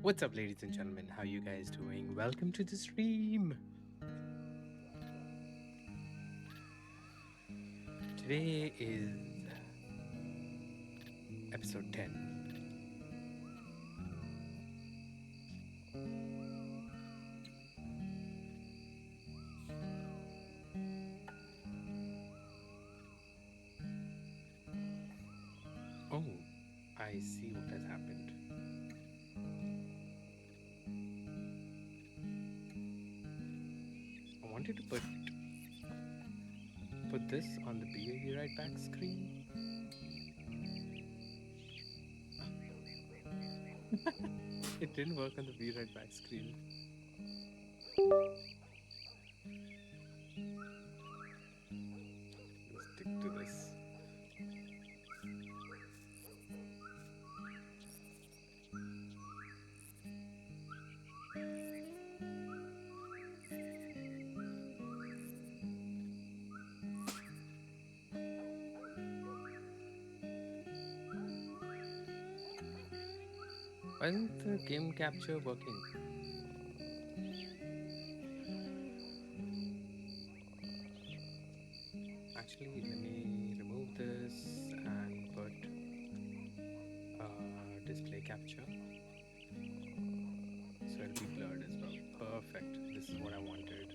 What's up, ladies and gentlemen? How you guys doing? Welcome to the stream. Today is episode 10. Oh, I see what has happened. I wanted to put this on the Be Right Back screen. It didn't work on the Be Right Back screen. Let's stick to this. Why isn't the game capture working? Actually, let me remove this and put display capture. So it'll be blurred as well. Perfect. This is what I wanted.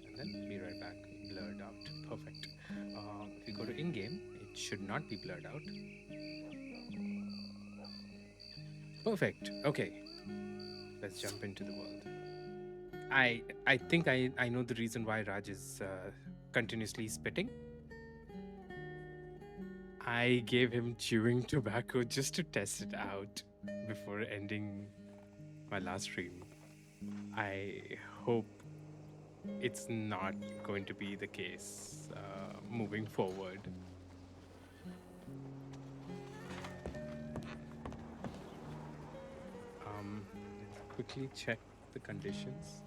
And then Be Right Back blurred out. Perfect. If you go to in-game, it should not be blurred out. Perfect. Okay. Let's jump into the world. I think I know the reason why Raj is continuously spitting. I gave him chewing tobacco just to test it out before ending my last stream. I hope it's not going to be the case moving forward. Let's quickly check the conditions.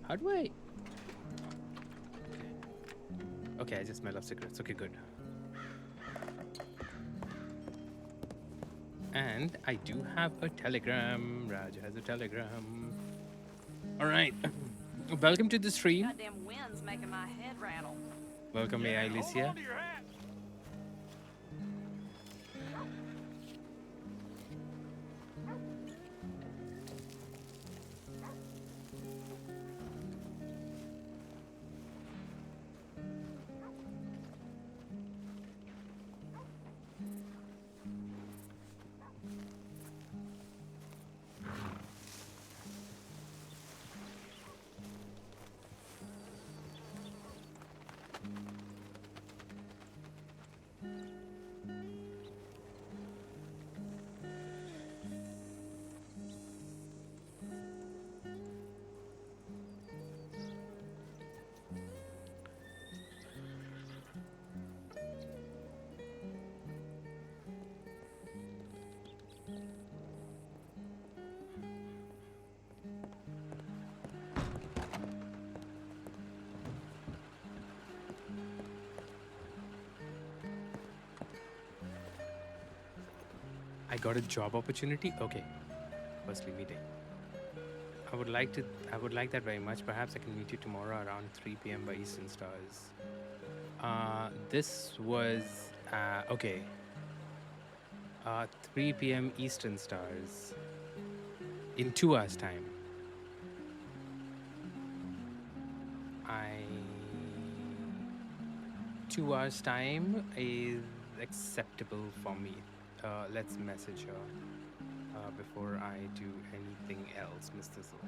How do I? Okay, I just smell of cigarettes. Okay, good. And I do have a telegram. Raj has a telegram. All right. Welcome to the stream. Goddamn wind's making my head rattle. Welcome, AI Alicia. I got a job opportunity. Okay. Firstly, meeting. I would like that very much. Perhaps I can meet you tomorrow around 3 p.m. by Eastern Stars. This was okay. 3 p.m. Eastern Stars in 2 hours time. I 2 hours time is acceptable for me. Let's message her before I do anything else, Mr. Zul.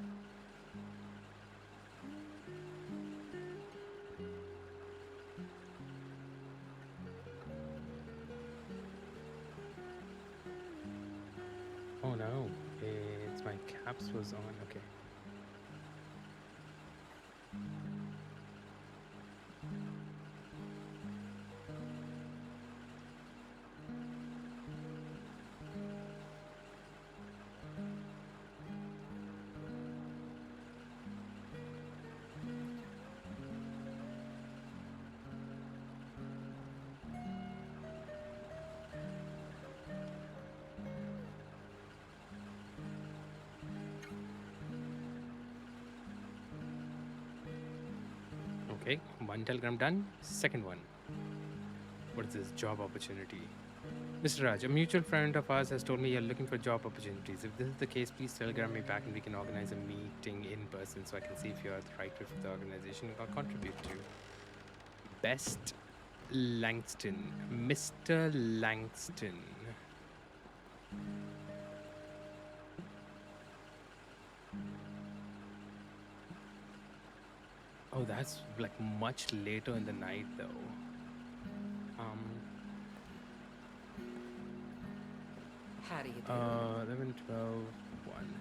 Oh no, it's my caps was on. Okay. Okay, one telegram done. Second one. What is this? Job opportunity. Mr. Raj, a mutual friend of ours has told me you're looking for job opportunities. If this is the case, please telegram me back and we can organize a meeting in person so I can see if you're the right fit for the organization I'll contribute to. Best Langston. Mr. Langston. Oh, that's like much later in the night though. 11, 12, 1.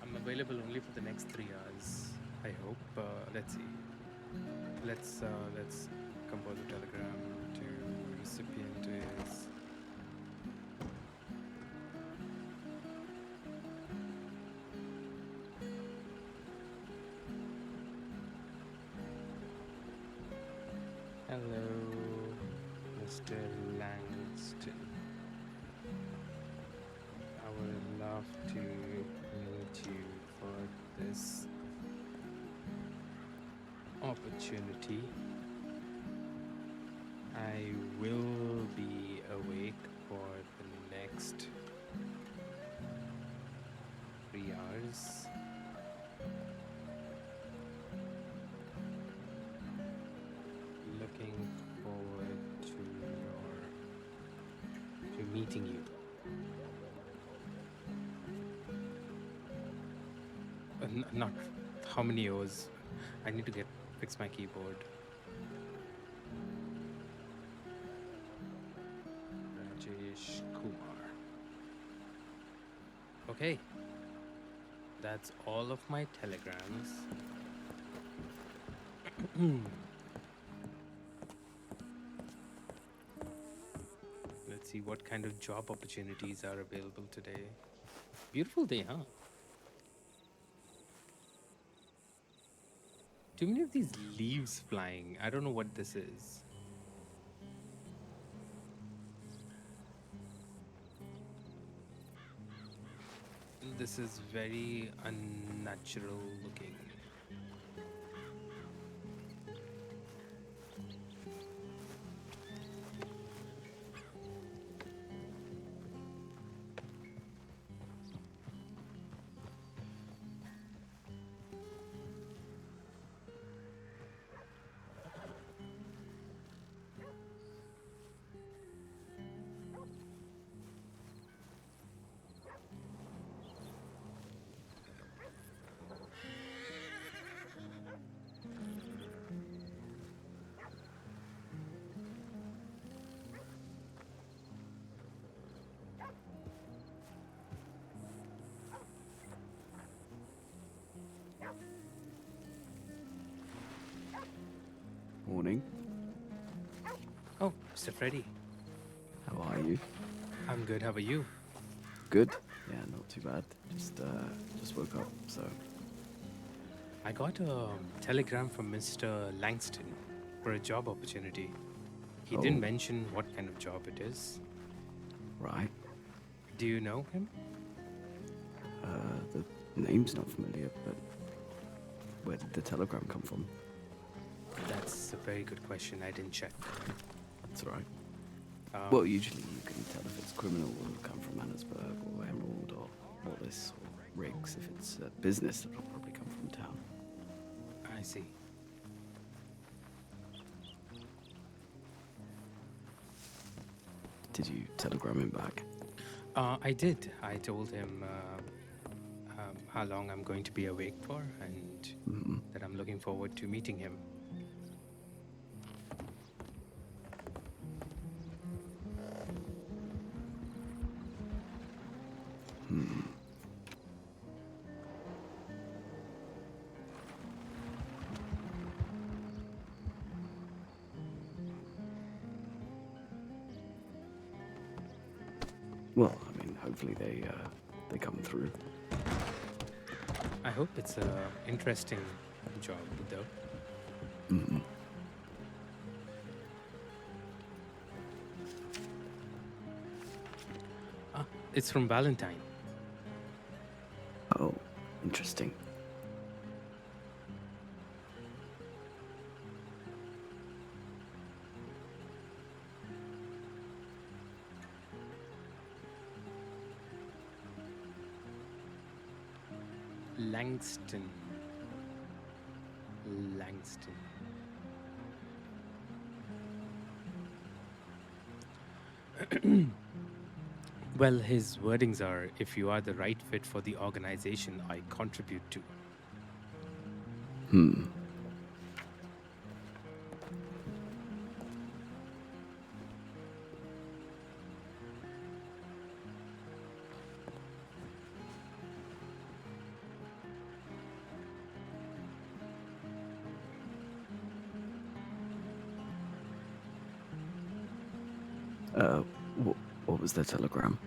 I'm available only for the next 3 hours. I hope. Let's see. Let's compose a telegram to recipient is. Hello, Mr. Langston. I would love to meet you for this opportunity. I will be awake for the next 3 hours. Looking forward meeting you. Not how many O's. I need to fix my keyboard. Rajesh Kumar. Okay. That's all of my telegrams. Let's see what kind of job opportunities are available today. Beautiful day, huh? Too many of these leaves flying. I don't know what this is. This is very unnatural looking. Morning. Oh, Mr. Freddy. How are you? I'm good. How are you? Good. Yeah, not too bad. Just woke up, so. I got a telegram from Mr. Langston for a job opportunity. He didn't Oh. mention what kind of job it is. Right. Do you know him? The name's not familiar, but where did the telegram come from? That's a very good question. I didn't check. That's all right. Um, Well, usually you can tell if it's criminal, it'll come from Annesburg or Emerald or Wallace or Riggs. If it's business, it'll probably come from town. I see. Did you telegram him back? I did. I told him how long I'm going to be awake for and that I'm looking forward to meeting him. Well, I mean, hopefully they come through. I hope it's a interesting job, though. It's from Valentine. Oh, interesting. Langston. Well, his wordings are, if you are the right fit for the organization I contribute to. What was the telegram?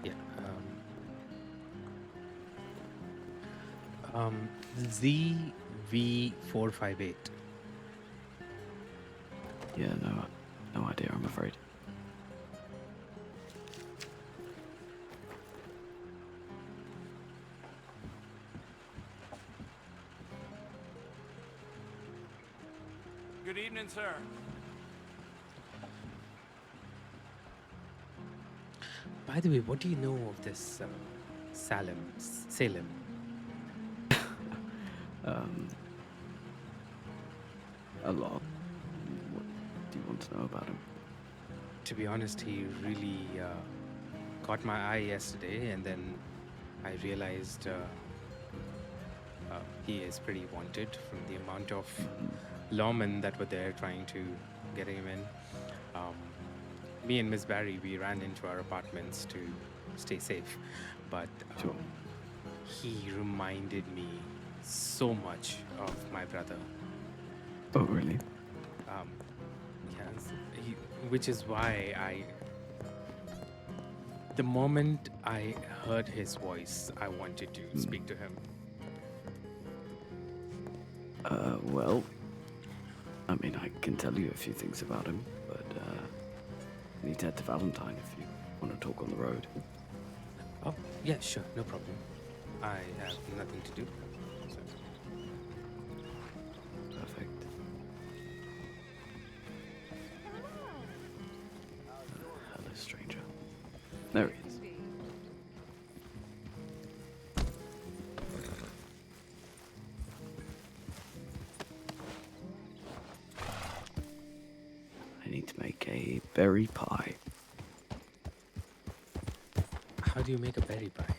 Yeah. ZV458. Yeah, no idea, I'm afraid. Good evening, sir. By the way, what do you know of this Salem? A lot. What do you want to know about him? To be honest, he really caught my eye yesterday, and then I realized he is pretty wanted from the amount of lawmen that were there trying to get him in. Me and Miss Barry, we ran into our apartments to stay safe, but Sure. he reminded me so much of my brother. Oh, really? Yes, which is why the moment I heard his voice, I wanted to speak to him. Well, I mean, I can tell you a few things about him, but you need to head to Valentine if you want to talk on the road. Oh, yeah, sure, no problem. I have nothing to do. So. Perfect. Hello, stranger. There he is. I need to make a berry pie. How do you make a berry pie?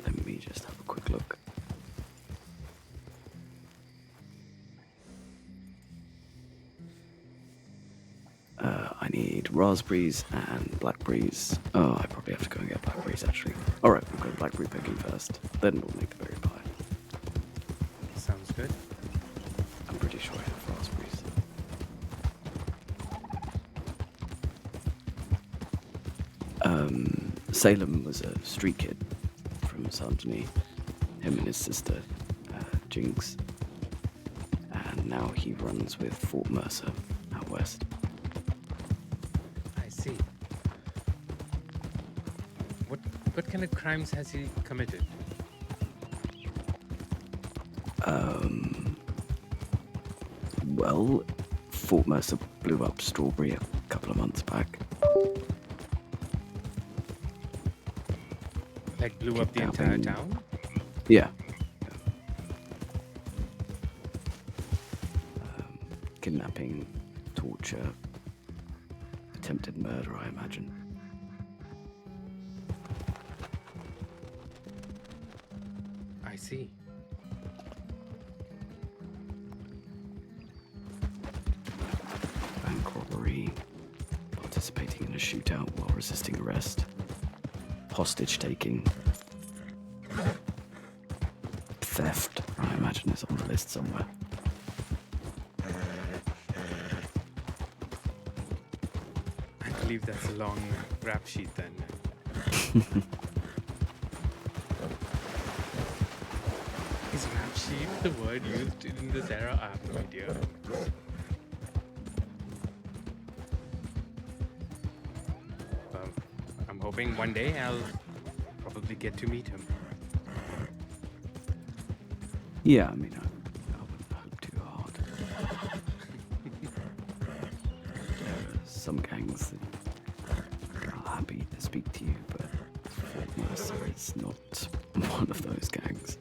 Let me just have a quick look. I need raspberries and blackberries. Oh, I probably have to go and get blackberries actually. Alright, we'll go blackberry picking first. Then we'll make the berry pie. Sounds good. I'm pretty sure I have raspberries. Salem was a street kid from Saint Denis. Him and his sister, Jinx. And now he runs with Fort Mercer out west. I see. What kind of crimes has he committed? Well, Fort Mercer blew up Strawberry a couple of months back. Like blew up the entire town? Yeah. Kidnapping, torture, attempted murder, I imagine. I see. Bank robbery, participating in a shootout while resisting arrest, hostage taking, theft, I imagine is on the list somewhere. I believe that's a long rap sheet then. Is rap sheet the word used in this era? I have no idea. I'm hoping one day I'll probably get to meet him. Yeah, I mean, I wouldn't hope too hard. There are some gangs that are happy to speak to you, but Fort Mercer is not one of those gangs.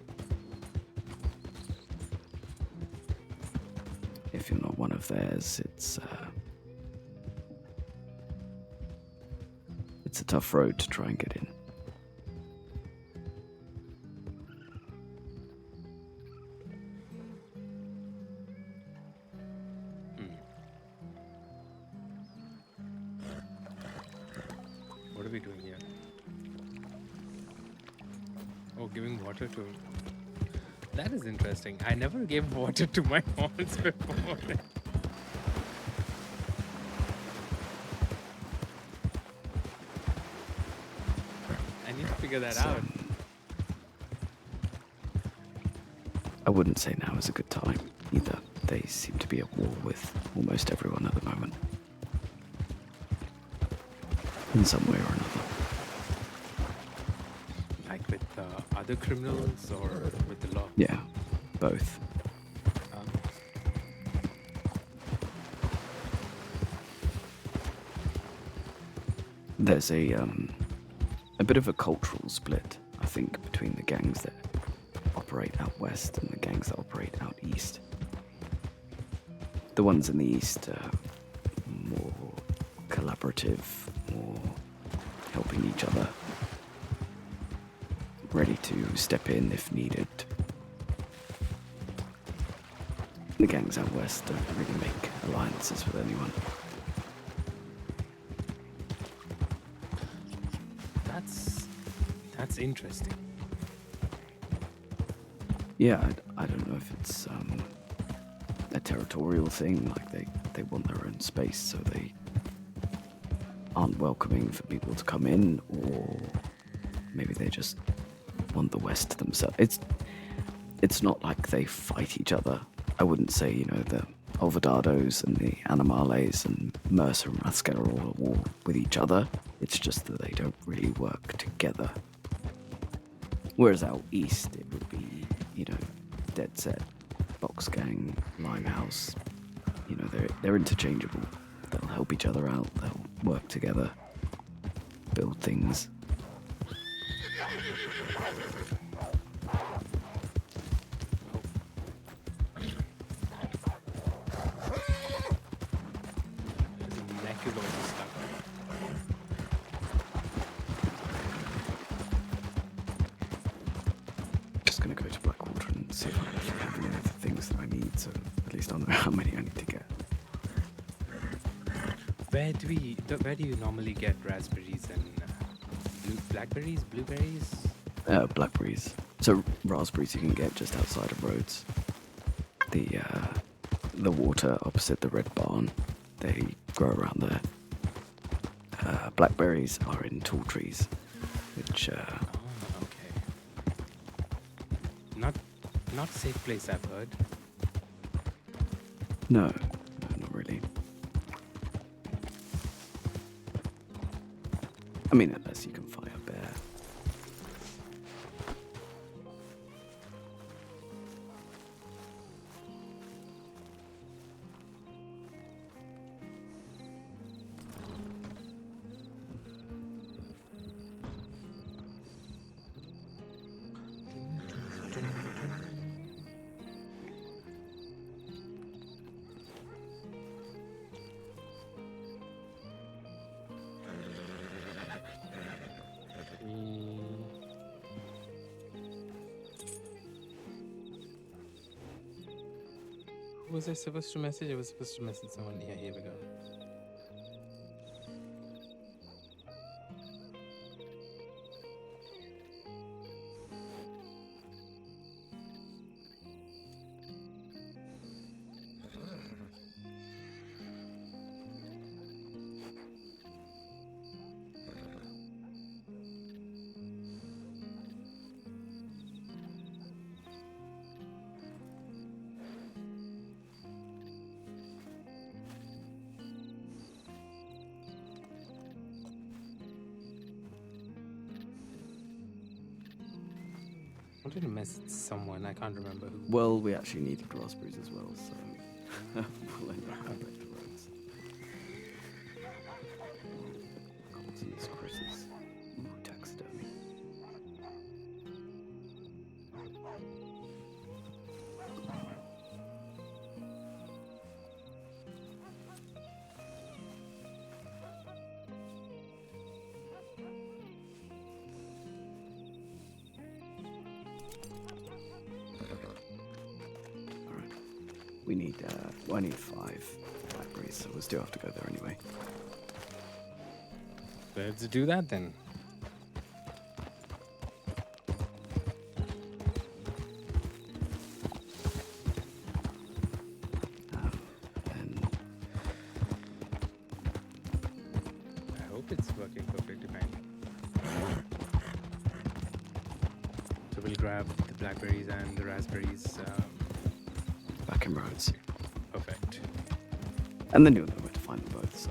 If you're not one of theirs, it's a tough road to try and get in. What are we doing here? Oh, giving water to... That is interesting. I never gave water to my horse before. I need to figure that out. I wouldn't say now is a good time either. They seem to be at war with almost everyone at the moment. In some way or another. Like with other criminals or with the law? Yeah, both. There's a bit of a cultural split, I think, between the gangs that operate out west and the gangs that operate out east. The ones in the east cooperative or helping each other, ready to step in if needed. The gangs out west don't really make alliances with anyone. That's interesting. Yeah, I don't know if it's a territorial thing, like they want their own space, so they aren't welcoming for people to come in, or maybe they just want the West themselves. It's not like they fight each other. I wouldn't say, the Olvidados and the Animales and Mercer and Rathskeller are all at war with each other. It's just that they don't really work together. Whereas out east, it would be, Dead Set, Box Gang, Limehouse. They're interchangeable. They'll help each other out. They'll work together, build things. Just gonna go to Blackwater and see if I have any of the things that I need, so at least I'll know how many I need to get. Where do you normally get raspberries and blackberries, blueberries? Blackberries. So raspberries you can get just outside of Rhodes. The water opposite the Red Barn, they grow around there. Blackberries are in tall trees, which Oh, okay. Not a safe place, I've heard. no, not really. I mean, unless you can fight a bear. Who was I supposed to message? I was supposed to message someone. Yeah, here we go. I wanted to message someone. I can't remember who. Well, we actually needed raspberries as well, so we'll end up going back to Rhodes. Coulson's critters. Ooh, taxidermy. We need, I need 5 blackberries, so we'll still have to go there anyway. Let's do that then. And I hope it's working perfectly fine. So we'll grab the blackberries and the raspberries. back in Rhodes. Perfect. And then you'll know where to find them both, so,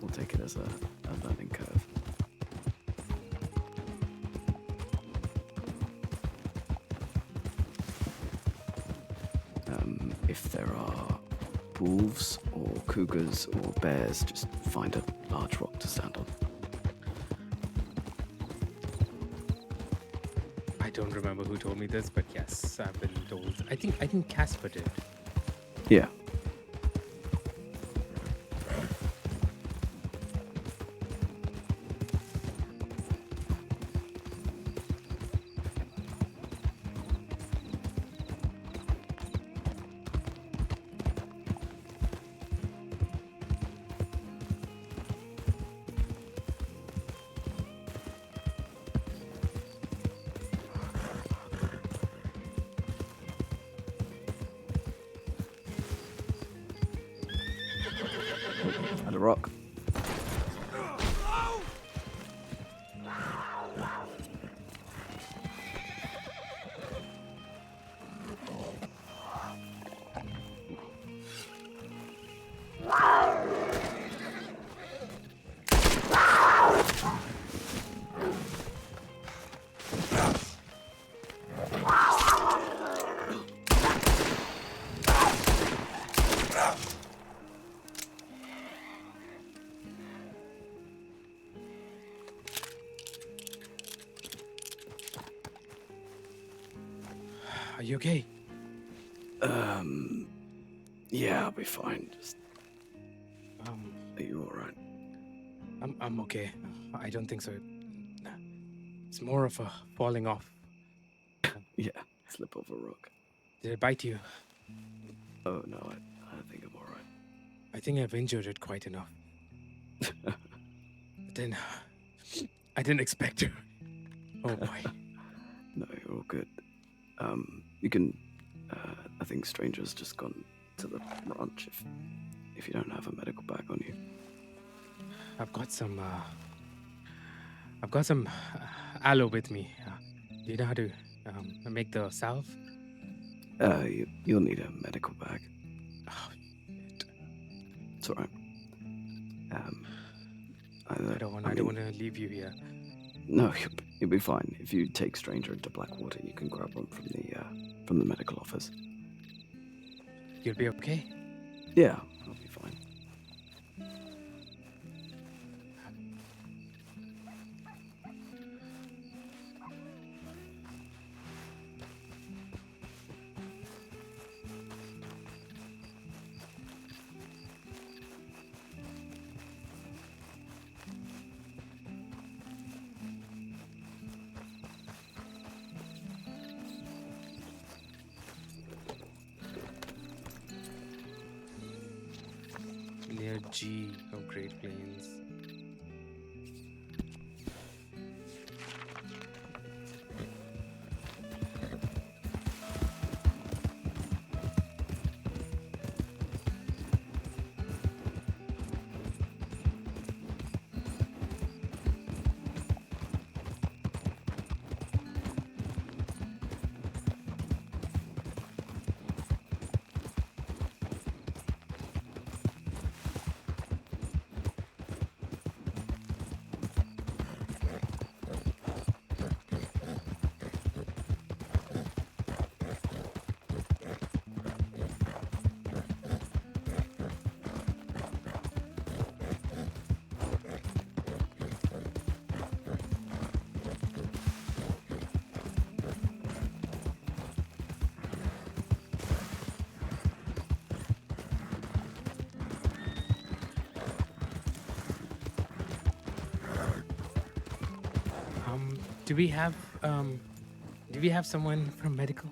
we'll take it as a learning curve. If there are wolves or cougars or bears, just find a large rock to stand on. I don't remember who told me this, but yes, I've been told. I think Casper did. Yeah. There's a rock. Are you okay? Yeah, I'll be fine. Just, Um, are you alright? I'm okay. I don't think so. It's more of a falling off. Yeah, slip off a rock. Did it bite you? Oh, no, I think I'm alright. I think I've injured it quite enough. But then, I didn't expect to. Oh boy. No, you're all good. You can, I think Stranger's just gone to the ranch if you don't have a medical bag on you. I've got some aloe with me. Do you know how to make the salve? You'll need a medical bag. Oh, shit. It's alright. I don't want to leave you here. No, you'll be fine. If you take Stranger into Blackwater, you can grab one from the medical office. You'll be okay. Yeah, I'll be fine. Near G of Great Plains. Do we have someone from medical?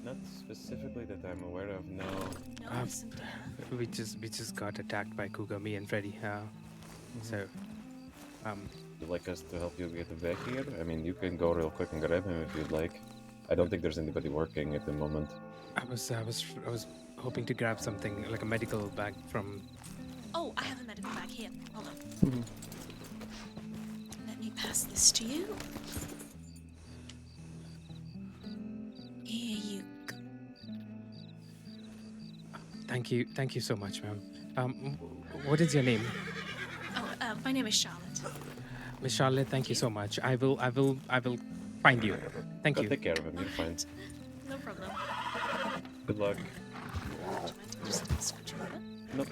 Not specifically that I'm aware of, no. No, listen to him. We just got attacked by Cougar, me and Freddy. So, Would you like us to help you get back here? I mean, you can go real quick and grab him if you'd like. I don't think there's anybody working at the moment. I was hoping to grab something like a medical bag from. Oh, I have a medical bag here. Hold on. Let me pass this to you. Here you go. Thank you so much, ma'am. What is your name? Oh, my name is Charlotte. Miss Charlotte, thank you so much. I will find you. Thank Go you. take care of him, you're fine. No problem. Good luck. Do you mind if I just scooch over? Nope.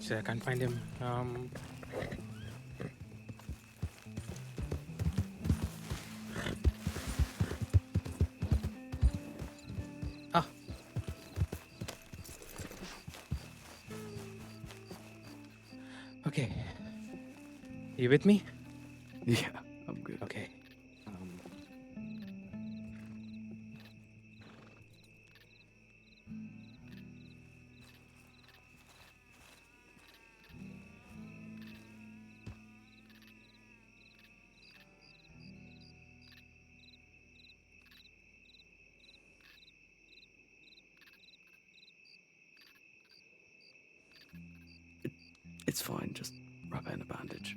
Shit, I can't find him. Ah. Okay. You with me? Yeah, I'm good. Okay. It's fine, just wrap it in a bandage.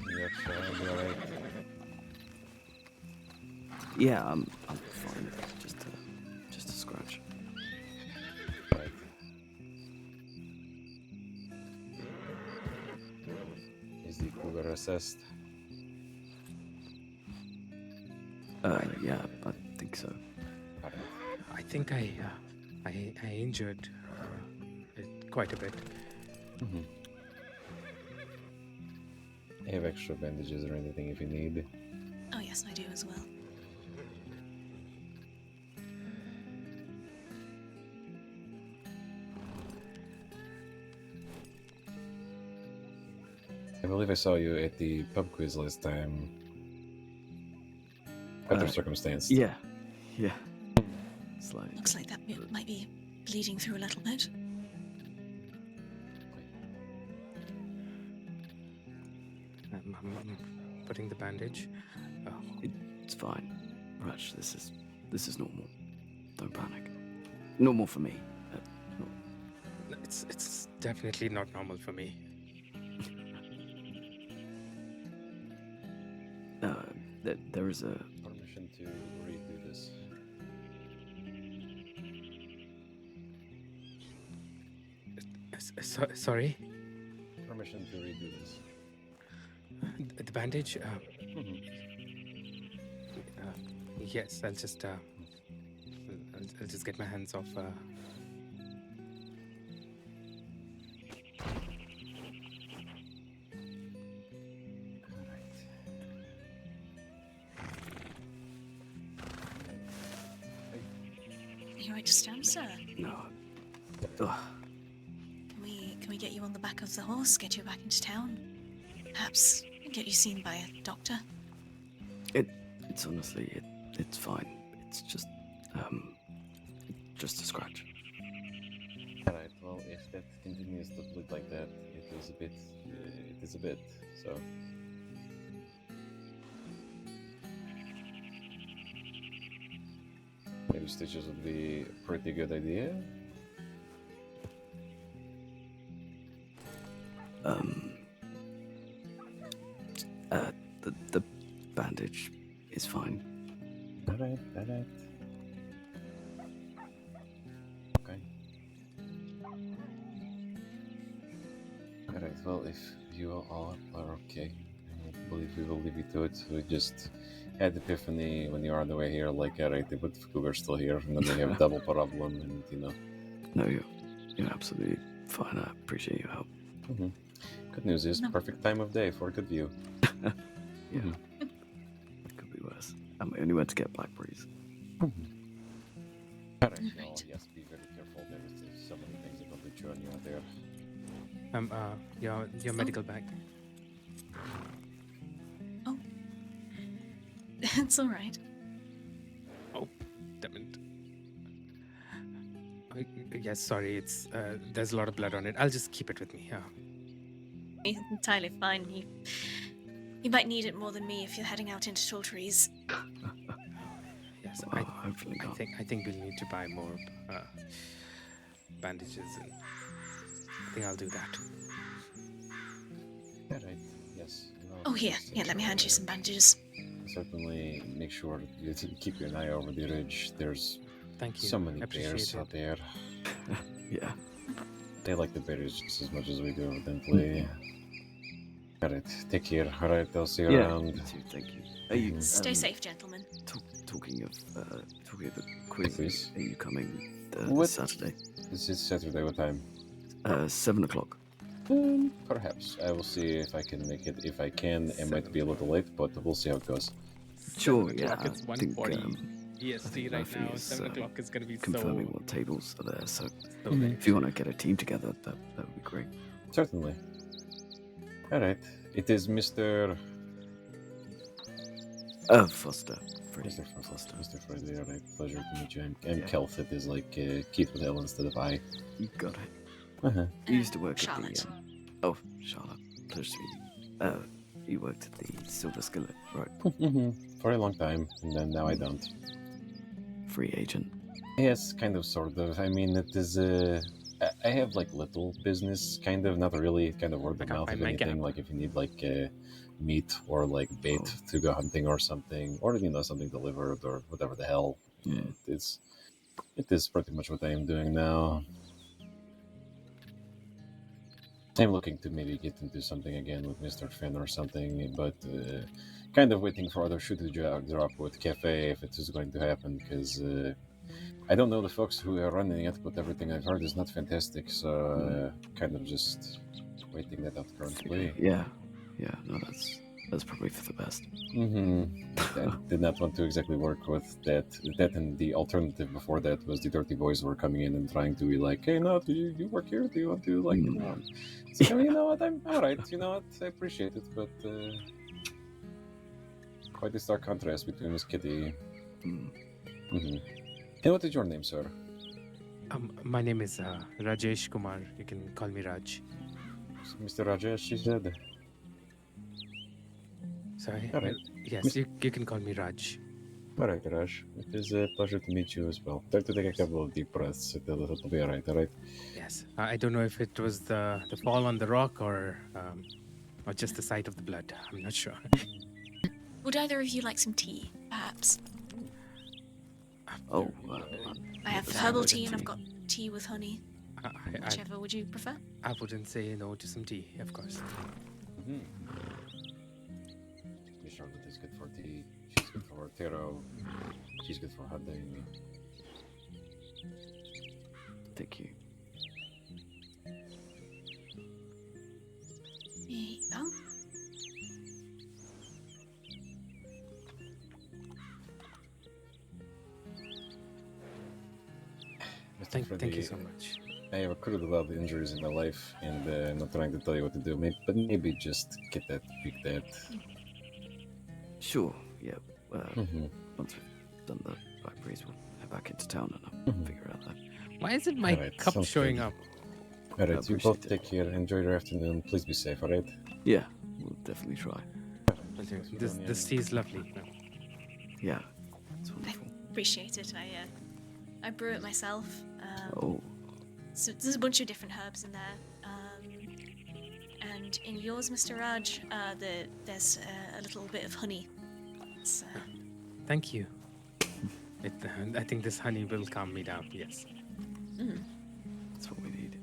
You're sure I'll be alright. Yeah, I'm fine. Just a scratch. Right. Is the cougar assessed? Yeah, I think so. Alright. I think I injured it quite a bit. Mm-hmm. I have extra bandages or anything if you need. Oh, yes, I do as well. I believe I saw you at the pub quiz last time. Better circumstance. Yeah. Slightly. Looks like that might be bleeding through a little bit. I'm putting the bandage. Oh, It's fine. Raj, this is normal. Don't panic. Normal for me. it's definitely not normal for me. There is a Permission to redo this. Sorry? Permission to redo this. The bandage? Mm-hmm. Yes, I'll just get my hands off. Are you right to stand, sir? no. Ugh. Can we get you on the back of the horse, get you back into town? Perhaps get you seen by a doctor? It's honestly it's fine. It's just a scratch. Alright, well, if that continues to look like that, it is a bit, so... Maybe stitches would be a pretty good idea. The bandage is fine. Alright. Okay. Alright, well, if you all are okay, I believe we will leave you to it. We just had epiphany when you are on the way here, like, alright, but the cougar's still here, and then we have a double problem, and, you know. No, you're absolutely fine. I appreciate your help. Mm-hmm. Good news is, No. perfect time of day for a good view. Yeah. Mhm. It could be worse. And we only went to get blackberries. Alright, well, Right. yes, be very careful. There's so many things that will chew on you out there. Your medical bag. Oh. It's all right. Oh, damn it. Yes, sorry. It's there's a lot of blood on it. I'll just keep it with me. Yeah. It's entirely fine. You might need it more than me if you're heading out into tall trees. Yes, Well, hopefully not. I think we'll need to buy more bandages, and I think I'll do that. Yeah, right. Yes. No, Oh, here. yes, Here, let me hand you some bandages. Certainly make sure you keep an eye over the ridge. There's Thank you. so many Appreciate bears it. out there. Yeah. They like the bears just as much as we do, evidently. Alright, take care. Alright, I'll see you Yeah. around. You too, thank you. Are you Stay safe, gentlemen. talking of the quiz? Please. Are you coming What? this Saturday? This is Saturday, what time? 7 o'clock. Perhaps. I will see if I can make it. If I can, it might be a little late, but we'll see how it goes. Sure. 7 Yeah. o'clock, it's I think 1:40 EST right Murphy now. is, 7 o'clock is going to be confirming what tables are there. So so late. if you want to get a team together, that would be great. Certainly. Alright. It is Mr. Foster. Freddie. Mr. Foster. Mr. Friday, alright. Pleasure to meet you. I'm Kelf. It is like Keith with L instead of I. You got it. Uh-huh. You used to work Charlotte. at the. Charlotte. Pleasure to meet you. You worked at the Silver Skillet, right? For a long time, and then now I don't. Free agent. Yes, kind of, sort of. I mean, it is. I have like little business, kind of, not really, kind of word I of can't mouth. find If my anything, gap. like if you need like meat or like bait to go hunting or something, or something delivered or whatever the hell. Yeah, it is pretty much what I am doing now. I'm looking to maybe get into something again with Mr. Finn or something, but kind of waiting for other shoe to drop with Cafe if it is going to happen, because I don't know the folks who are running it, but everything I've heard is not fantastic, so kind of just waiting that out currently. Yeah. No, that's probably for the best. I did not want to exactly work with that. That and the alternative before that was the Dirty Boys were coming in and trying to be like, hey, no, do you work here? Do you want to like, So, you know what, I'm alright, you know what, I appreciate it, but quite a stark contrast between Miss Kitty. And what is your name, sir? My name is Rajesh Kumar. You can call me Raj. Mr. Rajesh, she said. Sorry? All right. Yes, you can call me Raj. Alright, Raj. It is a pleasure to meet you as well. Try to take a couple of deep breaths. It'll be alright? Yes. I don't know if it was the fall on the rock or just the sight of the blood. I'm not sure. Would either of you like some tea, perhaps? I have herbal tea and I've got tea with honey. Whichever would you prefer? I wouldn't say no to some tea, of course. Miss Charlotte is good for tea. She's good for tarot. She's good for hunting. Thank you. Here you go. Thank you so much. I have accrued a lot of injuries in my life, and I'm not trying to tell you what to do, but maybe just get that picked at. Sure. Yeah. Once we've done the Black Breeze, we'll head back into town and I'll figure out that. Why isn't my Alright, cup sounds showing good. up? Alright, you appreciate both it. take care. Enjoy your afternoon. Please be safe, alright? Yeah, we'll definitely try. This tea is lovely. Yeah, it's wonderful. Appreciate it. I brew it myself. Oh, So there's a bunch of different herbs in there. And in yours, Mr. Raj, there's a little bit of honey. It's, Thank you. I think this honey will calm me down. Yes. that's what we need.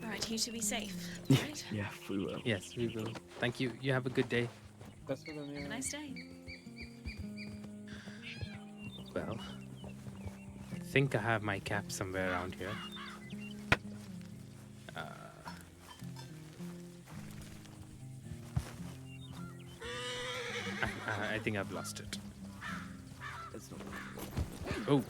all right, you to be safe. Right? Yeah, we will. Yes, we will. Thank you. You have a good day. That's what I Have a nice day. Well, I think I have my cap somewhere around here. I think I've lost it. It's not. Oh.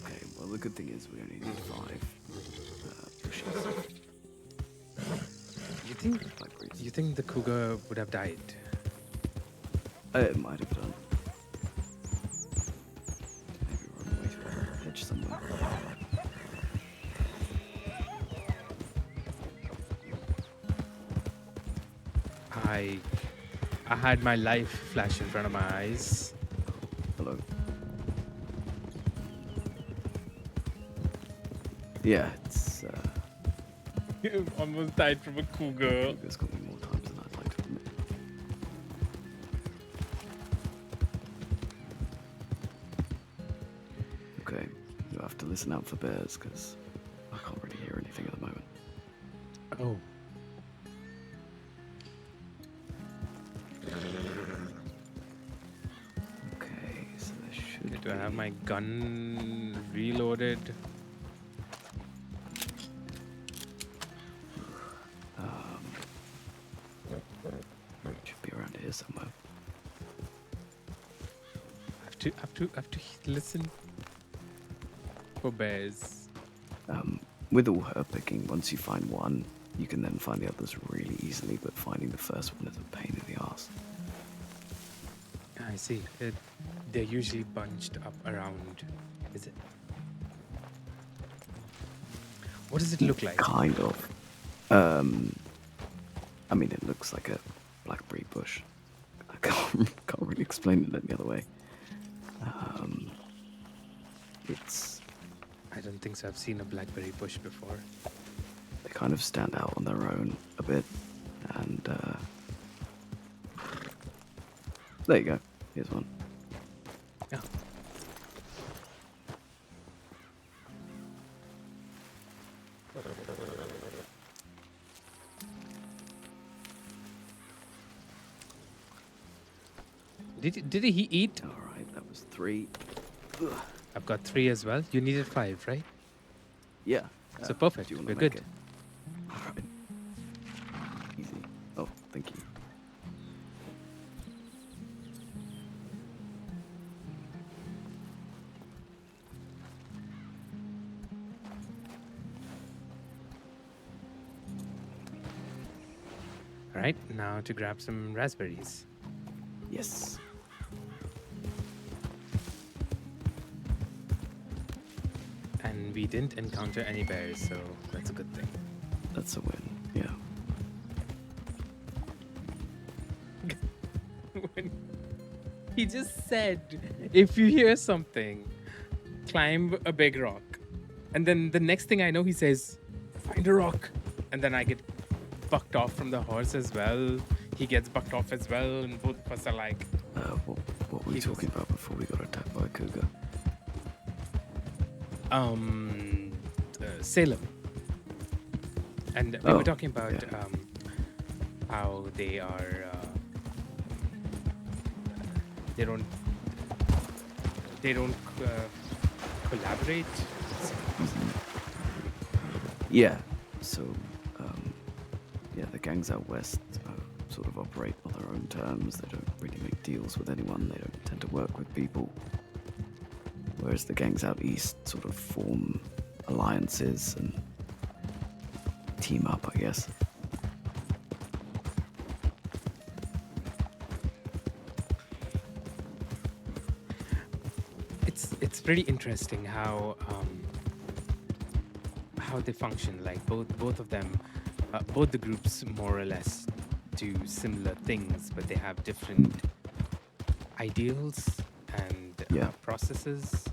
Okay, well, the good thing is we only need 5 pushes. Black Breeze. You think the cougar would have died? It might have done. Maybe like I had my life flash in front of my eyes. Hello. Yeah, it's Almost died from a cougar. Cougar's got me more times than I'd like to admit. Okay, you have to listen out for bears because I can't really hear anything at the moment. Oh. Okay, so there should Okay, do I have be- my gun reloaded? should be around here somewhere. Have to listen for bears. With all her picking, once you find one, you can then find the others really easily, but finding the first one is a pain in the ass. I see. They're usually bunched up around. Is it? What does it look like? Kind of. I mean, it looks like a blackberry bush. I can't really explain it any other way. It's I don't think so. I've seen a blackberry bush before. they kind of stand out on their own a bit, and there you go. Here's one. Yeah. Did he eat? All right, that was 3. Ugh. I've got 3 as well. You needed 5, right? Yeah. So perfect. Do you We're want to make good. it? All right. Easy. Oh, thank you. All right, now to grab some raspberries. Yes. And we didn't encounter any bears, so that's a good thing. That's a win. Yeah. When he just said, if you hear something, climb a big rock. And then the next thing I know, he says, find a rock. And then I get bucked off from the horse as well. He gets bucked off as well. And both of us are like, What were we He goes- talking about before we got attacked by a cougar? Salem. And we Oh, were talking about yeah. how they are, they don't collaborate. Yeah. So, yeah, the gangs out west sort of operate on their own terms. They don't really make deals with anyone. They don't tend to work with people. Whereas the gangs out east sort of form alliances and team up, I guess. It's pretty interesting how they function. Like both of them, both the groups more or less do similar things, but they have different ideals and Yeah. processes.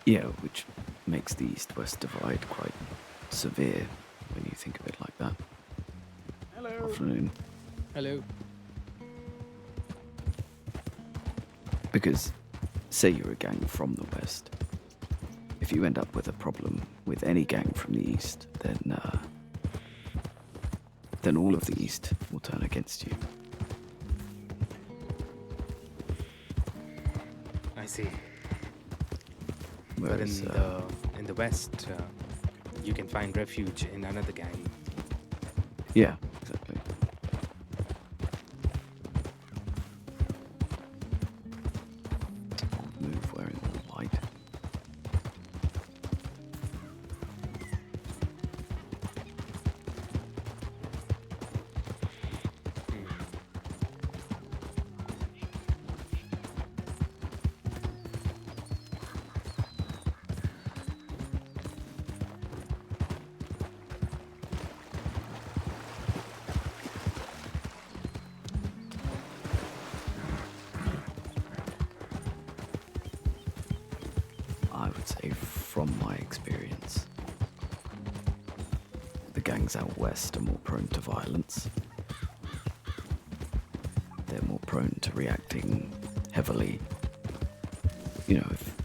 Yeah, which makes the east-west divide quite severe when you think of it like that. Hello. Afternoon. Hello. Because, say you're a gang from the west, if you end up with a problem with any gang from the east, then all of the east will turn against you. I see. Whereas, But in the west, you can find refuge in another gang. yeah, exactly. Move where in the light. I would say from my experience, the gangs out west are more prone to violence. They're more prone to reacting heavily. You know, if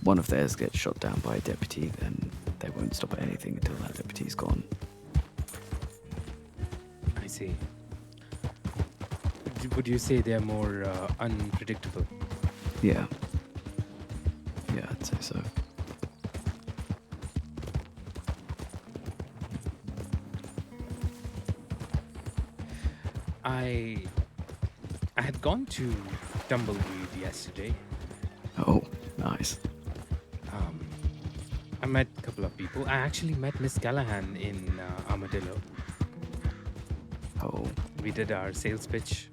one of theirs gets shot down by a deputy, then they won't stop at anything until that deputy's gone. I see. Would you say they're more unpredictable? Yeah. Yeah, I'd say so. I had gone to Tumbleweed yesterday. Oh, nice. I met a couple of people. I actually met Miss Callahan in Armadillo. Oh, We did our sales pitch.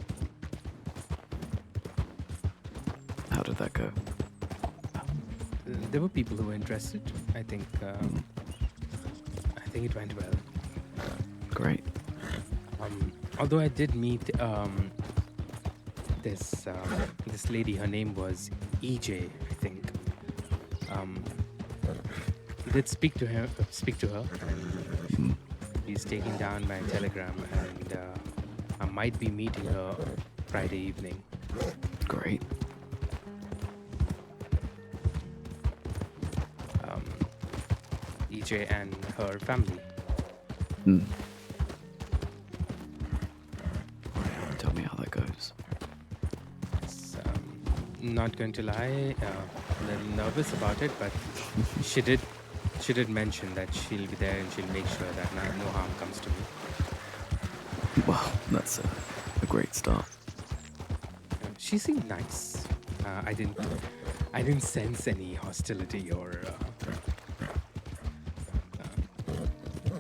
how did that go? There were people who were interested. I think it went well. Great. Although I did meet this lady. Her name was EJ, I think. Did speak to her, and she's taking down my telegram, and I might be meeting her Friday evening. Great. EJ and her family. Tell me how that goes. It's, not going to lie, a little nervous about it, but she did mention that she'll be there and she'll make sure that no harm comes to me. Well, that's a great start. She seemed nice. I didn't sense any hostility or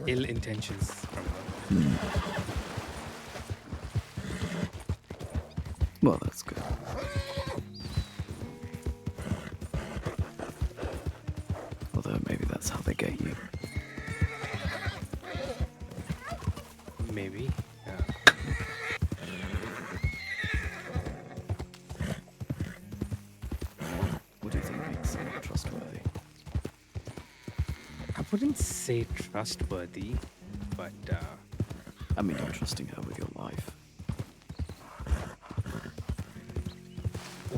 ill intentions from her. Well, that's good. Although maybe that's how they get you. Maybe. What do you think makes someone trustworthy? I wouldn't say trustworthy, but I mean, you're trusting her with your life.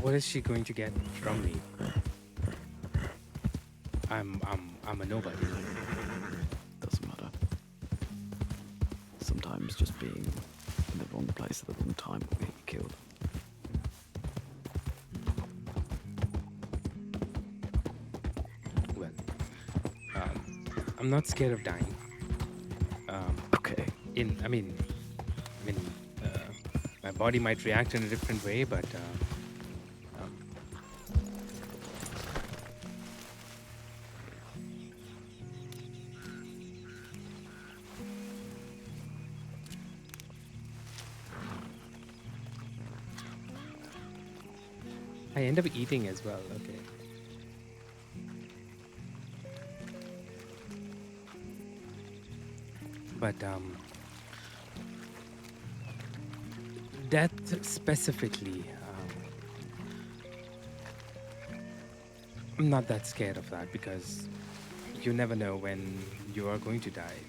what is she going to get from me? I'm a nobody. Doesn't matter. Sometimes just being in the wrong place at the wrong time will get you killed. Well, I'm not scared of dying. Okay. My body might react in a different way, but I end up eating as well. Okay. But death specifically, I'm not that scared of that because you never know when you are going to die.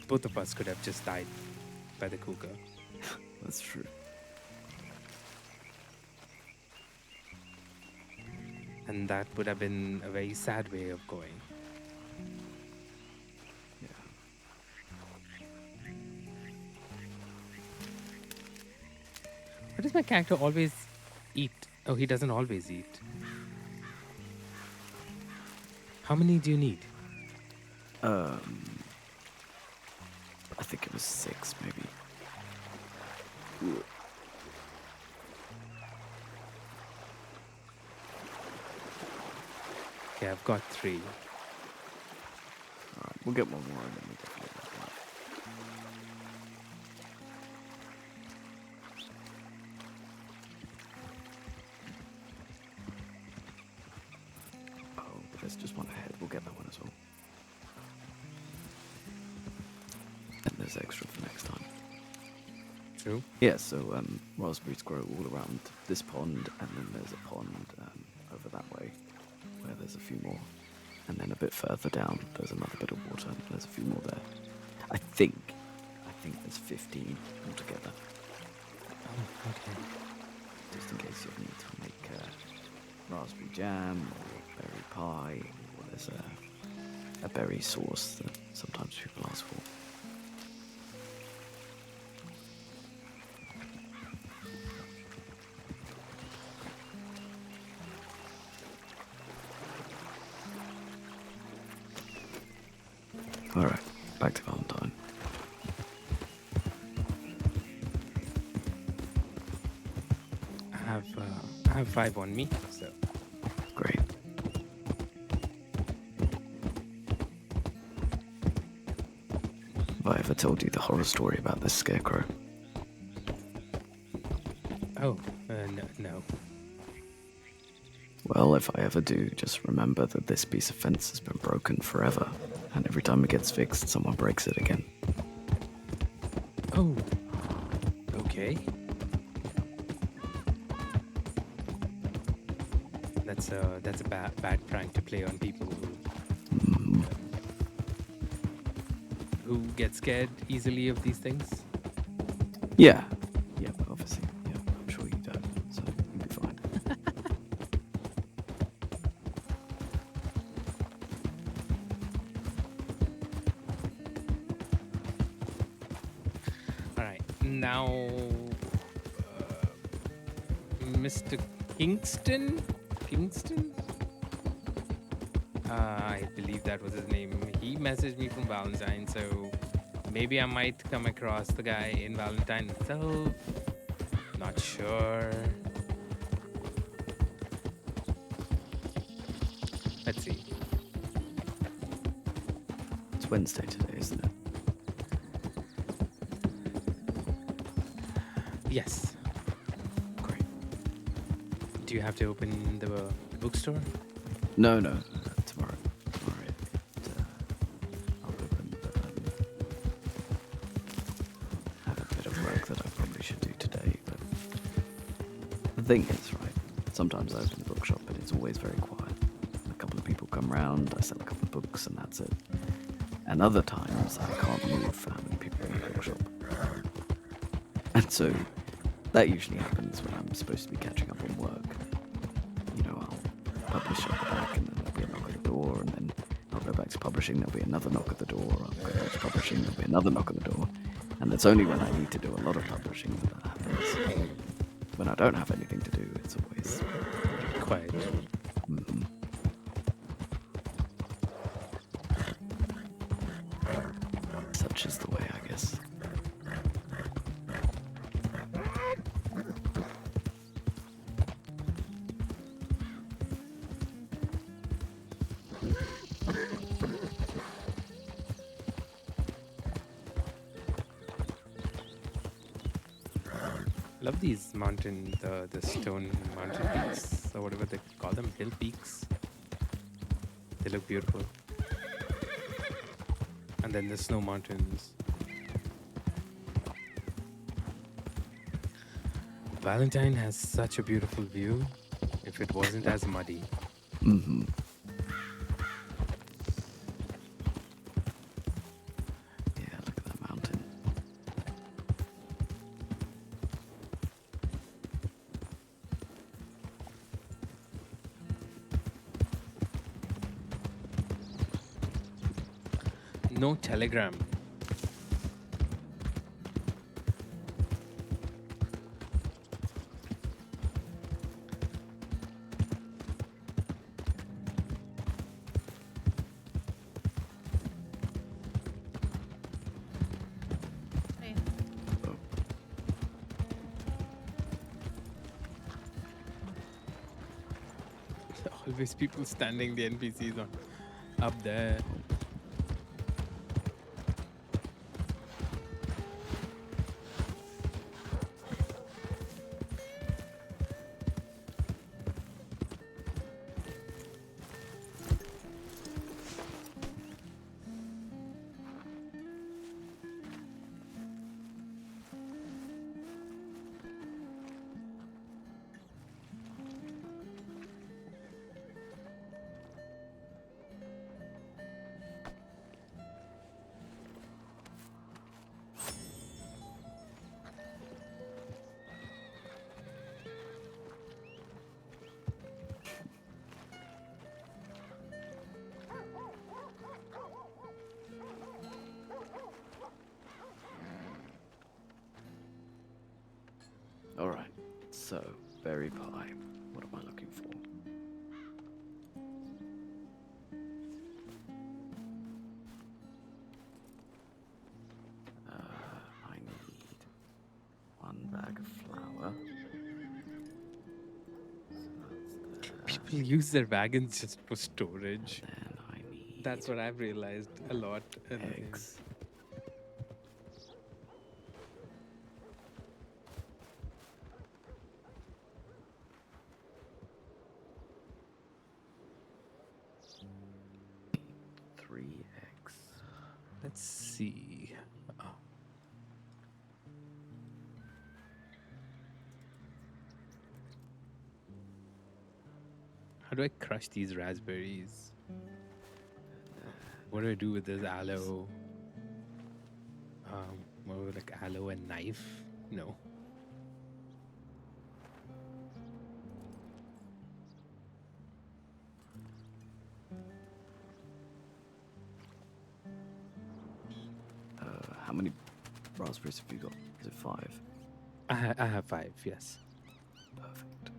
Both of us could have just died by the cougar. That's true. And that would have been a very sad way of going. Yeah. Why does my character always eat? Oh, he doesn't always eat. How many do you need? I think it was 6, maybe. Okay, I've got 3. Alright, we'll get one more and then we'll definitely have that. Oh, but there's just one ahead. We'll get that one as well. And there's extra for next time. True. Yeah, so raspberries grow all around this pond, and then there's a pond over that way where there's a few more. And then a bit further down, there's another bit of water, and there's a few more there. I think there's 15 altogether. Oh, okay. Just in case you need to make raspberry jam or berry pie, or there's a berry sauce that sometimes people ask for. Alright, back to Valentine. I have 5 on me, so Great. Have I ever told you the horror story about this scarecrow? No. Well, if I ever do, just remember that this piece of fence has been broken forever, and every time it gets fixed, someone breaks it again. Oh, okay. That's a bad prank to play on people who get scared easily of these things. Yeah, but obviously, I'm sure you don't, so you'll be fine. All right, now, Mr. Kingston. I believe that was his name. He messaged me from Valentine, so maybe I might come across the guy in Valentine. So, not sure. Let's see. It's Wednesday today, isn't it? Yes. Great. Do you have to open the bookstore? No, tomorrow. I'll open, but I have a bit of work that I probably should do today, but the thing is, right, sometimes I open the bookshop and it's always very quiet. A couple of people come round, I sell a couple of books and that's it. And other times I can't move for how many people in the bookshop. And so that usually happens when I'm supposed to be catching up on work. You know, I'll publish at the back and then there'll be a knock at the door, and then I'll go back to publishing, there'll be another knock at the door, I'll go back to publishing, there'll be another knock at the door. And it's only when I need to do a lot of publishing that happens. When I don't have anything to do, it's always Quiet. mhm. Such is the way, I guess. Love these the stone mountain peaks, or whatever they call them, hill peaks. They look beautiful. And then the snow mountains. Valentine has such a beautiful view if it wasn't as muddy. Mm-hmm. Yeah, look at that mountain. No telegram. Hey. Oh, Always people standing the NPCs on up there. So, berry pie. What am I looking for? I need 1 bag of flour. So that's there. People use their wagons just for storage. Then I need That's what I've realized a lot in the game. eggs. Three eggs. Let's see. Oh. How do I crush these raspberries? What do I do with this aloe? What with like aloe and knife? No. How many raspberries have you got? Is it 5? I have 5, yes. Perfect.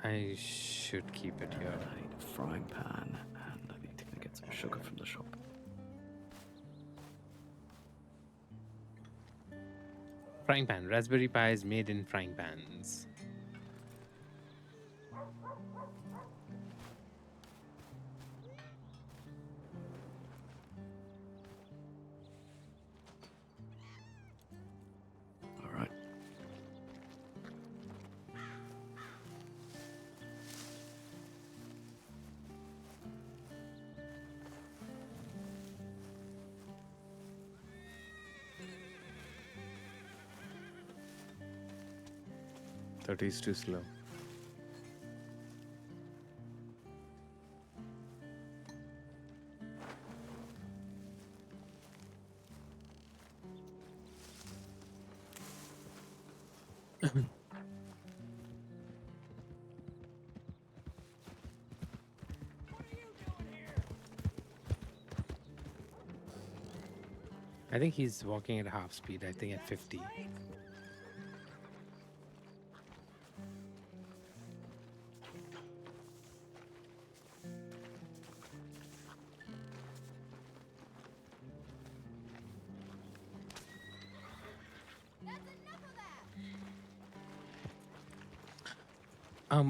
I should keep it here. I need a frying pan, and I need to get some sugar from the shop. Frying pan. Raspberry pies made in frying pans. All right. That is too slow. I think he's walking at half speed. I think at 50.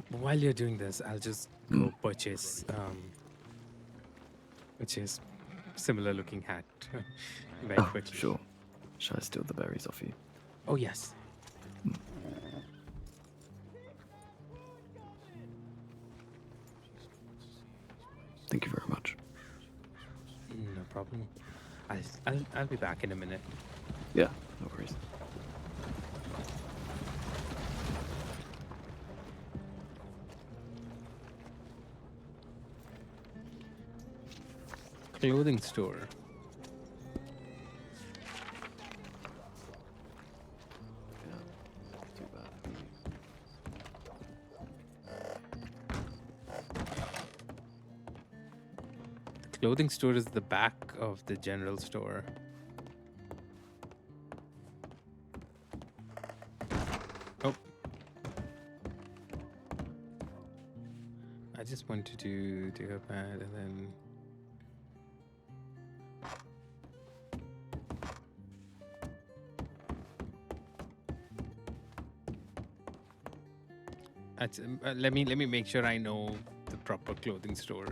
While you're doing this, I'll just go purchase which is similar looking hat very Oh, quickly. sure. Shall I steal the berries off you? Oh yes. Thank you very much. No problem. I'll be back in a minute. Yeah, no worries. Clothing store. Yeah, too bad. The clothing store is the back of the general store. Oh. I just wanted to do a pad and then let me make sure I know the proper clothing store.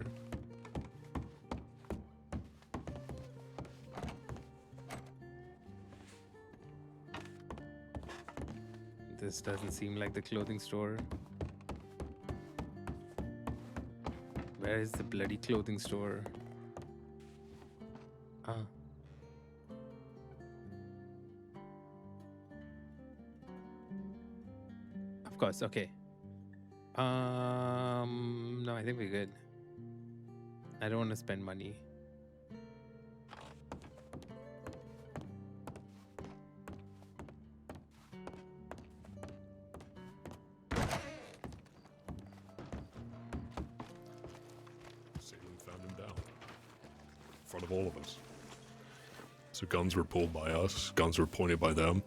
This doesn't seem like the clothing store. Where is the bloody clothing store? Ah. Of course, okay. No, I think we're good. I don't want to spend money. Salem found him down. front of all of us. So guns were pulled by us, guns were pointed by them.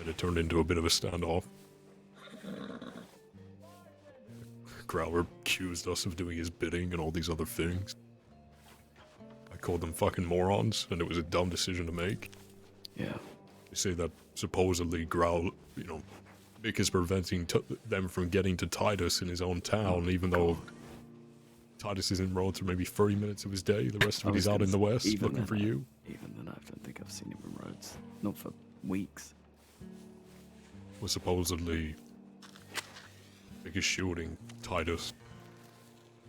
And it turned into a bit of a standoff. Growler accused us of doing his bidding and all these other things. I called them fucking morons, and it was a dumb decision to make. Yeah. They say that supposedly Mick is preventing them from getting to Titus in his own town, even though Titus is in Rhodes for maybe 30 minutes of his day. The rest of it he's out in the West looking for you. Even then, I don't think I've seen him in Rhodes. Not for weeks. Was supposedly Mick is shooting Titus.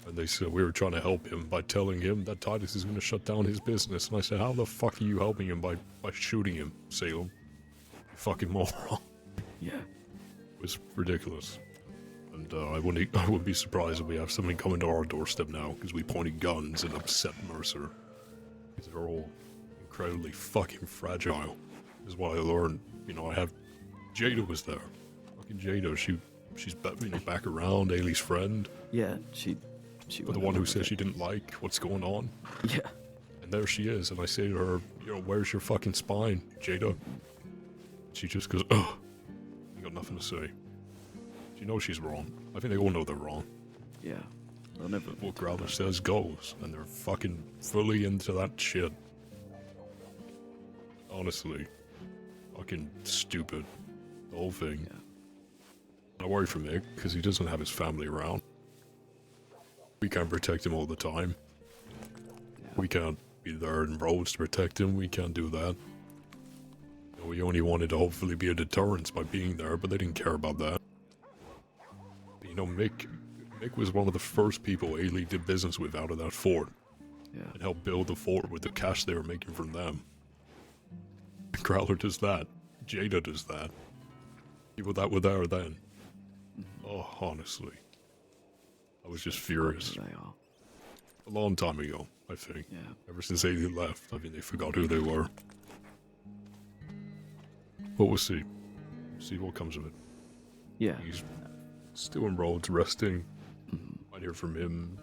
And they said we were trying to help him by telling him that Titus is going to shut down his business. And I said, how the fuck are you helping him by shooting him, Salem? You fucking moron. Yeah. It was ridiculous. And I wouldn't be surprised if we have somebody coming to our doorstep now because we pointed guns and upset Mercer. Because they're all incredibly fucking fragile. Is what I learned. I have... Jada was there. Fucking Jada, she's back around, Ailey's friend. Yeah, she But the one who said she didn't like what's going on. Yeah. And there she is, and I say to her, where's your fucking spine, Jada? She just goes, ugh. I got nothing to say. She knows she's wrong. I think they all know they're wrong. Yeah. They'll never... What Growler says goes, and they're fucking fully into that shit. Honestly. Fucking stupid. The whole thing. Yeah. I worry for Mick, because he doesn't have his family around. We can't protect him all the time. Yeah. We can't be there in Rhodes to protect him. We can't do that. We only wanted to hopefully be a deterrence by being there, but they didn't care about that. Mick was one of the first people Ailey did business with out of that fort. Yeah. And helped build the fort with the cash they were making from them. Growler does that. Jada does that. People that were there then. Oh, honestly. I was just furious. They are. A long time ago, I think. Yeah. Ever since Ailey left, they forgot who they were. But we'll see. See what comes of it. Yeah. He's still in Rhodes, resting. Might hear from him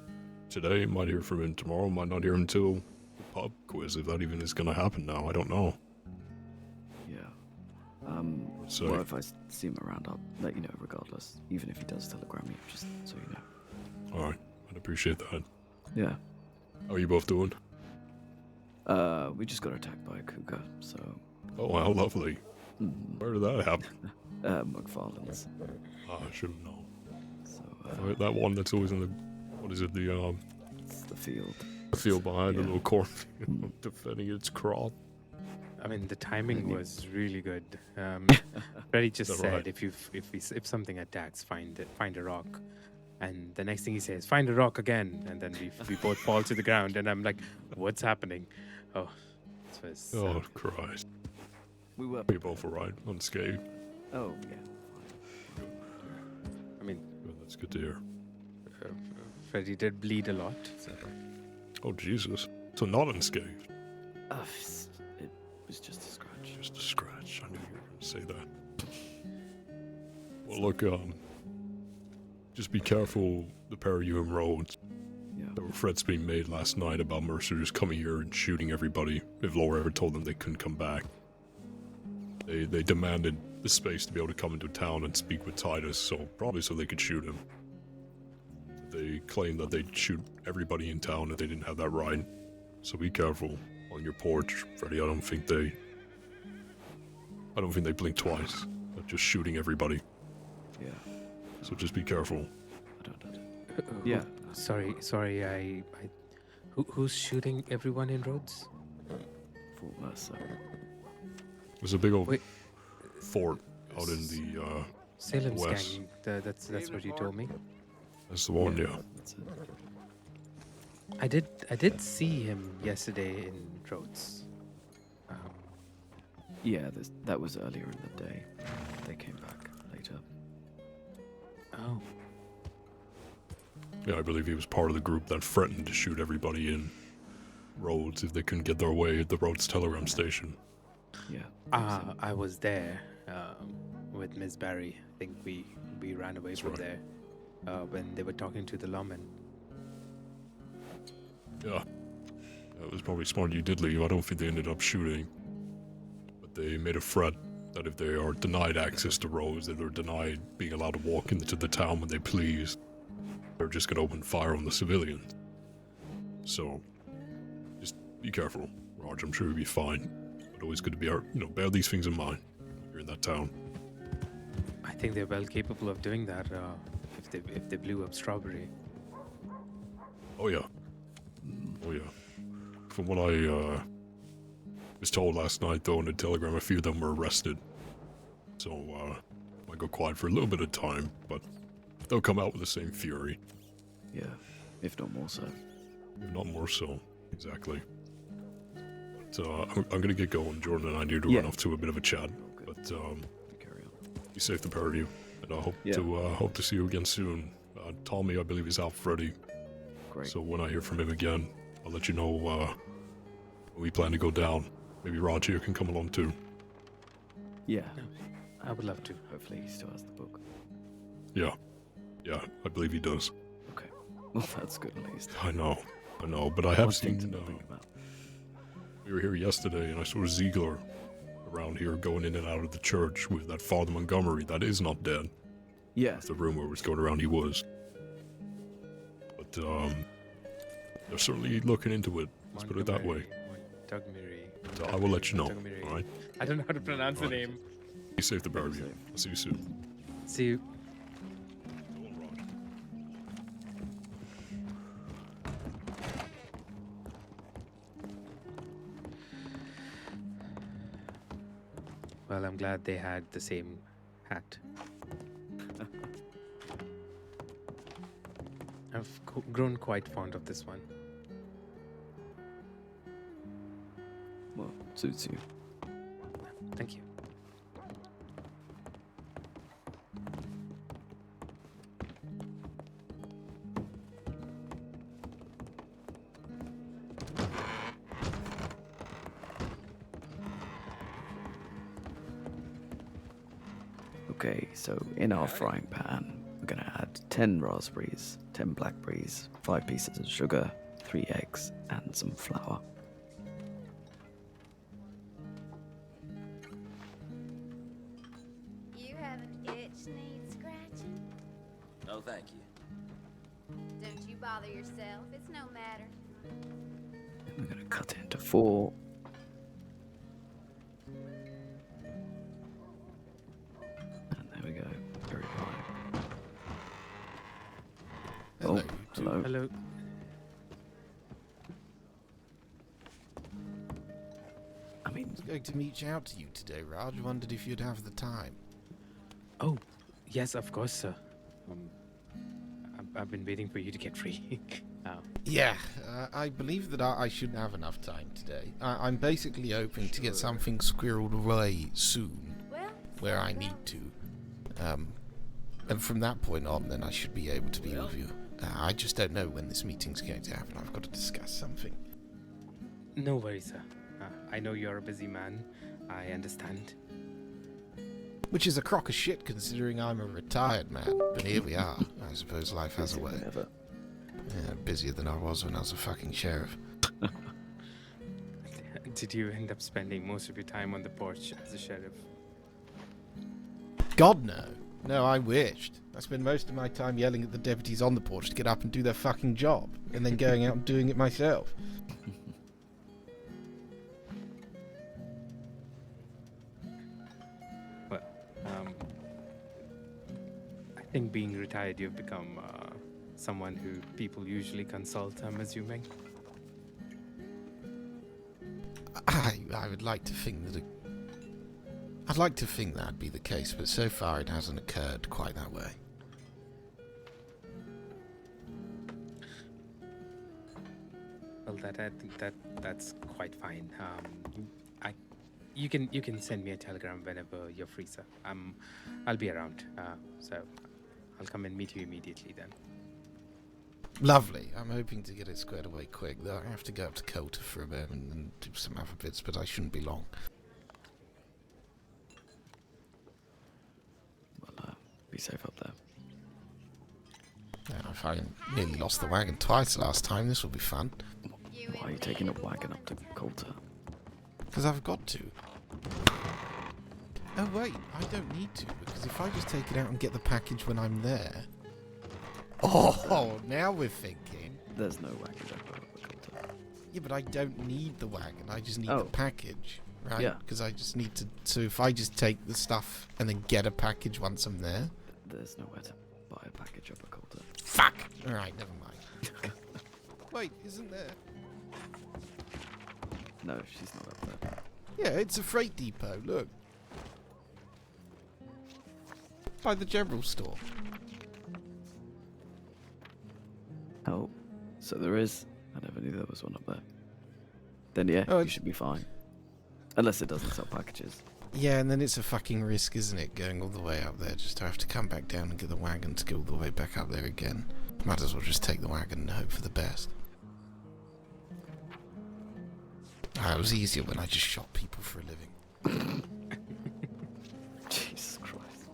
today, might hear from him tomorrow, might not hear him till the pub quiz, if that even is gonna happen now. I don't know. Yeah. So, well, if I see him around, I'll let you know regardless. Even if he does telegram me, just so you know. alright, I'd appreciate that. Yeah. How are you both doing? We just got attacked by a cougar, so... Oh, how lovely. Where did that happen? McFarlane's. I should have known. So, That one that's always in the... What is it? it's the field. The field behind the Yeah. little cornfield, defending its crop. I mean, the timing was really good. Freddy just Is that said, right? if something attacks, find a rock. And the next thing he says, find a rock again. And then we both fall to the ground. And I'm like, what's happening? Oh, this was... Oh, Christ. We were... We both were right, unscathed. Oh, yeah. I mean, Good, that's good to hear. Freddy did bleed a lot. So. Oh, Jesus. So not unscathed. It was just a scratch. Just a scratch. I knew you were going to say that. Well, look, just be careful, the pair of you in Rhodes. Yeah. There were threats being made last night about Mercer just coming here and shooting everybody if Laura ever told them they couldn't come back. They demanded the space to be able to come into town and speak with Titus, so probably so they could shoot him. They claimed that they'd shoot everybody in town if they didn't have that right. So be careful on your porch, Freddy. I don't think they blink twice. They're just shooting everybody. Yeah. So just be careful. I don't. Yeah. Sorry. Who's shooting everyone in Rhodes? Full Mercer. There's a big old Wait. fort out in the Salem's West. gang. That's what you told me. That's the one, yeah. That's it. I did see him yesterday in Rhodes. Yeah, that was earlier in the day. They came back later. Oh. Yeah, I believe he was part of the group that threatened to shoot everybody in Rhodes if they couldn't get their way at the Rhodes telegram station. Yeah. I was there with Miss Barry. I think we ran away from right. there when they were talking to the lawman. Yeah, It was probably smart you did leave. I don't think they ended up shooting. But they made a threat that if they are denied access to roads, that they're denied being allowed to walk into the town when they please, they're just going to open fire on the civilians. So, just be careful, Raj. I'm sure you'll be fine. But always good to bear these things in mind when you're in that town. I think they're well capable of doing that if they blew up Strawberry. Oh yeah. Oh yeah. From what I was told last night, though, in the telegram, a few of them were arrested. So, might go quiet for a little bit of time, but they'll come out with the same fury. Yeah, if not more so. If not more so, exactly. But, I'm gonna get going. Jordan and I need to Yeah. run off to a bit of a chat. But, Carry on. be safe, the pair of you. And I Yeah. hope to see you again soon. Tommy, I believe, is out Freddy. Great. So when I hear from him again, I'll let you know when we plan to go down. Maybe Raj here can come along too. Yeah, I would love to. hopefully he still has the book. Yeah, I believe he does. Okay, well that's good at least. I know, but I have One thing seen. to think about. We were here yesterday, and I saw Ziegler around here going in and out of the church with that Father Montgomery that is not dead. Yeah, The rumor was going around he was. But they're certainly looking into it. Let's put it that way. Montgomery. So I will let you know. Montgomery. All right. I don't know how to pronounce the Alright. name. Be safe, the pair of Be you. safe. I'll see you soon. See you. Go on, Raj. Well, I'm glad they had the same hat. I've grown quite fond of this one. well, suits you. Thank you. Okay, so in our frying pan, we're gonna add 10 raspberries, 10 blackberries, 5 pieces of sugar, 3 eggs, and some flour. You have an itch needs scratching? No, thank you. Don't you bother yourself. It's no matter. Then we're gonna cut it into 4. And there we go. Very fine. Hello, Oh, you two. hello. Hello. I mean, I was going to reach out to you today, Raj. Wondered if you'd have the time. Oh, yes, of course, sir. I've been waiting for you to get free. Yeah, I believe that I shouldn't have enough time today. I'm basically hoping to get something squirreled away soon, Well, where I need to. And from that point on, then I should be able to be with you. I just don't know when this meeting's going to happen. I've got to discuss something. No worries, sir. I know you're a busy man. I understand. Which is a crock of shit considering I'm a retired man. But here we are. I suppose life has a way. whenever. Yeah, busier than I was when I was a fucking sheriff. Did you end up spending most of your time on the porch as a sheriff? God, no. No, I wished. I spent most of my time yelling at the deputies on the porch to get up and do their fucking job, and then going out and doing it myself. Well, I think being retired, you've become someone who people usually consult, I'm assuming. I would like to think that I'd like to think that'd be the case, but so far it hasn't occurred quite that way. Well, I think that's quite fine. You can send me a telegram whenever you're free, sir. I'll be around. So I'll come and meet you immediately then. Lovely. I'm hoping to get it squared away quick, though I have to go up to Coulter for a moment and do some other bits, but I shouldn't be long. Well, be safe up there. Now, if I nearly lost the wagon twice last time, this will be fun. You Why are you taking a invaded wagon up to woman's heaven. Coulter? Because I've got to. Oh wait, I don't need to, because if I just take it out and get the package when I'm there... Oh, now we're thinking. There's no wagon depot up at Coulter. Yeah, but I don't need the wagon, I just need Oh. the package, right? Yeah. Because I just need to... So if I just take the stuff and then get a package once I'm there... There's nowhere to buy a package up at Coulter. Fuck! Alright, never mind. Wait, isn't there? No, she's not up there. Yeah, it's a freight depot, look. By the general store. Oh, so there is. I never knew there was one up there. Then yeah, Oh, you should be fine. Unless it doesn't sell packages. Yeah, and then it's a fucking risk, isn't it, going all the way up there just to have to come back down and get the wagon to go all the way back up there again. Might as well just take the wagon and hope for the best. It was easier when I just shot people for a living. Jesus Christ.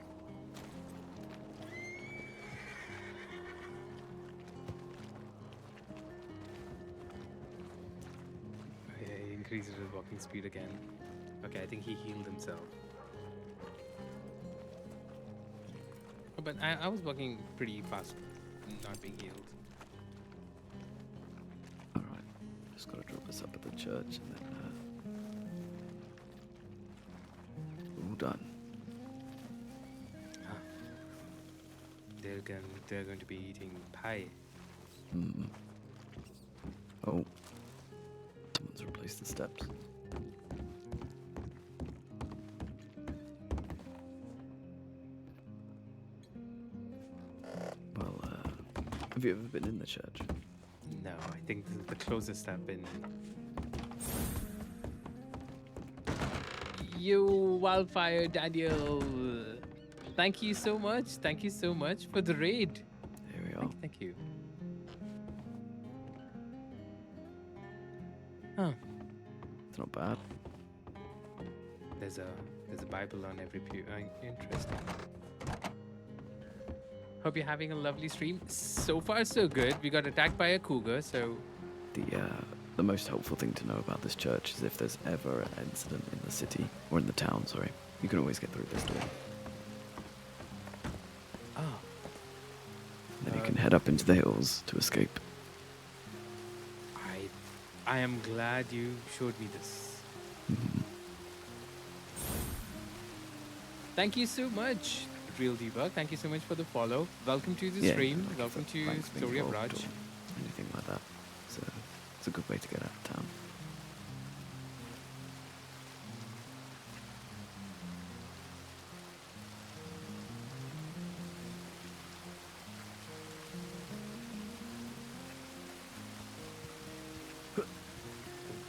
Okay, he increases his walking speed again. Okay, I think he healed himself. Oh, but I was walking pretty fast, not being healed. Alright, just gotta drop this up at the church and then, all done. Ah. They're going to be eating pie. Mm. Oh. Someone's replaced the steps. Well, have you ever been in the church? No, I think this is the closest I've been. You wildfire Daniel. Thank you so much. Thank you so much for the raid. Here we are. Thank you. Huh. It's not bad. There's a Bible on every pew. Interesting. Hope you're having a lovely stream. So far, so good. We got attacked by a cougar, so The most helpful thing to know about this church is if there's ever an incident in the city, or in the town, sorry, you can always get through this door. ah, Then you can head up into the hills to escape. I am glad you showed me this. Thank you so much, Real Debug. Thank you so much for the follow. Welcome to the Yeah, stream. thank you Welcome for- to thanks for being Story of involved Raj. or anything like that. It's a good way to get out of town.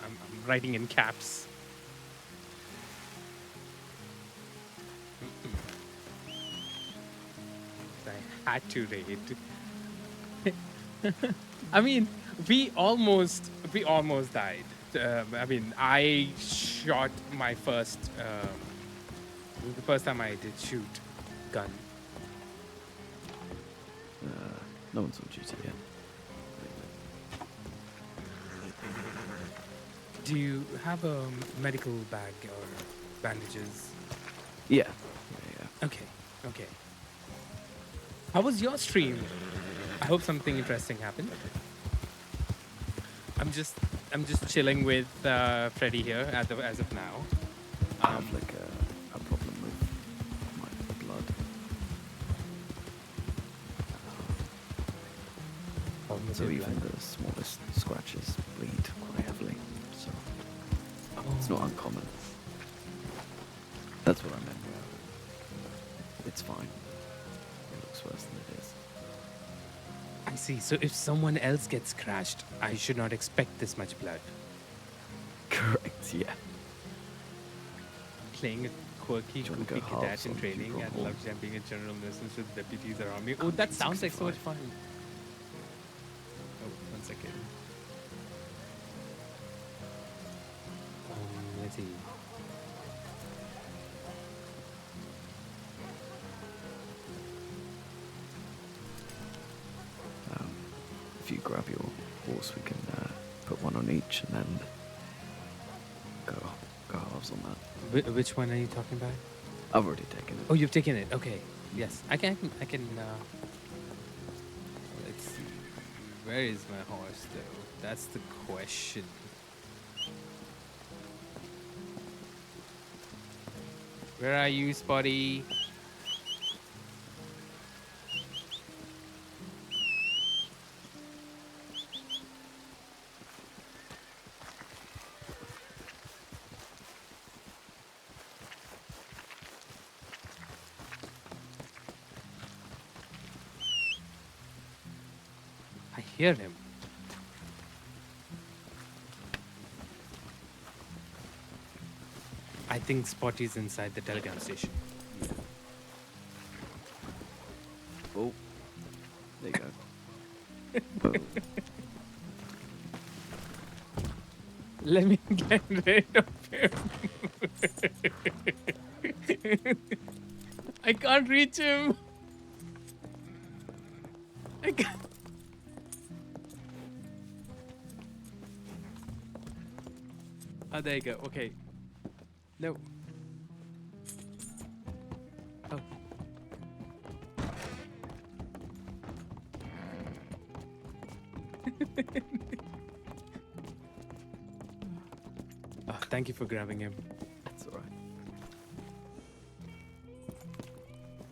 I'm writing in caps. I had to raid. I mean, we almost died. I mean, I shot my first. The first time I did shoot gun. No one's on duty yet. Do you have a medical bag or bandages? Yeah. Okay. How was your stream? I hope something interesting happened. I'm just chilling with Freddy here as of now. I have like a problem with my blood. So even the smallest scratches bleed quite heavily. So it's not uncommon. That's what I meant. It's fine. It looks worse than it is. I see. So if someone else gets crashed, I should not expect this much blood. Correct, yeah. Playing a quirky, Do you wanna goofy go cadet halves in on training Hebron and Hall? love jumping at general nuisance with deputies around me. Oh, that sounds like so much 65. fun. Oh, 1 second. Let's see. If you grab your horse, we can put one one on each, and then go halves on that. Which one are you talking about? I've already taken it. Oh, you've taken it. Okay. Yes, I can. Let's see. Where is my horse, though? That's the question. Where are you, Spotty? I hear him. I think Spotty's inside the telegram station. Oh, there you go. Oh. Let me get rid of him. I can't reach him. I can't. Oh, there you go. Okay. No. Oh. Oh, thank you for grabbing him. That's alright.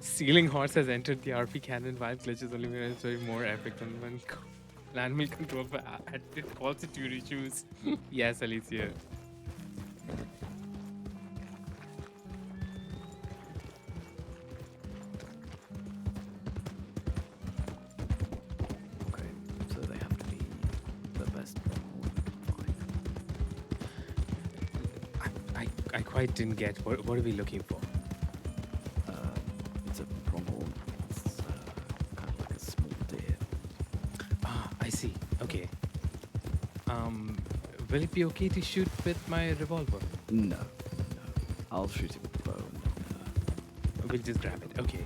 Stealing horse has entered the RP canon. Wild glitches only when it's way more epic than when landmill control for added altitude issues. Yes, Alicia. Okay, so they have to be the best pronghorn. I quite didn't get what are we looking for? It's a pronghorn. It's kind of like a small deer. Ah, I see. Okay. Will it be okay to shoot with my revolver? No. I'll shoot it with the bow. We'll just grab it. Okay.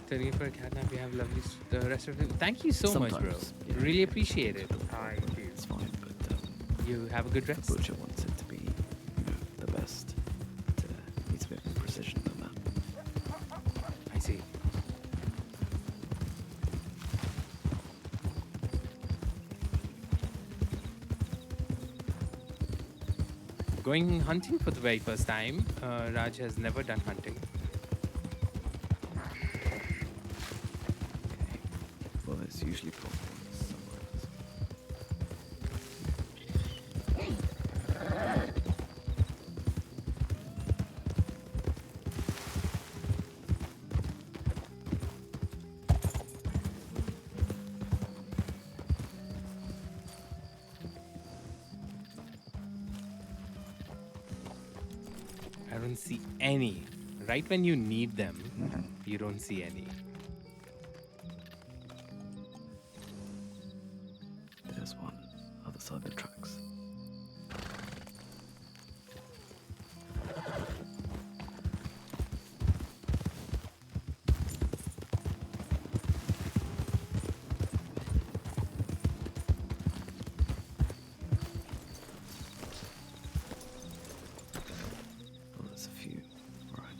Turning it for a catnap, we have lovely rest of it. Thank you so much, bro. Sometimes, yeah. Really appreciate it. Thank you. It's fine, but You have a good rest. the butcher wants it to be, the best. It needs a bit more precision than that. I see. Going hunting for the very first time. Raj has never done hunting. Okay. Well, there's usually pronghorns somewhere else. I don't see any. Right when you need them, you don't see any. There's one other side of the tracks. Oh, there's a few. Right.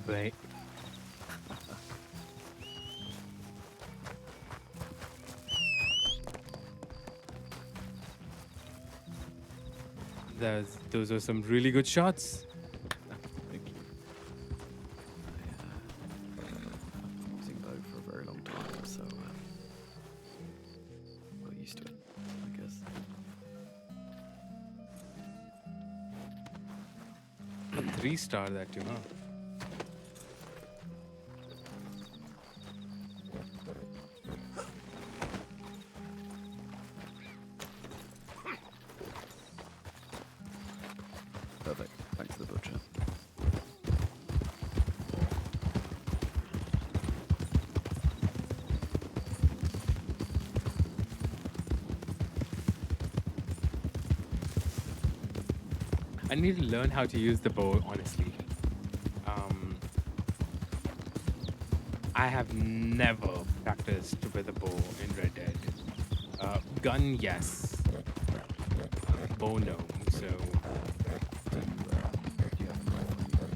Right. Those are some really good shots. Thank you. I've been using bow for a very long time, so got used to it, I guess. A 3-star that too, huh? Perfect. Back to the butcher. I need to learn how to use the bow, honestly. I have never practiced with a bow in Red Dead. Gun, yes. Bow, no. So, Do you have a knife on you?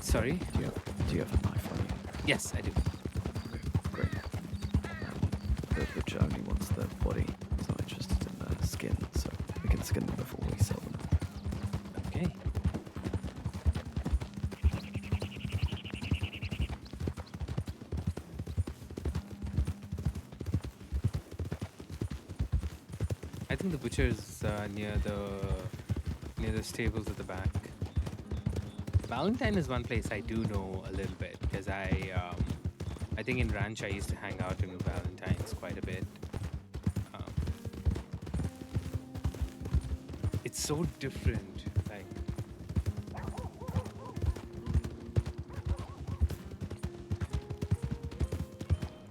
sorry? Do you have a knife on you? Yes, I do. Okay, great. The butcher only wants the body. He's not interested in the skin, so we can skin them before we sell them. Okay. I think the butcher's near the stables at the back. Valentine is one place I do know a little bit because I think in Ranch I used to hang out in Valentine's quite a bit. It's so different. Like,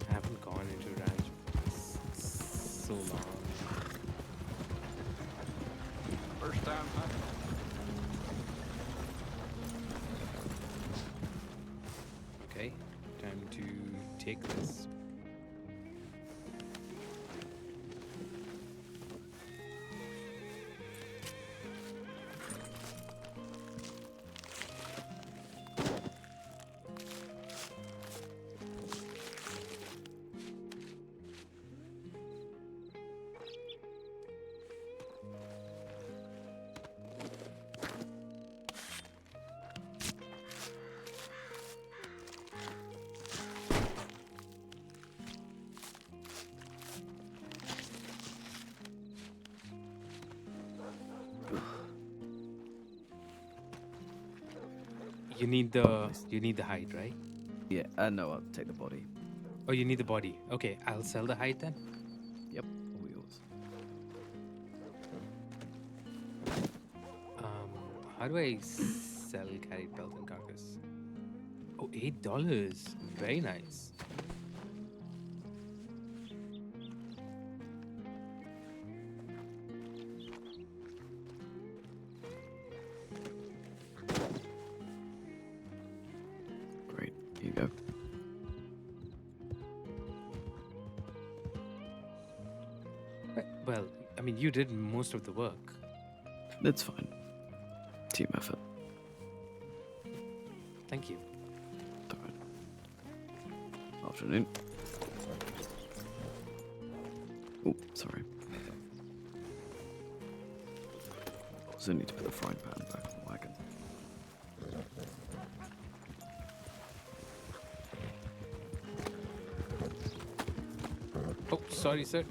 I haven't gone into Ranch for so long. First time hunting. Okay, time to take this. You need the hide, right? Yeah, no, I'll take the body. Oh, you need the body. Okay, I'll sell the hide then. Yep, all yours. How do I sell carried pelt and carcass? Oh, $8. Very nice. Great, here you go. Well, I mean, you did most of the work. It's fine. Team effort. Thank you. All right. Afternoon. Oh, sorry. Also need to put the frying pan back on the wagon. Oh, sorry, sir.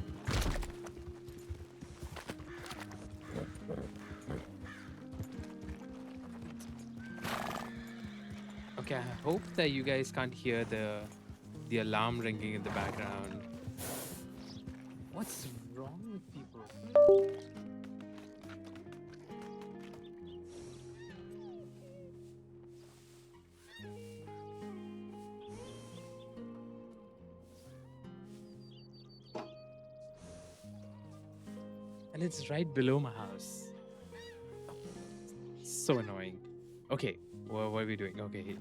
Okay, I hope that you guys can't hear the alarm ringing in the background. What's wrong with people? And it's right below my house. So annoying. Okay, what are we doing? Okay.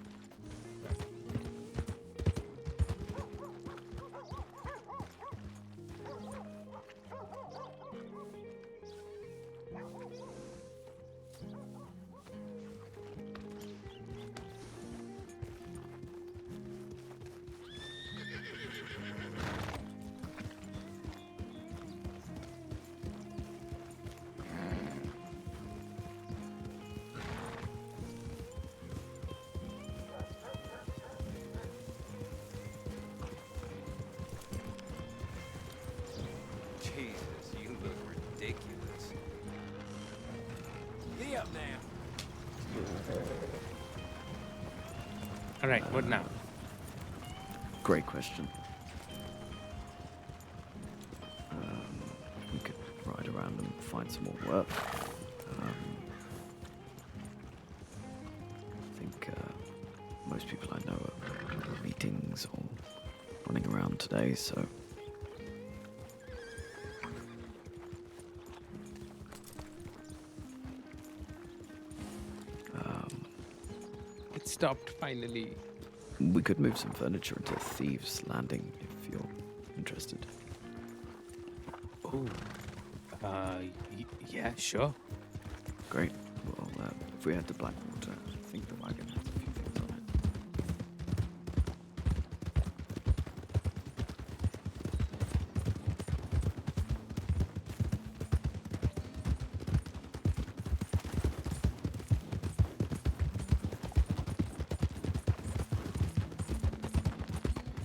Jesus, you look ridiculous. Giddy up now. All right, what now? Great question. We could ride around and find some more work. on today, so It stopped finally. we could move some furniture into Thieves' Landing if you're interested. Oh. Yeah, sure. Great. Well, if we head to Blackwater, I think the wagon has a few things on it.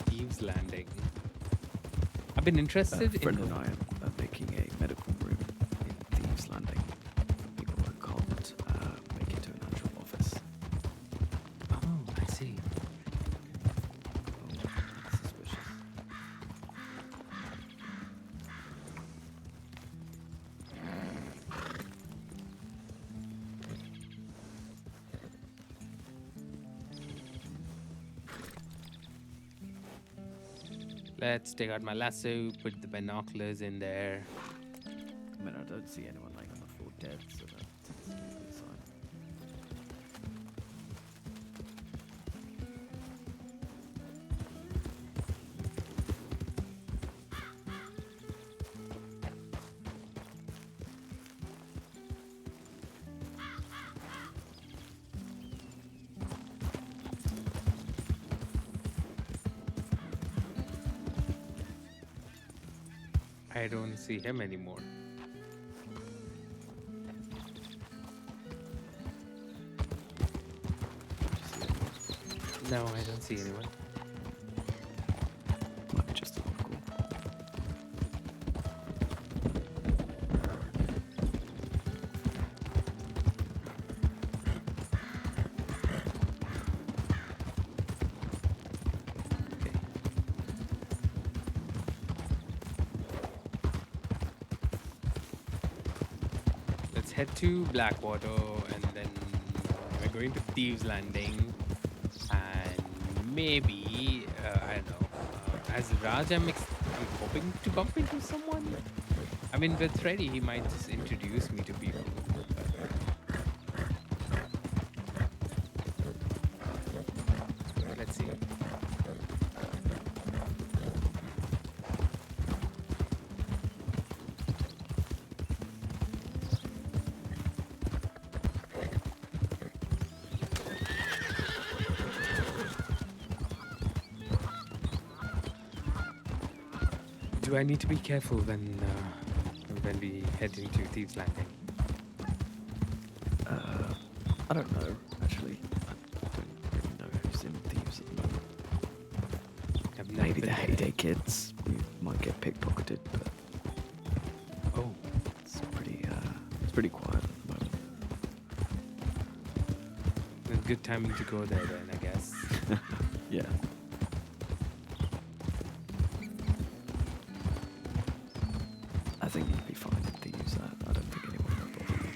Thieves Landing. I've been interested Friend in. and I are making a medical room in Thieves' Landing for people who can't make it to an actual office. Oh, I see. Oh, that's suspicious. Let's take out my lasso, put the binoculars in there. I mean, I don't see anyone laying on the floor dead, so that's a good sign. I don't see him anymore. No, I don't see anyone. Might be just a local. Okay. Let's head to Blackwater and then we're going to Thieves Landing. And maybe, I don't know, as Raj, I'm hoping to bump into someone. I mean, with Freddy, he might just introduce me to people. But let's see. Do I need to be careful when we head into Thieves Landing? I don't know, actually. I don't really know who's in Thieves at the moment. I've never Maybe been the there. Heyday kids. You might get pickpocketed, but Oh, it's pretty quiet at the moment. then good timing to go there then, I guess. Yeah. I think you'd be fine at Thieves. I don't think anyone will bother you.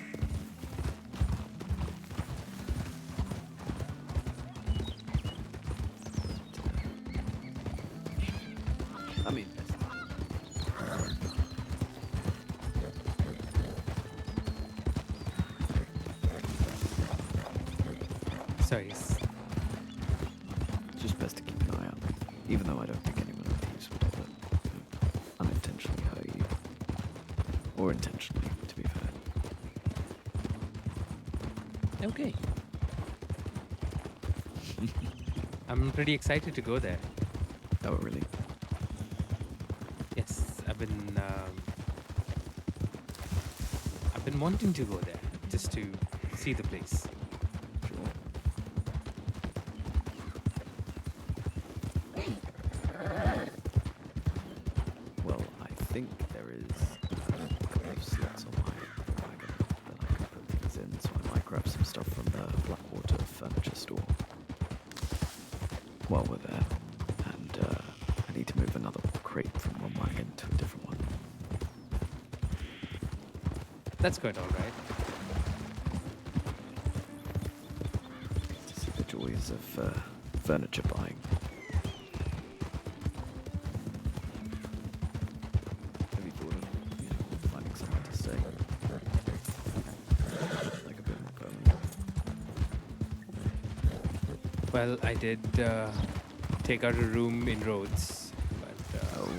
I mean, Sorry. it's just best to keep an eye out. Even though I don't think anyone at Thieves would ever unintentionally hurt you. Or intentionally, to be fair. Okay. I'm pretty excited to go there. Oh, really? Yes, I've been wanting to go there just to see the place. Sure. Well, I think there is a couple of slots on my wagon that I can put things in, so I might grab some stuff from the Blackwater furniture store while we're there. And I need to move another crate from one wagon to a different one. That's quite all right. To see the joys of furniture buying. Well, I did take out a room in Rhodes, but Oh,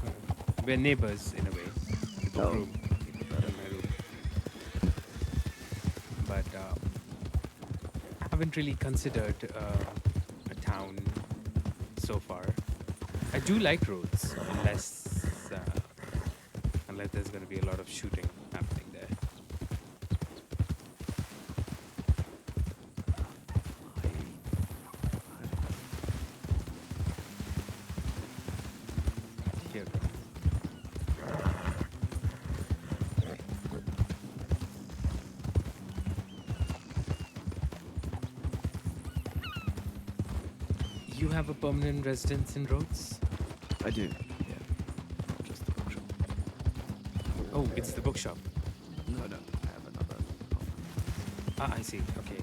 great. we're neighbors in a way. The book Oh, room, in my room. But I haven't really considered a town so far. I do like Rhodes, unless there's going to be a lot of shooting happening there. Here. You have a permanent residence in Rhodes? I do. Yeah, just the bookshop. Oh, it's the bookshop. No, I have another apartment. Ah, I see. Okay.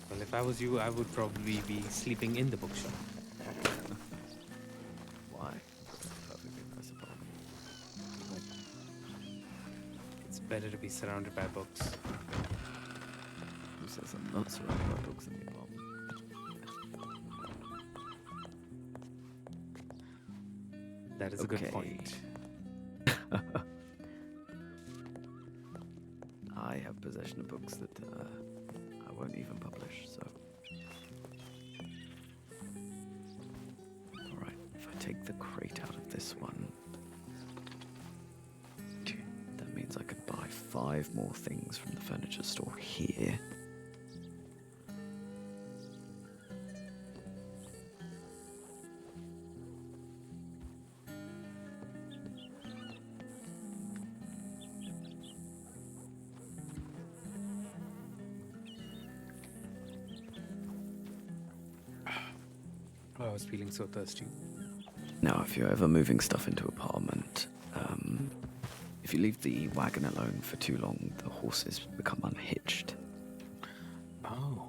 Well, if I was you, I would probably be sleeping in the bookshop. Why? It's a perfectly nice apartment. It's better to be surrounded by books. Who says I'm not surrounded by books in the apartment? That is a good point. I have possession of books that I won't even publish, so. Alright, if I take the crate out of this one, that means I could buy 5 more things from the furniture store here. Oh, I was feeling so thirsty. Now, if you're ever moving stuff into apartment, if you leave the wagon alone for too long, the horses become unhitched. Oh.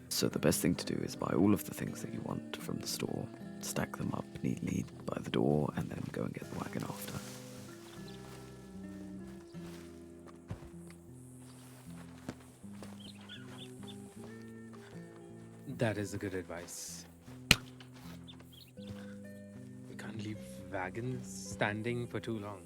So the best thing to do is buy all of the things that you want from the store, stack them up neatly by the door, and then go and get the wagon after. That is a good advice. We can't leave wagons standing for too long.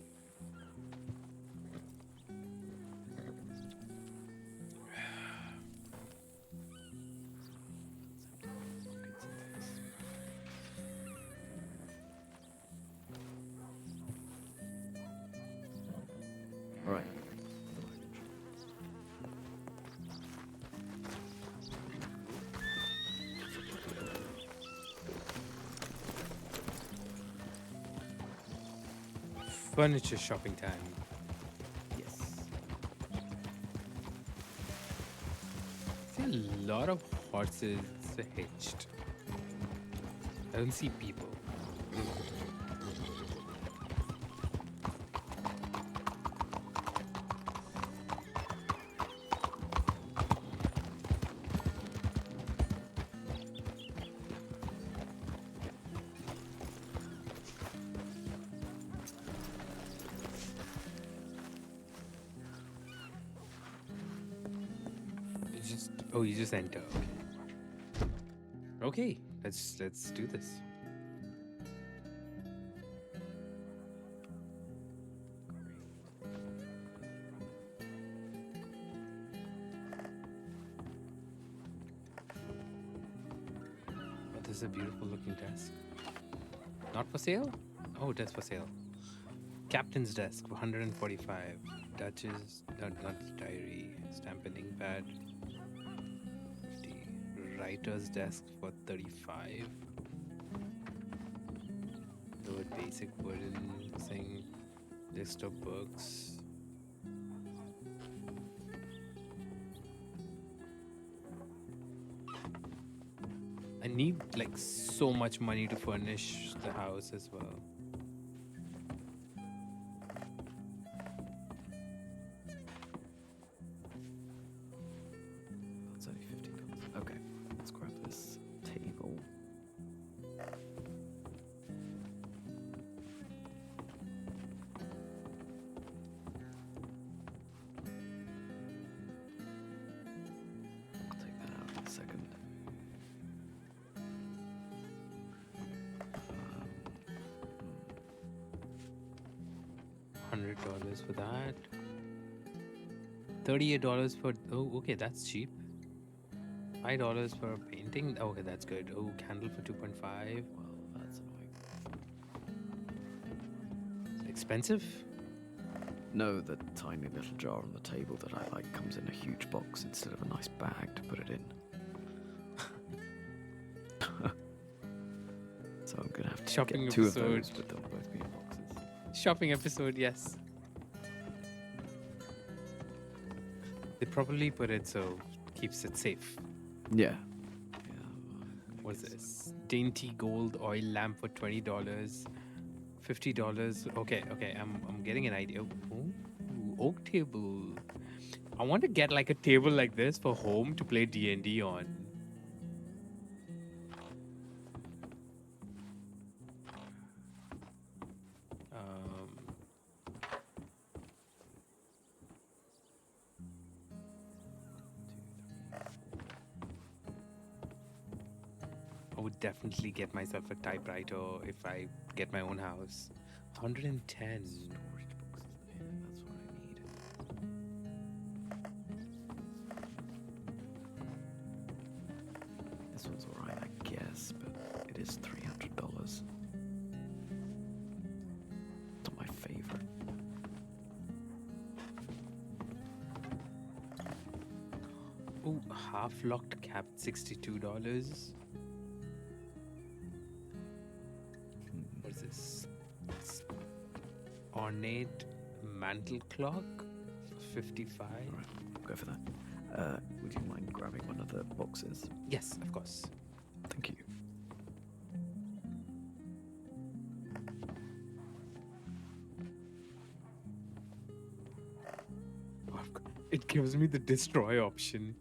All right. Furniture shopping time. Yes. I see a lot of horses hitched. I don't see people. You just enter. Okay, let's do this. Oh, this is a beautiful looking desk. Not for sale? Oh, it is for sale. Captain's desk for 145. Duchess, not diary, stamp and ink pad. 50. Writer's desk for 35. Lower basic wooden thing. List of books. I need like so much money to furnish the house as well. That's only $15. Okay. $100 for that. $38 for... Oh, okay, that's cheap. $5 for a painting. Okay, that's good. Oh, candle for 2.5. Well, that's annoying. Expensive? No, the tiny little jar on the table that I like comes in a huge box instead of a nice bag to put it in. So I'm gonna have to Shopping get 2 of episode. those, but they'll both be in boxes. Shopping episode, yes. They probably put it so keeps it safe. Yeah. What's this? Dainty gold oil lamp for $20. $50. Okay, I'm getting an idea. Ooh, oak table. I want to get like a table like this for home to play D&D on. I would definitely get myself a typewriter if I get my own house. 110. Storage boxes in, that's what I need. This one's alright, I guess, but it is $300. Not my favorite. Oh, half locked cap, $62. What is this? It's ornate mantle clock, 55. Alright, go for that. Would you mind grabbing one of the boxes? Yes, of course. Thank you. It gives me the destroy option.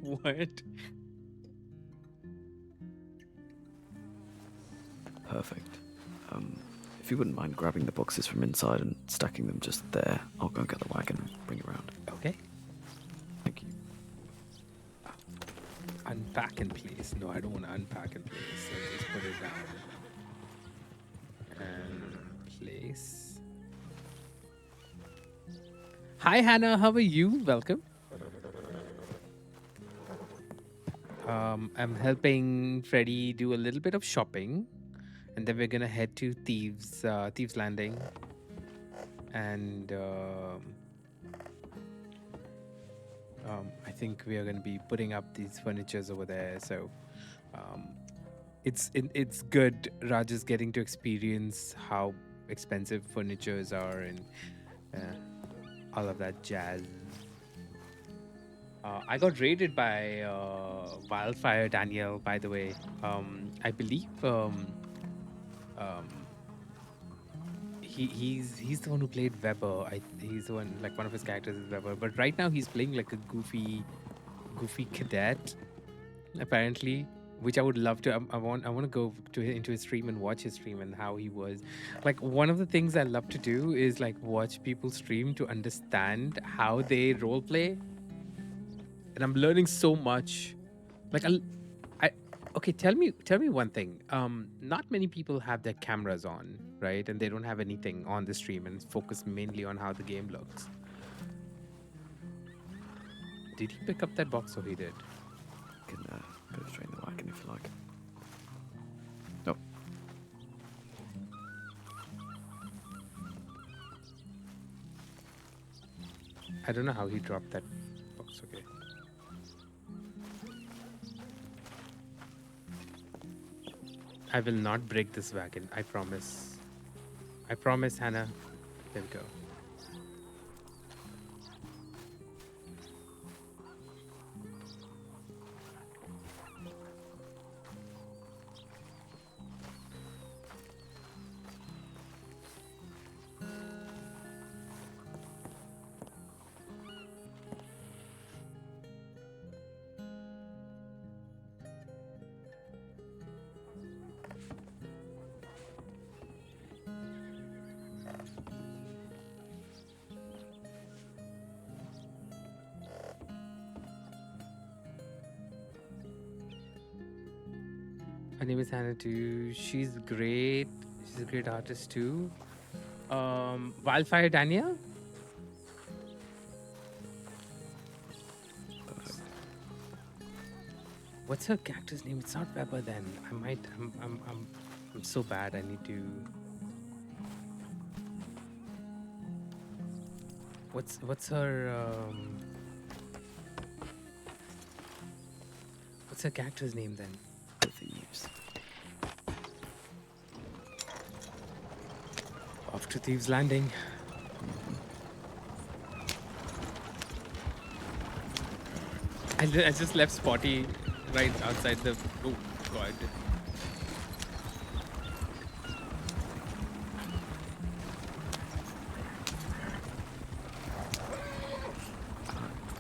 What? Perfect. If you wouldn't mind grabbing the boxes from inside and stacking them just there, I'll go get the wagon and bring it around. Okay. Thank you. Unpack in place. No, I don't want to unpack in place. I'll just put it down. And place. Hi, Hannah. How are you? Welcome. I'm helping Freddy do a little bit of shopping, and then we're gonna head to Thieves Landing, and I think we are gonna be putting up these furnitures over there. So it's good. Raj is getting to experience how expensive furnitures are and all of that jazz. I got raided by Wildfire Daniel, by the way. I believe he's the one who played Weber. He's the one, like one of his characters is Weber. But right now he's playing like a goofy cadet, apparently. Which I would love to. I want to go into his stream and watch his stream and how he was. Like one of the things I love to do is like watch people stream to understand how they role play. And I'm learning so much. Like okay, tell me one thing. Not many people have their cameras on, right? And they don't have anything on the stream and focus mainly on how the game looks. Did he pick up that box or he did? You can go straight in the wagon if you like. Oh. I don't know how he dropped that box. Okay. I will not break this wagon. I promise. I promise, Hannah. There we go. Her name is Hannah too. She's great. She's a great artist too. Wildfire Dania? What's her character's name? It's not Pepper then. I might. I'm so bad. I need to. What's her what's her character's name then? The thieves. Off to Thieves Landing. I just left Spotty right outside the. Oh God.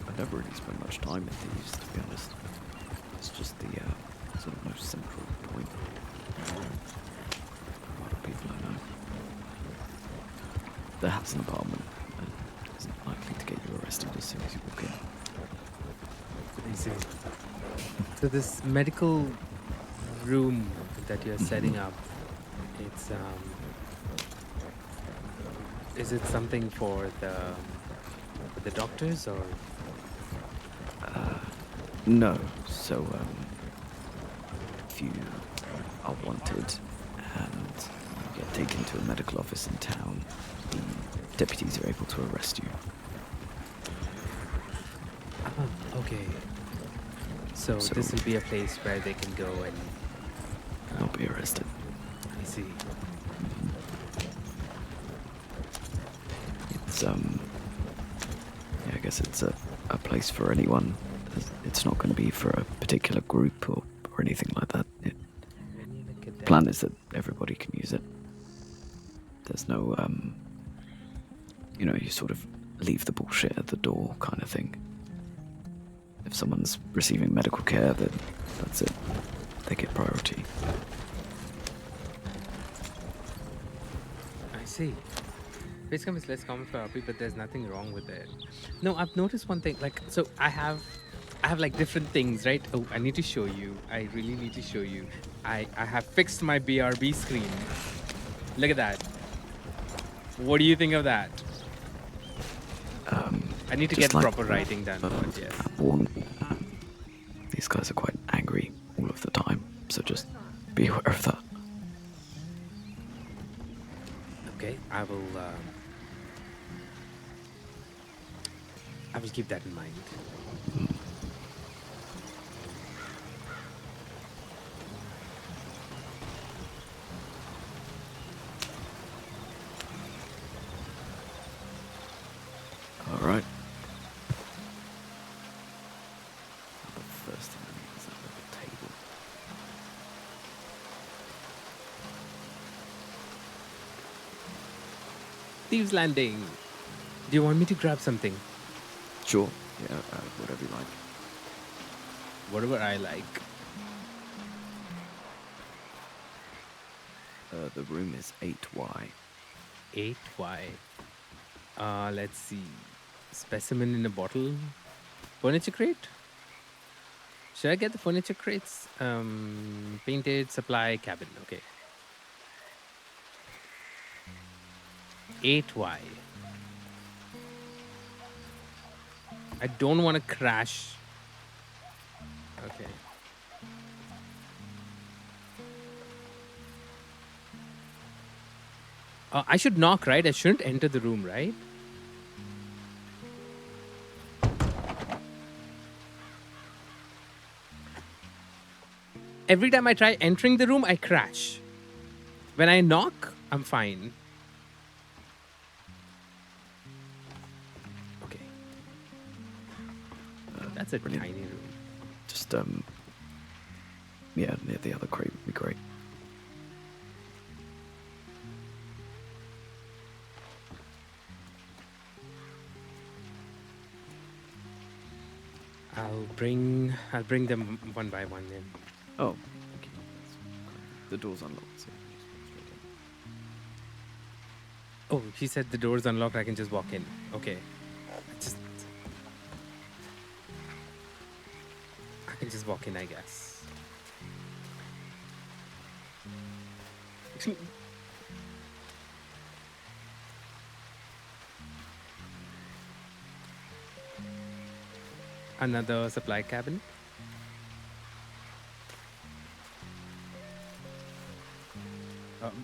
I never really spent much time in thieves, to be honest. It's just the sort of most central point. A lot of people I know. The hat's an apartment and isn't likely to get you arrested as soon as you walk in. I see. So this medical room that you're setting up, it's is it something for the doctors or? No. So, if you are wanted and you get taken to a medical office in town, the deputies are able to arrest you. Okay. So this will be a place where they can go and Not be arrested. I see. It's, yeah, I guess it's a place for anyone. It's not going to be for a particular group or anything like that. The plan is that everybody can use it. There's no, you sort of leave the bullshit at the door kind of thing. If someone's receiving medical care, then that's it. They get priority. I see. Basecamp is less common for RP, but there's nothing wrong with it. No, I've noticed one thing. Like, so I have like different things, right? Oh, I need to show you. I really need to show you. I have fixed my BRB screen. Look at that. What do you think of that? I need to get Just proper writing done. But yes. Warn. These guys are quite angry all of the time, so just be aware of that. Okay, I will keep that in mind. All right. The first thing I need is that little table. Thieves Landing. Do you want me to grab something? Sure. Yeah, whatever you like. Whatever I like. The room is 8Y. 8Y. Let's see. Specimen in a bottle. Furniture crate? Should I get the furniture crates? Painted supply cabin. Okay. 8Y. I don't want to crash. Okay. I should knock, right? I shouldn't enter the room, right? Every time I try entering the room, I crash. When I knock, I'm fine. Okay. That's a Brilliant. tiny room. Just, yeah, near the other crate would be great. I'll bring them one by one then. Oh, thank you. The door's unlocked, so you can just walk straight in. Oh, he said the door's unlocked, I can just walk in. Okay. I can just walk in, I guess. Another supply cabin.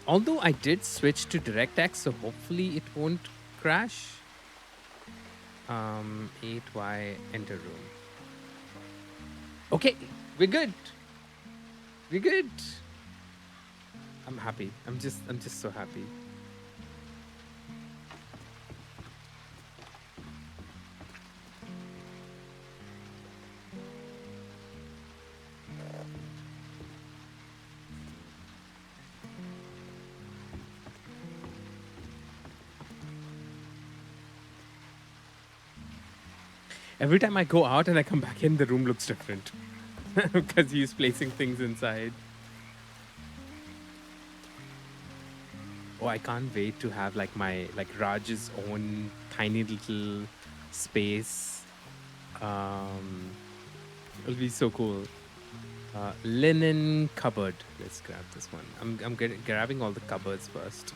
Although I did switch to DirectX, so hopefully it won't crash. 8Y enter room. Okay, we're good. We're good. I'm happy. I'm just so happy. Every time I go out and I come back in, the room looks different because he's placing things inside. Oh, I can't wait to have like Raj's own tiny little space. It'll be so cool. Linen cupboard. Let's grab this one. I'm grabbing all the cupboards first.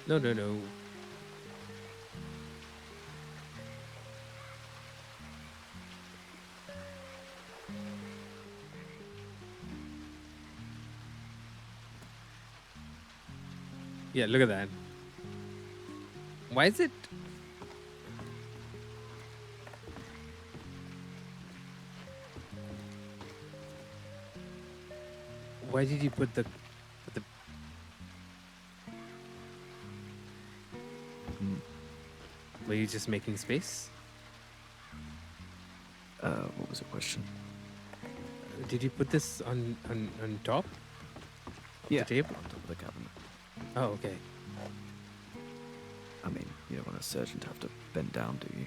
No. Yeah, look at that. Why is it? Why did you put the? Were you just making space? What was the question? Did you put this on top? Yeah, the table? on top of the cabinet. Oh, okay. I mean, you don't want a surgeon to have to bend down, do you?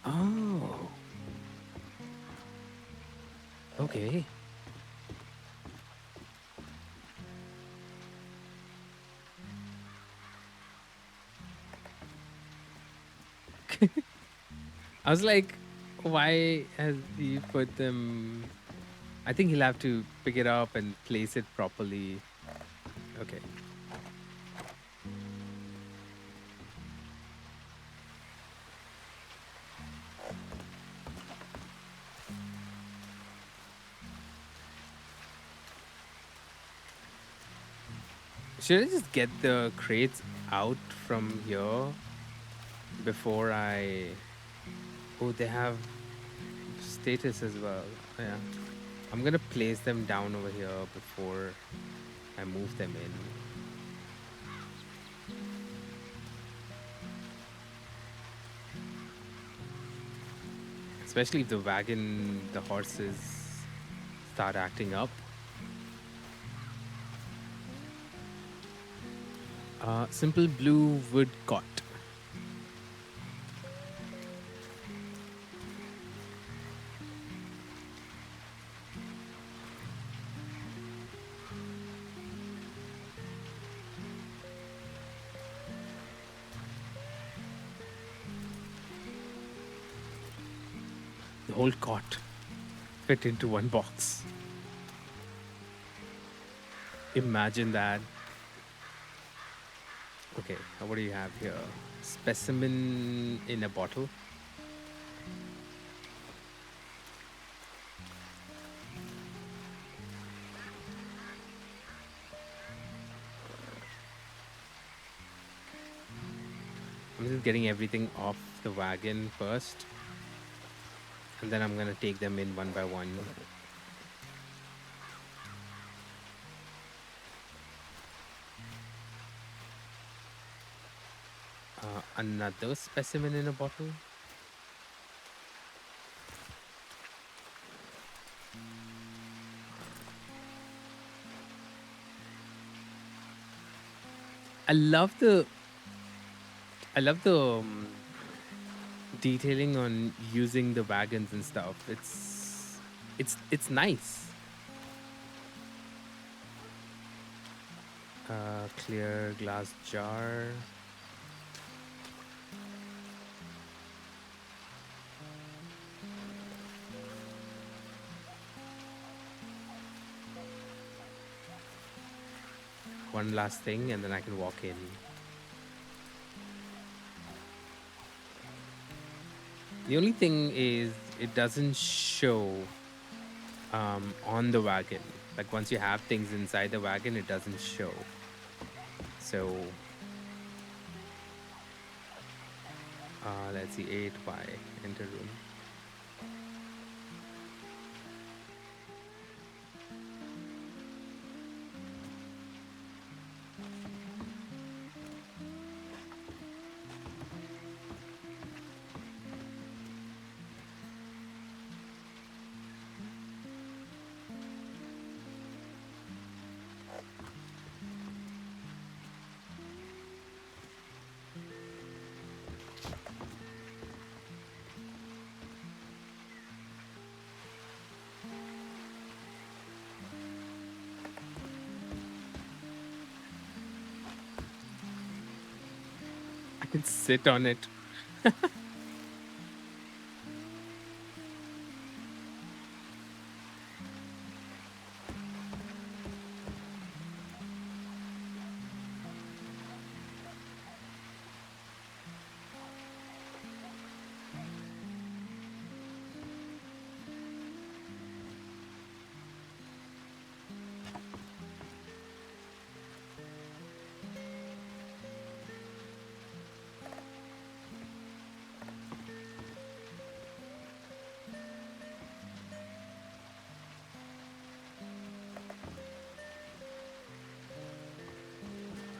Oh. Okay. I was like, why has he put them? I think he'll have to pick it up and place it properly. Okay. Should I just get the crates out from here before I... Oh, they have status as well. Yeah. I'm gonna place them down over here before I move them in. Especially if the wagon, the horses start acting up. Simple blue wood cot. The whole cot fit into one box. Imagine that. Okay, what do you have here? Specimen in a bottle. I'm just getting everything off the wagon first. And then I'm gonna take them in one by one. Another specimen in a bottle. I love the detailing on using the wagons and stuff. It's nice. Clear glass jar. One last thing and then I can walk in. The only thing is it doesn't show on the wagon. Like once you have things inside the wagon, it doesn't show. So let's see, 8Y, enter room. I can sit on it.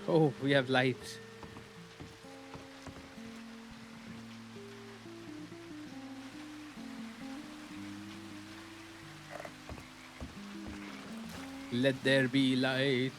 Oh, we have light. Let there be light.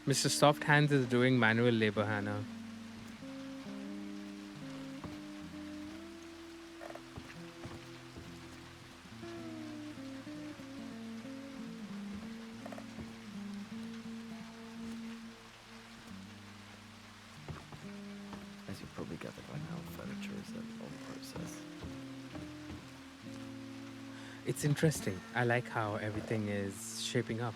Mr. Soft Hands is doing manual labor, Hannah. As you probably gathered by now, furniture is a long process. It's interesting. I like how everything is shaping up.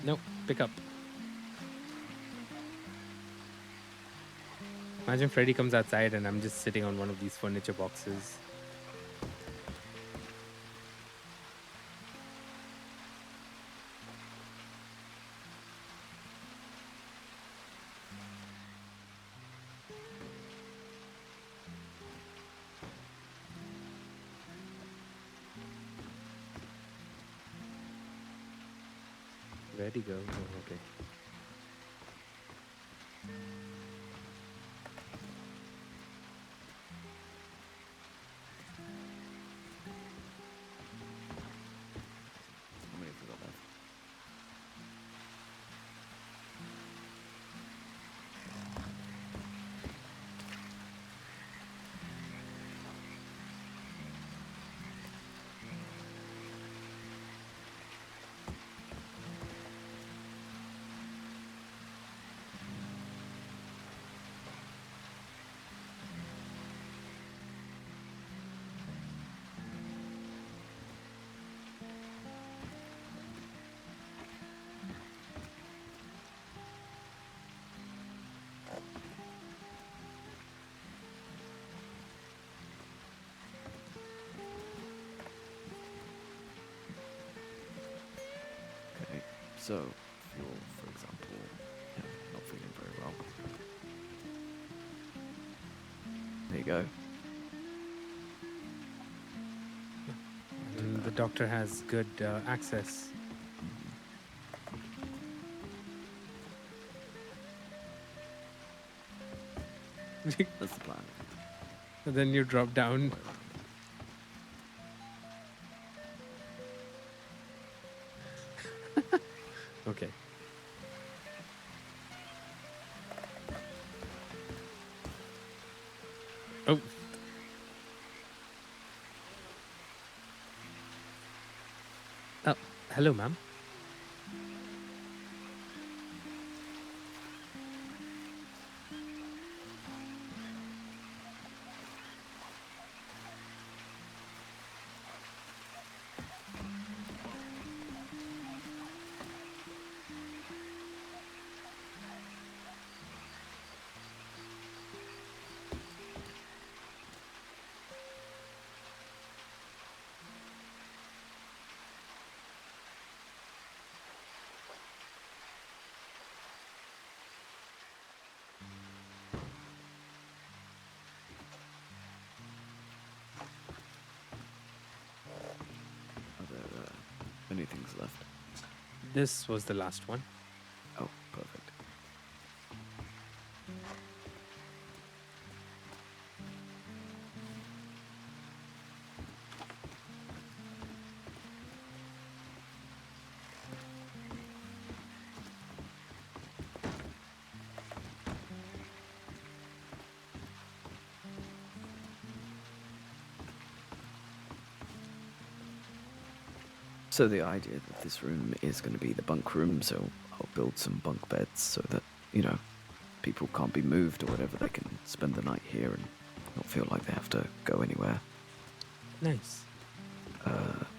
Nope, pick up. Imagine Freddy comes outside and I'm just sitting on one of these furniture boxes. Where'd he go? Oh, okay. How many have we got left? Okay, so if you're, for example, not feeling very well, there you go. And the doctor has good access. That's the plan. And then you drop down. Okay. Hello, ma'am. Are there any things left? This was the last one. Oh, perfect. So the idea that this room is going to be the bunk room, so I'll build some bunk beds so that, you know, people can't be moved or whatever, they can spend the night here and not feel like they have to go anywhere. Nice.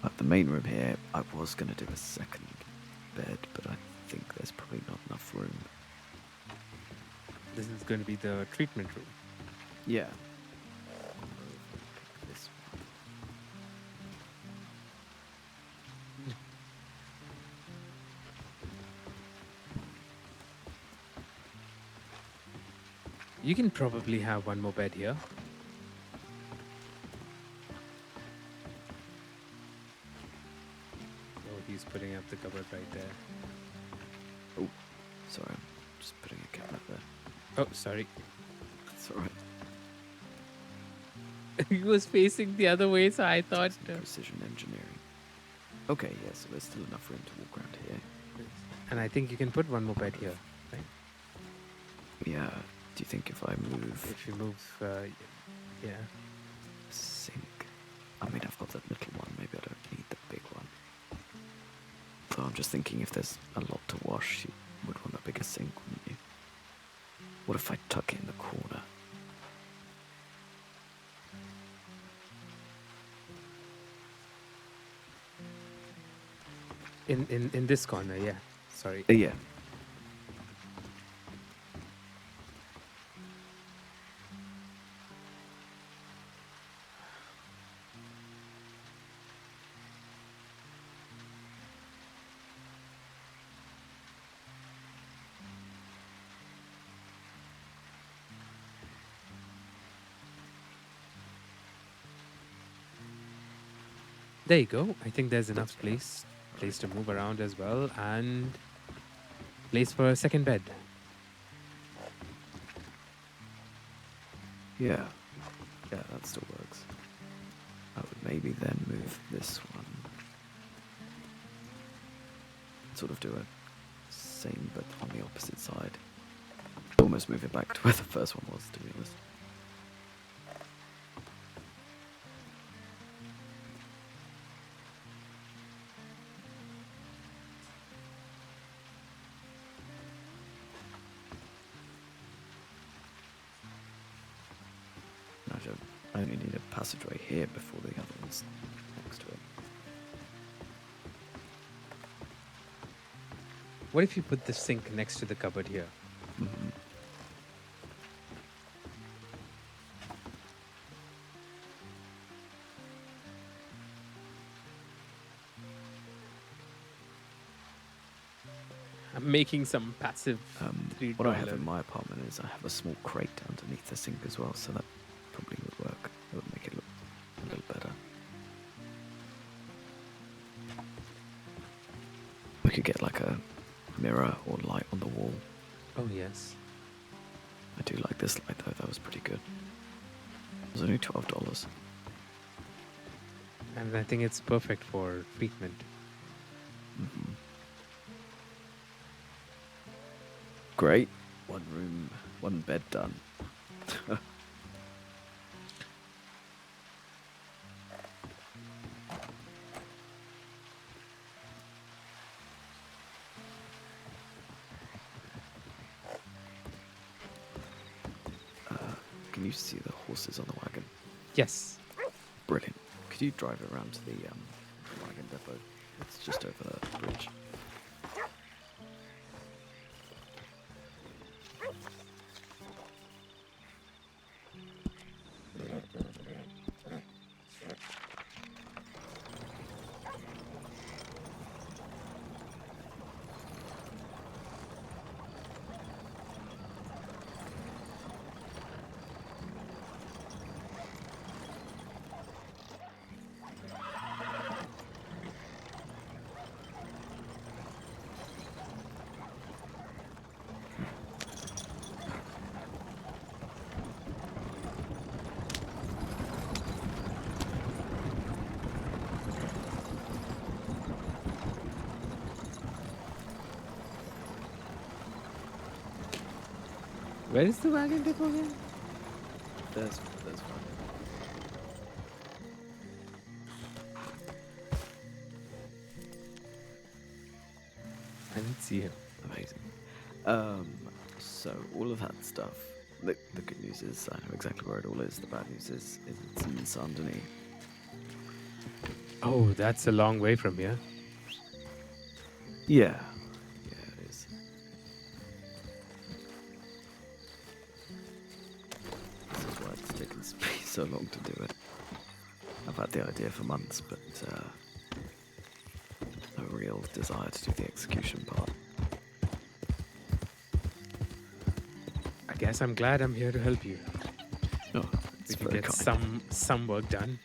At the main room here, I was going to do a second bed, but I think there's probably not enough room. This is going to be the treatment room. Yeah. This one. You can probably have one more bed here. Oh, he's putting up the cupboard right there. Oh, sorry, I'm just putting a cabinet there. Oh, sorry. That's alright. He was facing the other way, so I thought. Precision engineering. Okay, yeah, so there's still enough room to walk around here. And I think you can put one more bed here, right? Yeah, do you think if I move If you move, yeah. sink? I mean, I've got that little one, maybe I don't need the big one. So I'm just thinking if there's a lot to wash, you would want a bigger sink, wouldn't you? What if I tuck it in the corner? In this corner, yeah. Sorry. Yeah. There you go. I think there's enough place to move around as well, and place for a second bed. Yeah. Yeah, that still works. I would maybe then move this one. Sort of do a same but on the opposite side. Almost move it back to where the first one was, to be honest. I only need a passageway here before the other one's next to it. What if you put the sink next to the cupboard here? Mm-hmm. I'm making some passive $3. What I have in my apartment is I have a small crate underneath the sink as well, so that probably would work. It would make it look a little better. We could get like a mirror or light on the wall. Oh, yes. I do like this light though, that was pretty good. It was only $12. And I think it's perfect for treatment. Mm-hmm. Great. One room, one bed done. you see the horses on the wagon? Yes. Brilliant. Could you drive it around to the wagon depot? It's just over the bridge. Where is the wagon depot again? There's one. I didn't see him. Amazing. So all of that stuff. The good news is I know exactly where it all is. The bad news is it's in Saint-Denis. Oh, that's a long way from here. Yeah. Yeah, it is. This is why it's taken me so long to do it. I've had the idea for months, but no real desire to do the execution part. I guess I'm glad I'm here to help you. Oh, We it's can very get kind. some work done.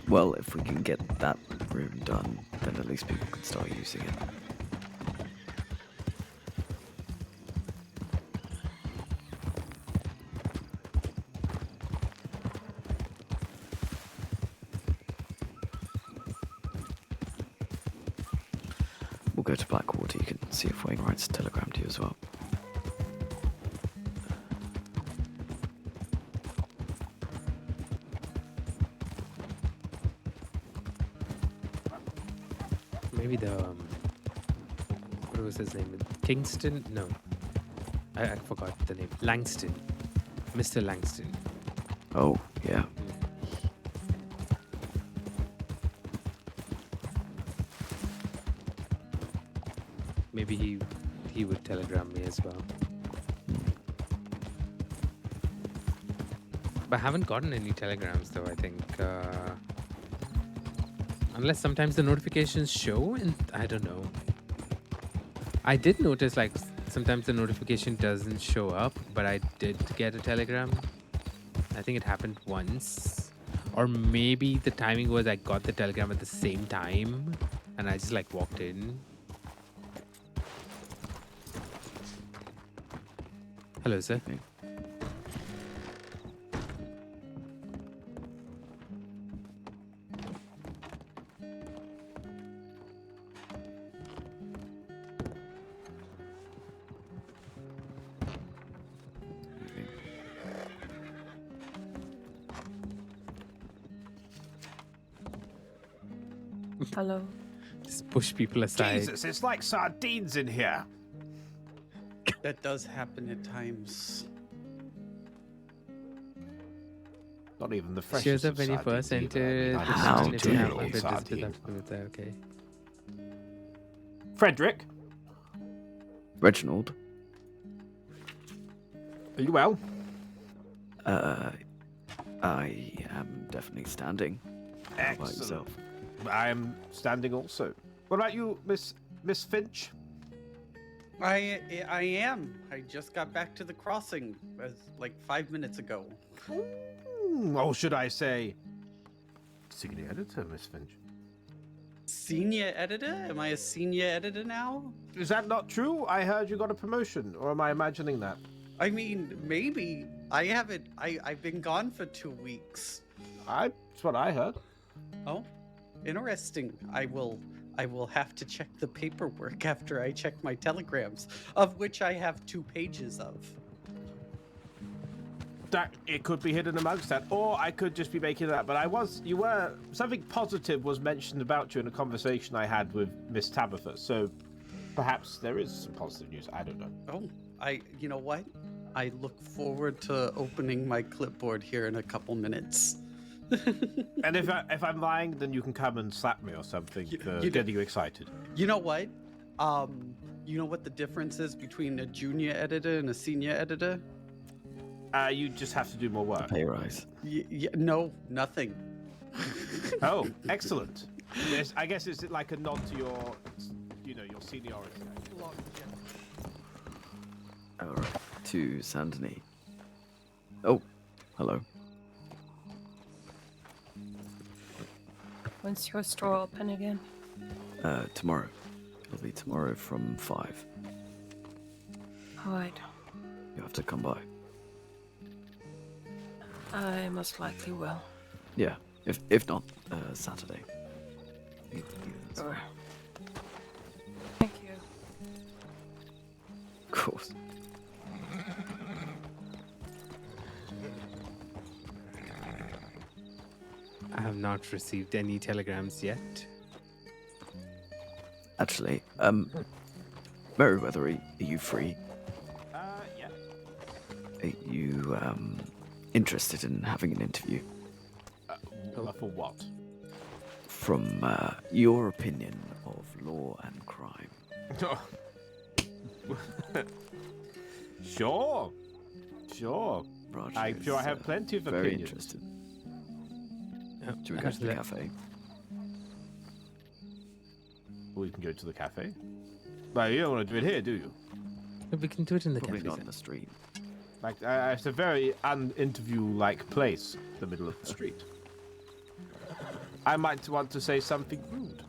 Well, if we can get that room done, then at least people can start using it. We'll go to Blackwater. You can see if Wainwright's telegrammed you as well. Maybe the what was his name? Kingston? No, I forgot the name. Langston, Mr. Langston. Oh, yeah. Maybe he would telegram me as well. But I haven't gotten any telegrams though. I think unless sometimes the notifications show, and I don't know. I did notice like sometimes the notification doesn't show up, but I did get a telegram. I think it happened once, or maybe the timing was I got the telegram at the same time, and I just like walked in. Hello, sir. Okay. Hello. Just push people aside. Jesus, it's like sardines in here. That does happen at times. Not even the freshest Shows up of when you first sardines either. enter. I mean, How I If do you you have roll one, but just sardine. with that, okay. Frederick, Reginald, are you well? I am definitely standing. How about yourself? I am standing also. What about you, Miss Finch? I am. I just got back to the crossing like 5 minutes ago. Or should I say, senior editor, Miss Finch? Senior editor? Am I a senior editor now? Is that not true? I heard you got a promotion, or am I imagining that? I mean, maybe. I haven't. I've been gone for 2 weeks. That's what I heard. Oh, interesting. I will have to check the paperwork after I check my telegrams, of which I have 2 pages of. That it could be hidden amongst that, or I could just be making that. But something positive was mentioned about you in a conversation I had with Miss Tabitha. So perhaps there is some positive news. I don't know. Oh, you know what? I look forward to opening my clipboard here in a couple minutes. And if I'm lying, then you can come and slap me or something for getting you excited. You know what? You know what the difference is between a junior editor and a senior editor? You just have to do more work. Pay rise. No, nothing. Oh, excellent. Yes, I guess it's like a nod to your, your seniority. All right, to Sandony. Oh, hello. When's your store open again? Tomorrow. It'll be tomorrow from 5. Alright. You have to come by. I most likely will. Yeah, if not, Saturday. Sure. Thank you. Of course. I have not received any telegrams yet. Actually, Meriwether, are you free? Yeah. Are you, interested in having an interview? For what? From, your opinion of law and crime. Sure. Rajesh I'm sure I have is, plenty of very opinions. interested. Should we go to the cafe? We can go to the cafe. Well, you don't want to do it here, do you? We can do it in the Probably cafe. not in the street. Like, it's a very un-interview-like place, the middle of the street. I might want to say something rude.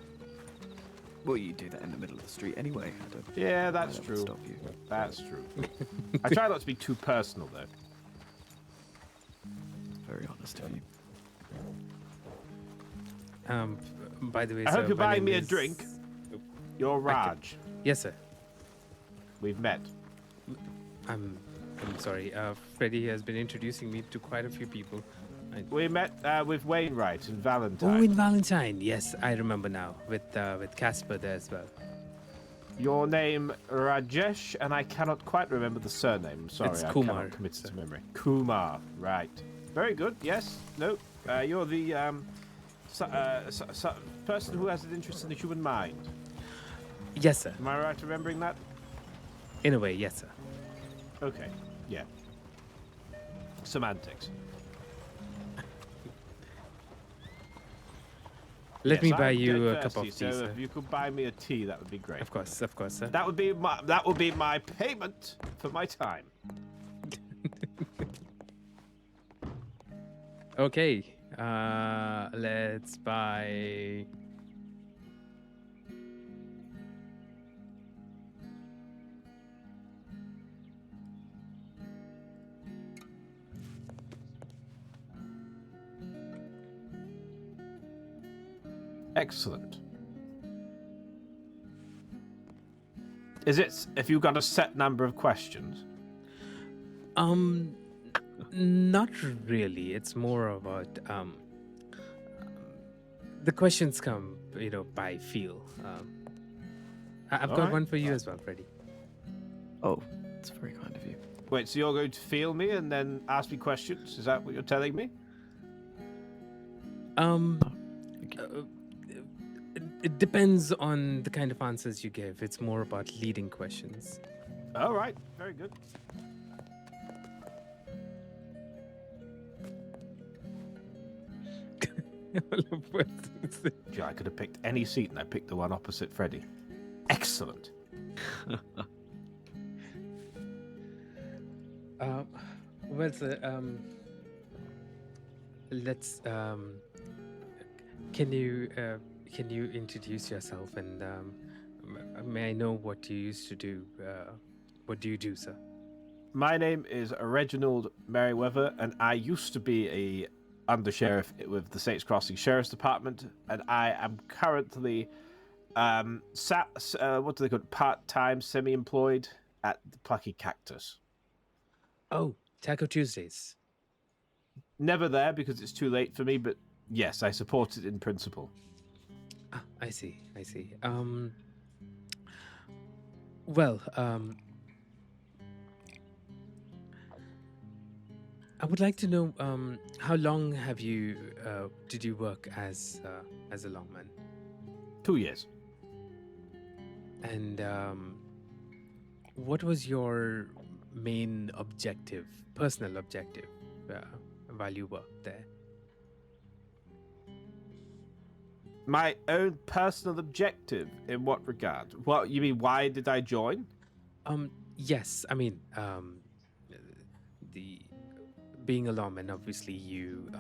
Well, you do that in the middle of the street anyway. Yeah, that's I don't true. Stop you. That's true. I try not to be too personal, though. Very honest of you. By the way, I sir, hope you're my buying name me a is- drink. You're Raj. Yes, sir. We've met. I'm sorry. Freddie has been introducing me to quite a few people. We met with Wainwright and Valentine. Oh, in Valentine. Yes, I remember now. With Casper there as well. Your name, Rajesh, and I cannot quite remember the surname. I'm sorry, It's I Kumar, cannot commit it to memory. Kumar, right. Very good, yes. No, you're the person who has an interest in the human mind. Yes, sir. Am I right remembering that? In a way, yes, sir. Okay, yeah. Semantics. Let me Yes, buy I'm you dead a cup of thirsty, tea, so sir. if you could buy me a tea, that would be great. Of course, sir. That would be my payment for my time. Okay. Let's buy. Excellent. Is it if you've got a set number of questions? Not really. It's more about the questions come, by feel. I've got Alright. one for you as well, Freddie. Oh, that's very kind of you. Wait, so you're going to feel me and then ask me questions? Is that what you're telling me? It depends on the kind of answers you give. It's more about leading questions. All right, very good. Gee, I could have picked any seat and I picked the one opposite Freddie. Excellent. Well, sir, let's. Can you introduce yourself and may I know what you used to do? What do you do, sir? My name is Reginald Merriweather, and I used to be a undersheriff with the Saints Crossing Sheriff's Department, and I am currently what do they call it? Part-time, semi-employed at the Plucky Cactus. Oh, Taco Tuesdays. Never there because it's too late for me, but yes, I support it in principle. Ah, I see. Well, I would like to know how long have you did you work as a lawman? 2 years. And what was your main objective, personal objective, while you worked there? My own personal objective in what regard? What you mean? Why did I join? Yes, I mean, the being a lawman, obviously you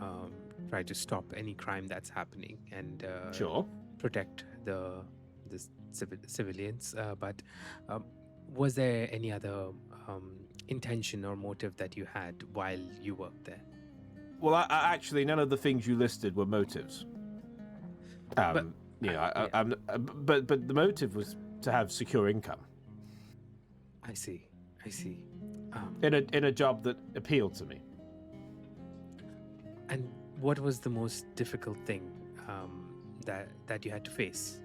try to stop any crime that's happening and Sure. protect the civilians. But was there any other intention or motive that you had while you worked there? Well, I actually, none of the things you listed were motives. But the motive was to have secure income. I see. In a job that appealed to me. And what was the most difficult thing that you had to face?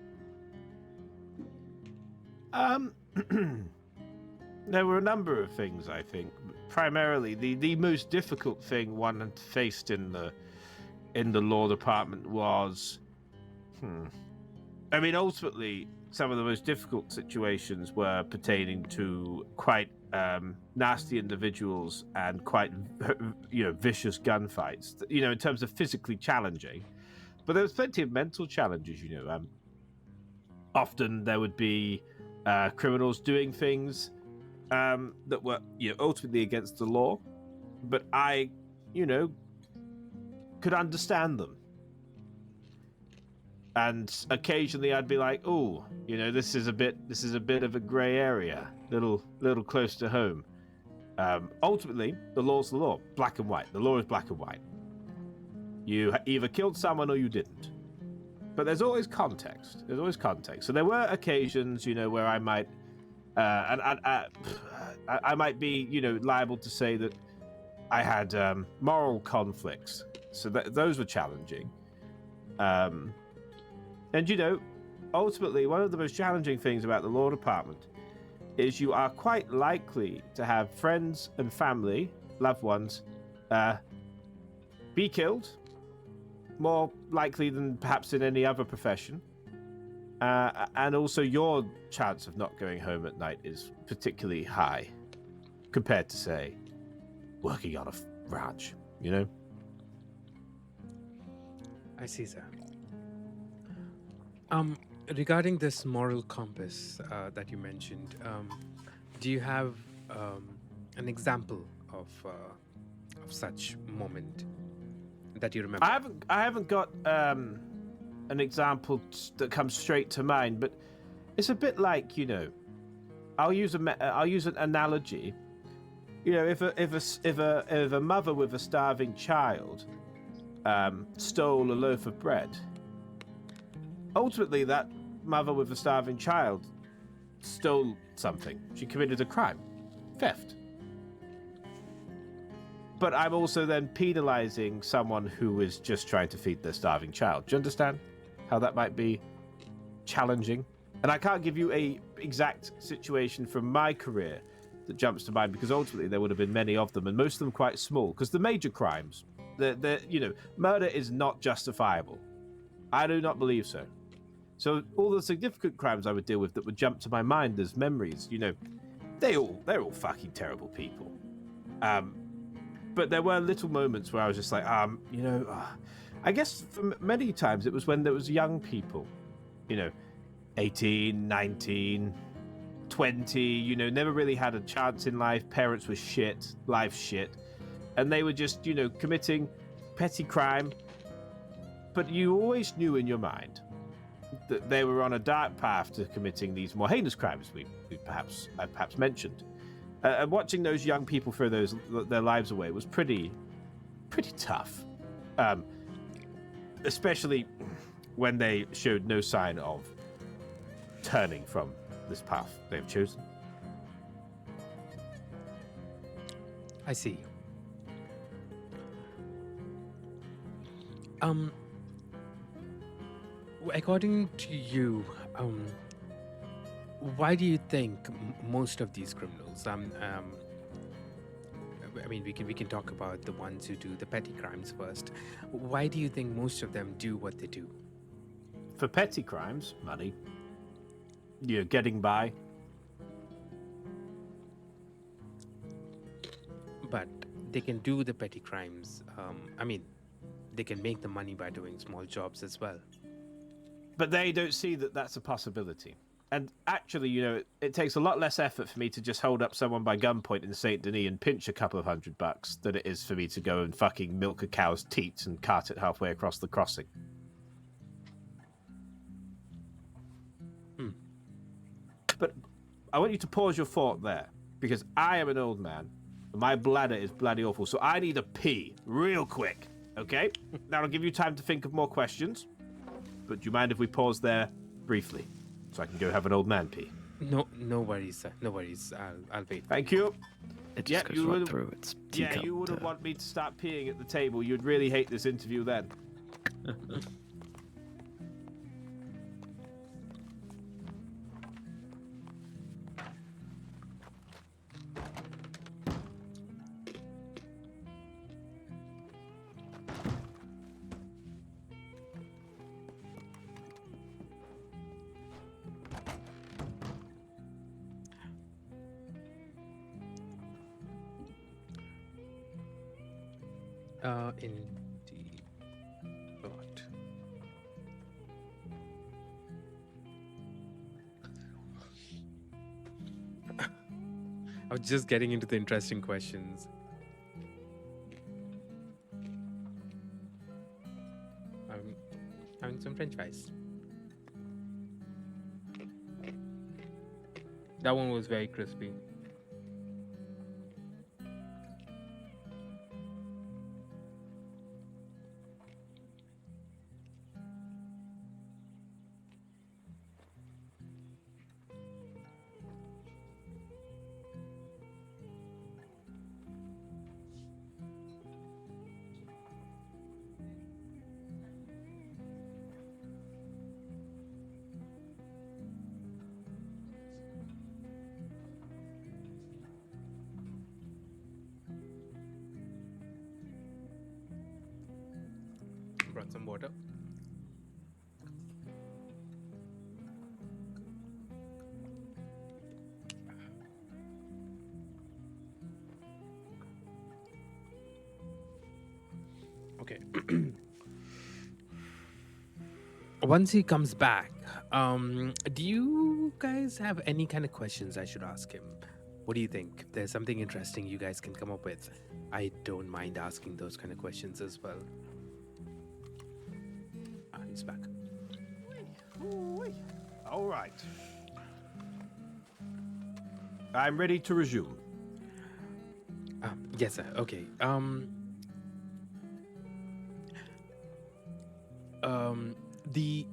There were a number of things, I think. Primarily, the most difficult thing one had faced in the law department was, I mean, ultimately, some of the most difficult situations were pertaining to quite nasty individuals and quite, vicious gunfights. In terms of physically challenging, but there was plenty of mental challenges. Often there would be criminals doing things that were, ultimately against the law, but I, could understand them. And occasionally I'd be like, "Oh, this is a bit of a grey area, little close to home." Ultimately, the law's the law, black and white. The law is black and white. You either killed someone or you didn't. But there's always context. So there were occasions, where I might, I might be, liable to say that I had moral conflicts. So those were challenging. And ultimately, one of the most challenging things about the law department is you are quite likely to have friends and family, loved ones, be killed, more likely than perhaps in any other profession. And also your chance of not going home at night is particularly high compared to, say, working on a ranch, I see, sir. Regarding this moral compass that you mentioned, do you have an example of such moment that you remember? I haven't got an example that comes straight to mind, but it's a bit like, I'll use an analogy. If a mother with a starving child stole a loaf of bread, ultimately that mother with a starving child stole something. She committed a crime, theft. But I'm also then penalizing someone who is just trying to feed their starving child. Do you understand how that might be challenging? And I can't give you a exact situation from my career that jumps to mind, because ultimately there would have been many of them, and most of them quite small. Because the major crimes, murder is not justifiable. I do not believe so. So all the significant crimes I would deal with that would jump to my mind as memories, they're all fucking terrible people. But there were little moments where I was just like, I guess for many times it was when there was young people, 18, 19, 20, never really had a chance in life. Parents were shit, life shit. And they were just, committing petty crime. But you always knew in your mind that they were on a dark path to committing these more heinous crimes I perhaps mentioned. And watching those young people throw their lives away was pretty tough. Especially when they showed no sign of turning from this path they've chosen. I see. According to you, why do you think most of these criminals, I mean, we can talk about the ones who do the petty crimes first. Why do you think most of them do what they do? For petty crimes, money. Getting by. But they can do the petty crimes. I mean, they can make the money by doing small jobs as well. But they don't see that that's a possibility. And actually, it takes a lot less effort for me to just hold up someone by gunpoint in Saint Denis and pinch a couple of $100 than it is for me to go and fucking milk a cow's teats and cart it halfway across the crossing. But I want you to pause your thought there, because I am an old man, and my bladder is bloody awful, so I need a pee real quick, okay? That'll give you time to think of more questions, but do you mind if we pause there briefly, so I can go have an old man pee? No worries, sir. No worries. I'll wait. Thank you. It just goes right through. It's teacup. You wouldn't want me to start peeing at the table. You'd really hate this interview then. Indeed. What? I was just getting into the interesting questions. I'm having some French fries. That one was very crispy. Brought some water. Okay. Once he comes back, do you guys have any kind of questions I should ask him? What do you think? If there's something interesting you guys can come up with, I don't mind asking those kind of questions as well. He's back. All right. I'm ready to resume. Yes, sir. Okay. These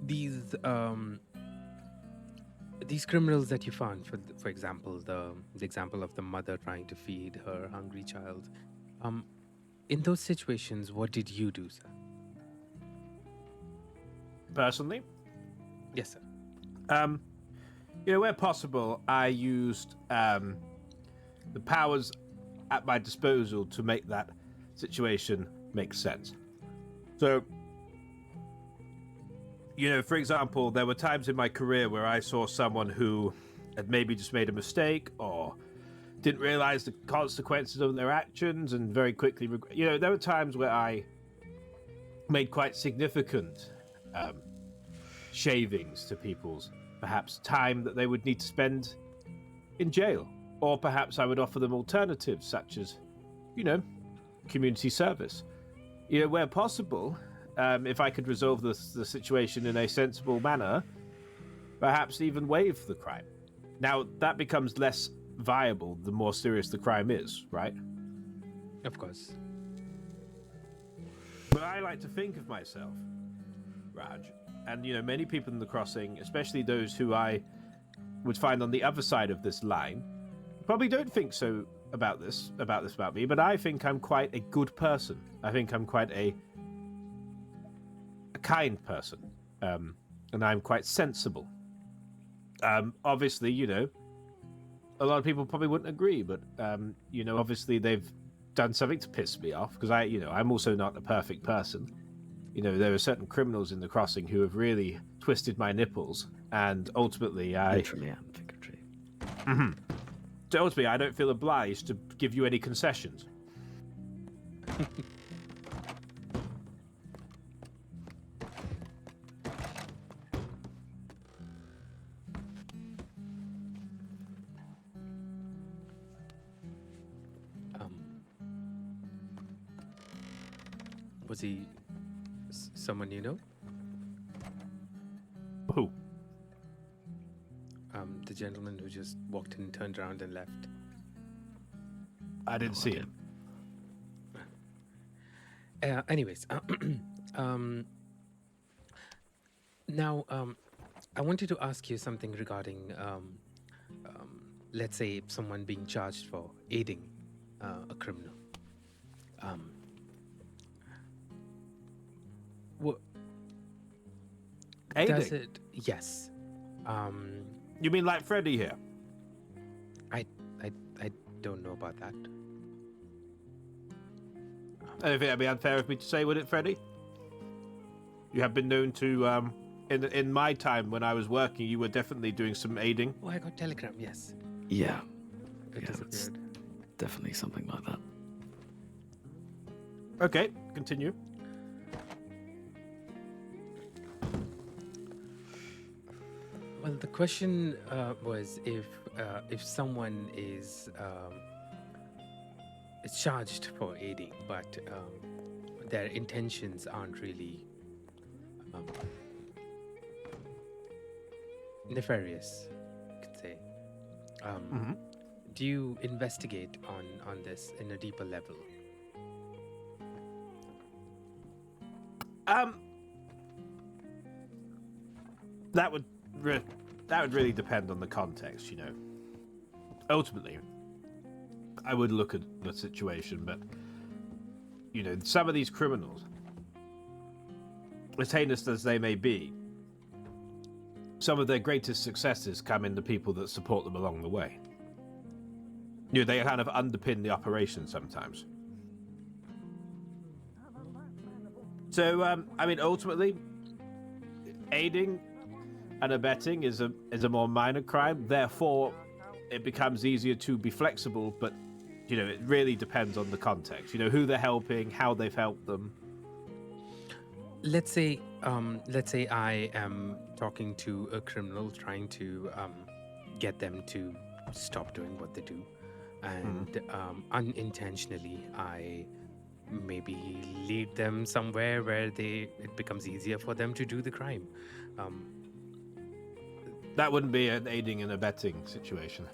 criminals that you found, for example, the example of the mother trying to feed her hungry child. In those situations, what did you do, sir? Personally? Yes, sir. Where possible, I used the powers at my disposal to make that situation make sense. So, for example, there were times in my career where I saw someone who had maybe just made a mistake or didn't realize the consequences of their actions and very quickly, there were times where I made quite significant shavings to people's perhaps time that they would need to spend in jail, or perhaps I would offer them alternatives such as community service. Where possible, if I could resolve the situation in a sensible manner, perhaps even waive the crime. Now that becomes less viable the more serious the crime is, right? Of course. But I like to think of myself, Raj, and many people in the crossing, especially those who I would find on the other side of this line, probably don't think so about me, but I think I'm quite a good person. I think I'm quite a kind person, and I'm quite sensible. Obviously, a lot of people probably wouldn't agree, but obviously they've done something to piss me off, because I'm also not a perfect person. There are certain criminals in the crossing who have really twisted my nipples, and ultimately Literally and figuratively. Mhm. So ultimately, I don't feel obliged to give you any concessions. Was he someone you know? Who? The gentleman who just walked in, turned around, and left. I didn't see him. Anyways, now I wanted to ask you something regarding, let's say, someone being charged for aiding a criminal. What Aiding? does it? Yes. You mean like Freddy here? I don't know about that. I don't think that'd be unfair of me to say, would it, Freddy? You have been known to, in my time when I was working, you were definitely doing some aiding. Oh, I got telegram. Yes. Yeah. It Yeah, it's disappeared. definitely something like that. Okay, continue. Well, the question was if someone is charged for aiding, but their intentions aren't really nefarious, you could say. Do you investigate on this in a deeper level? That would really depend on the context, Ultimately, I would look at the situation, but some of these criminals, as heinous as they may be, some of their greatest successes come in the people that support them along the way. They kind of underpin the operation sometimes. So, ultimately, aiding and abetting is a more minor crime. Therefore, it becomes easier to be flexible. But it really depends on the context. Who they're helping, how they've helped them. Let's say I am talking to a criminal, trying to get them to stop doing what they do, and unintentionally I maybe lead them somewhere where it becomes easier for them to do the crime. That wouldn't be an aiding and abetting situation.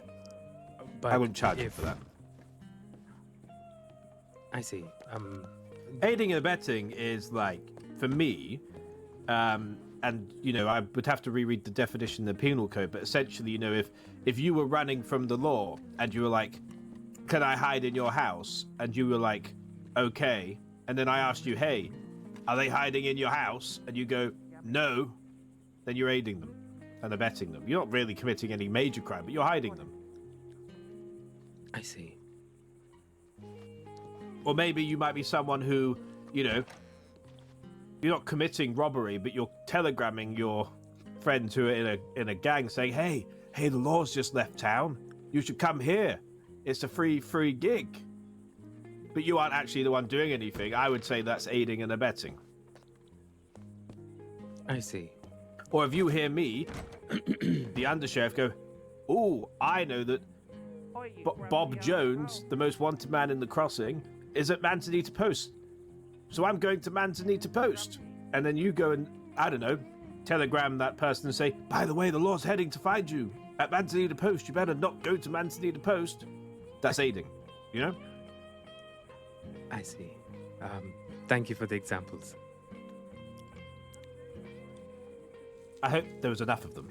But I wouldn't charge you for that. I see. Aiding and abetting is like, for me, and I would have to reread the definition in the penal code, but essentially, if you were running from the law and you were like, can I hide in your house? And you were like, okay. And then I asked you, hey, are they hiding in your house? And you go, no. Then you're aiding them and abetting them. You're not really committing any major crime, but you're hiding them. I see. Or maybe you might be someone who, you're not committing robbery, but you're telegramming your friends who are in a gang saying, hey, the law's just left town. You should come here. It's a free gig. But you aren't actually the one doing anything. I would say that's aiding and abetting. I see. Or if you hear me, the undersheriff, go, oh, I know that Bob Jones, the most wanted man in the crossing, is at Manzanita Post. So I'm going to Manzanita Post. And then you go and, I don't know, telegram that person and say, by the way, the law's heading to find you at Manzanita Post. You better not go to Manzanita Post. That's aiding, I see. Thank you for the examples. I hope there was enough of them.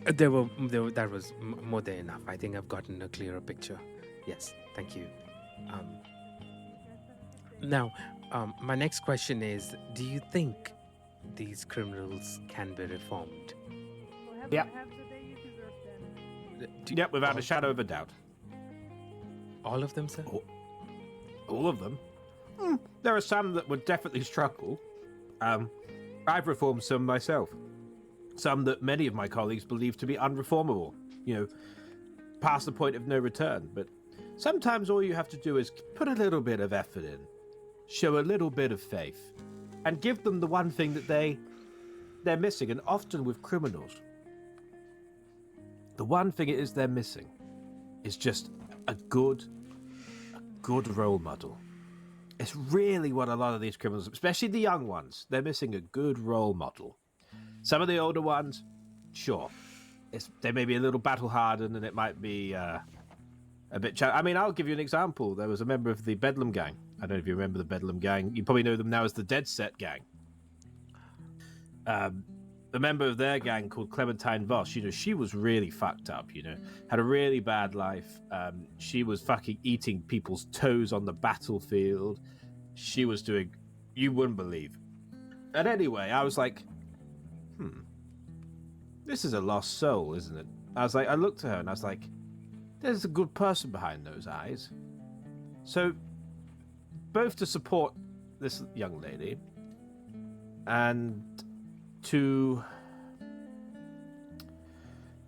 That was more than enough. I think I've gotten a clearer picture. Yes, thank you. Now, my next question is, do you think these criminals can be reformed? Yeah. Yep, without a shadow of a doubt. All of them, sir? all of them. There are some that would definitely struggle. I've reformed some myself. Some that many of my colleagues believe to be unreformable. You know, past the point of no return. But sometimes all you have to do is put a little bit of effort in, show a little bit of faith, and give them the one thing that they're missing. And often with criminals, the one thing it is they're missing is just a good role model. It's really what a lot of these criminals, especially the young ones, they're missing a good role model. Some of the older ones, sure, they may be a little battle hardened and it might be a bit. I mean, I'll give you an example. There was a member of the Bedlam gang. I don't know if you remember the Bedlam gang. You probably know them now as the Dead Set gang. A member of their gang called Clementine Voss, you know, she was really fucked up, you know, had a really bad life. She was fucking eating people's toes on the battlefield. She was doing, you wouldn't believe. And anyway, I was like, this is a lost soul, isn't it? I looked at her and I was like, there's a good person behind those eyes. So, both to support this young lady and to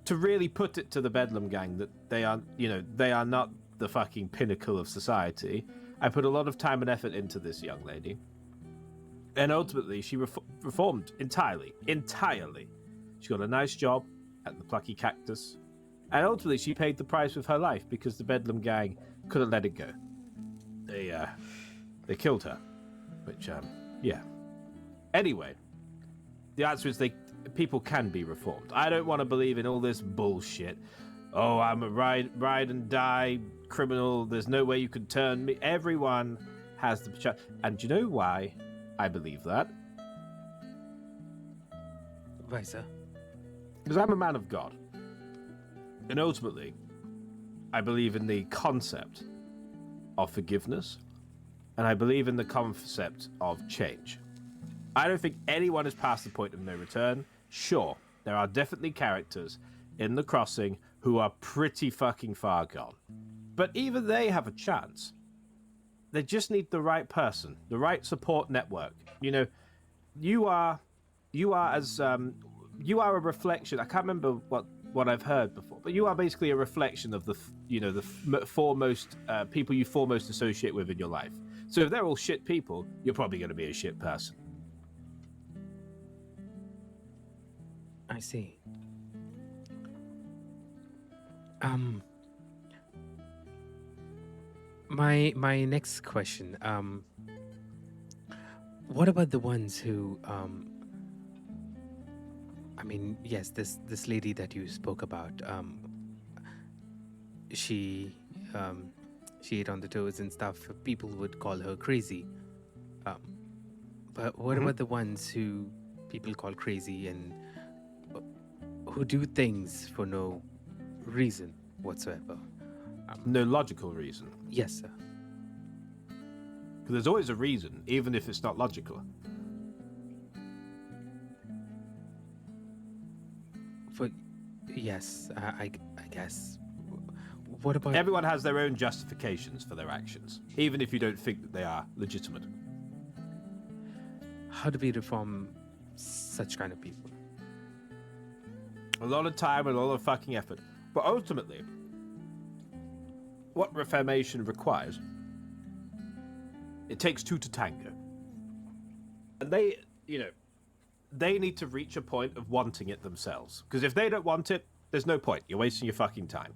really put it to the Bedlam gang that they are not the fucking pinnacle of society, I put a lot of time and effort into this young lady. And ultimately, she reformed entirely. She got a nice job at the Plucky Cactus. And ultimately, she paid the price with her life because the Bedlam gang couldn't let it go. They killed her. Which, yeah. Anyway, the answer is people can be reformed. I don't want to believe in all this bullshit. Oh, I'm a ride and die criminal. There's no way you can turn me. Everyone has the chance. And do you know why I believe that? Why, sir? Because I'm a man of God. And ultimately, I believe in the concept of forgiveness. And I believe in the concept of change. I don't think anyone is past the point of no return. Sure, there are definitely characters in the crossing who are pretty fucking far gone. But even they have a chance. They just need the right person, the right support network. You know, you are a reflection. I can't remember what I've heard before, but you are basically a reflection of the foremost people you foremost associate with in your life. So if they're all shit people, you're probably going to be a shit person. I see. My next question. What about the ones who I mean, yes, this lady that you spoke about, she ate on the toes and stuff. People would call her crazy. But what about the ones who people call crazy and who do things for no reason whatsoever? No logical reason. Yes, sir. Because there's always a reason, even if it's not logical. Yes, I guess. What about... Everyone has their own justifications for their actions, even if you don't think that they are legitimate. How do we reform such kind of people? A lot of time and a lot of fucking effort. But ultimately, what reformation requires, it takes two to tango. And they need to reach a point of wanting it themselves. Because if they don't want it, there's no point. You're wasting your fucking time.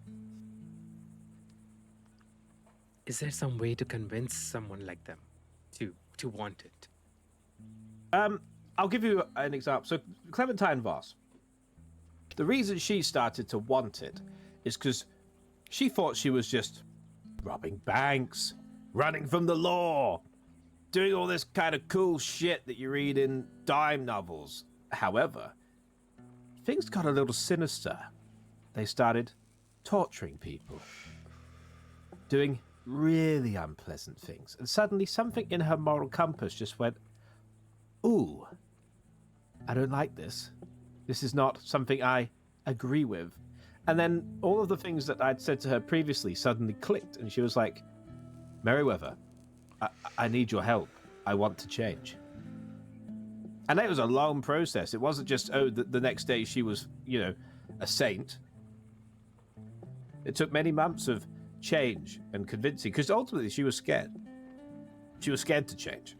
Is there some way to convince someone like them to want it? I'll give you an example. So Clementine Voss, the reason she started to want it is because she thought she was just robbing banks, running from the law, doing all this kind of cool shit that you read in dime novels. However, things got a little sinister. They started torturing people, doing really unpleasant things. And suddenly something in her moral compass just went, ooh, I don't like this. This is not something I agree with. And then all of the things that I'd said to her previously suddenly clicked, and she was like, Merryweather, I need your help. I want to change. And it was a long process. It wasn't just, the next day she was, a saint. It took many months of change and convincing, because ultimately she was scared. She was scared to change.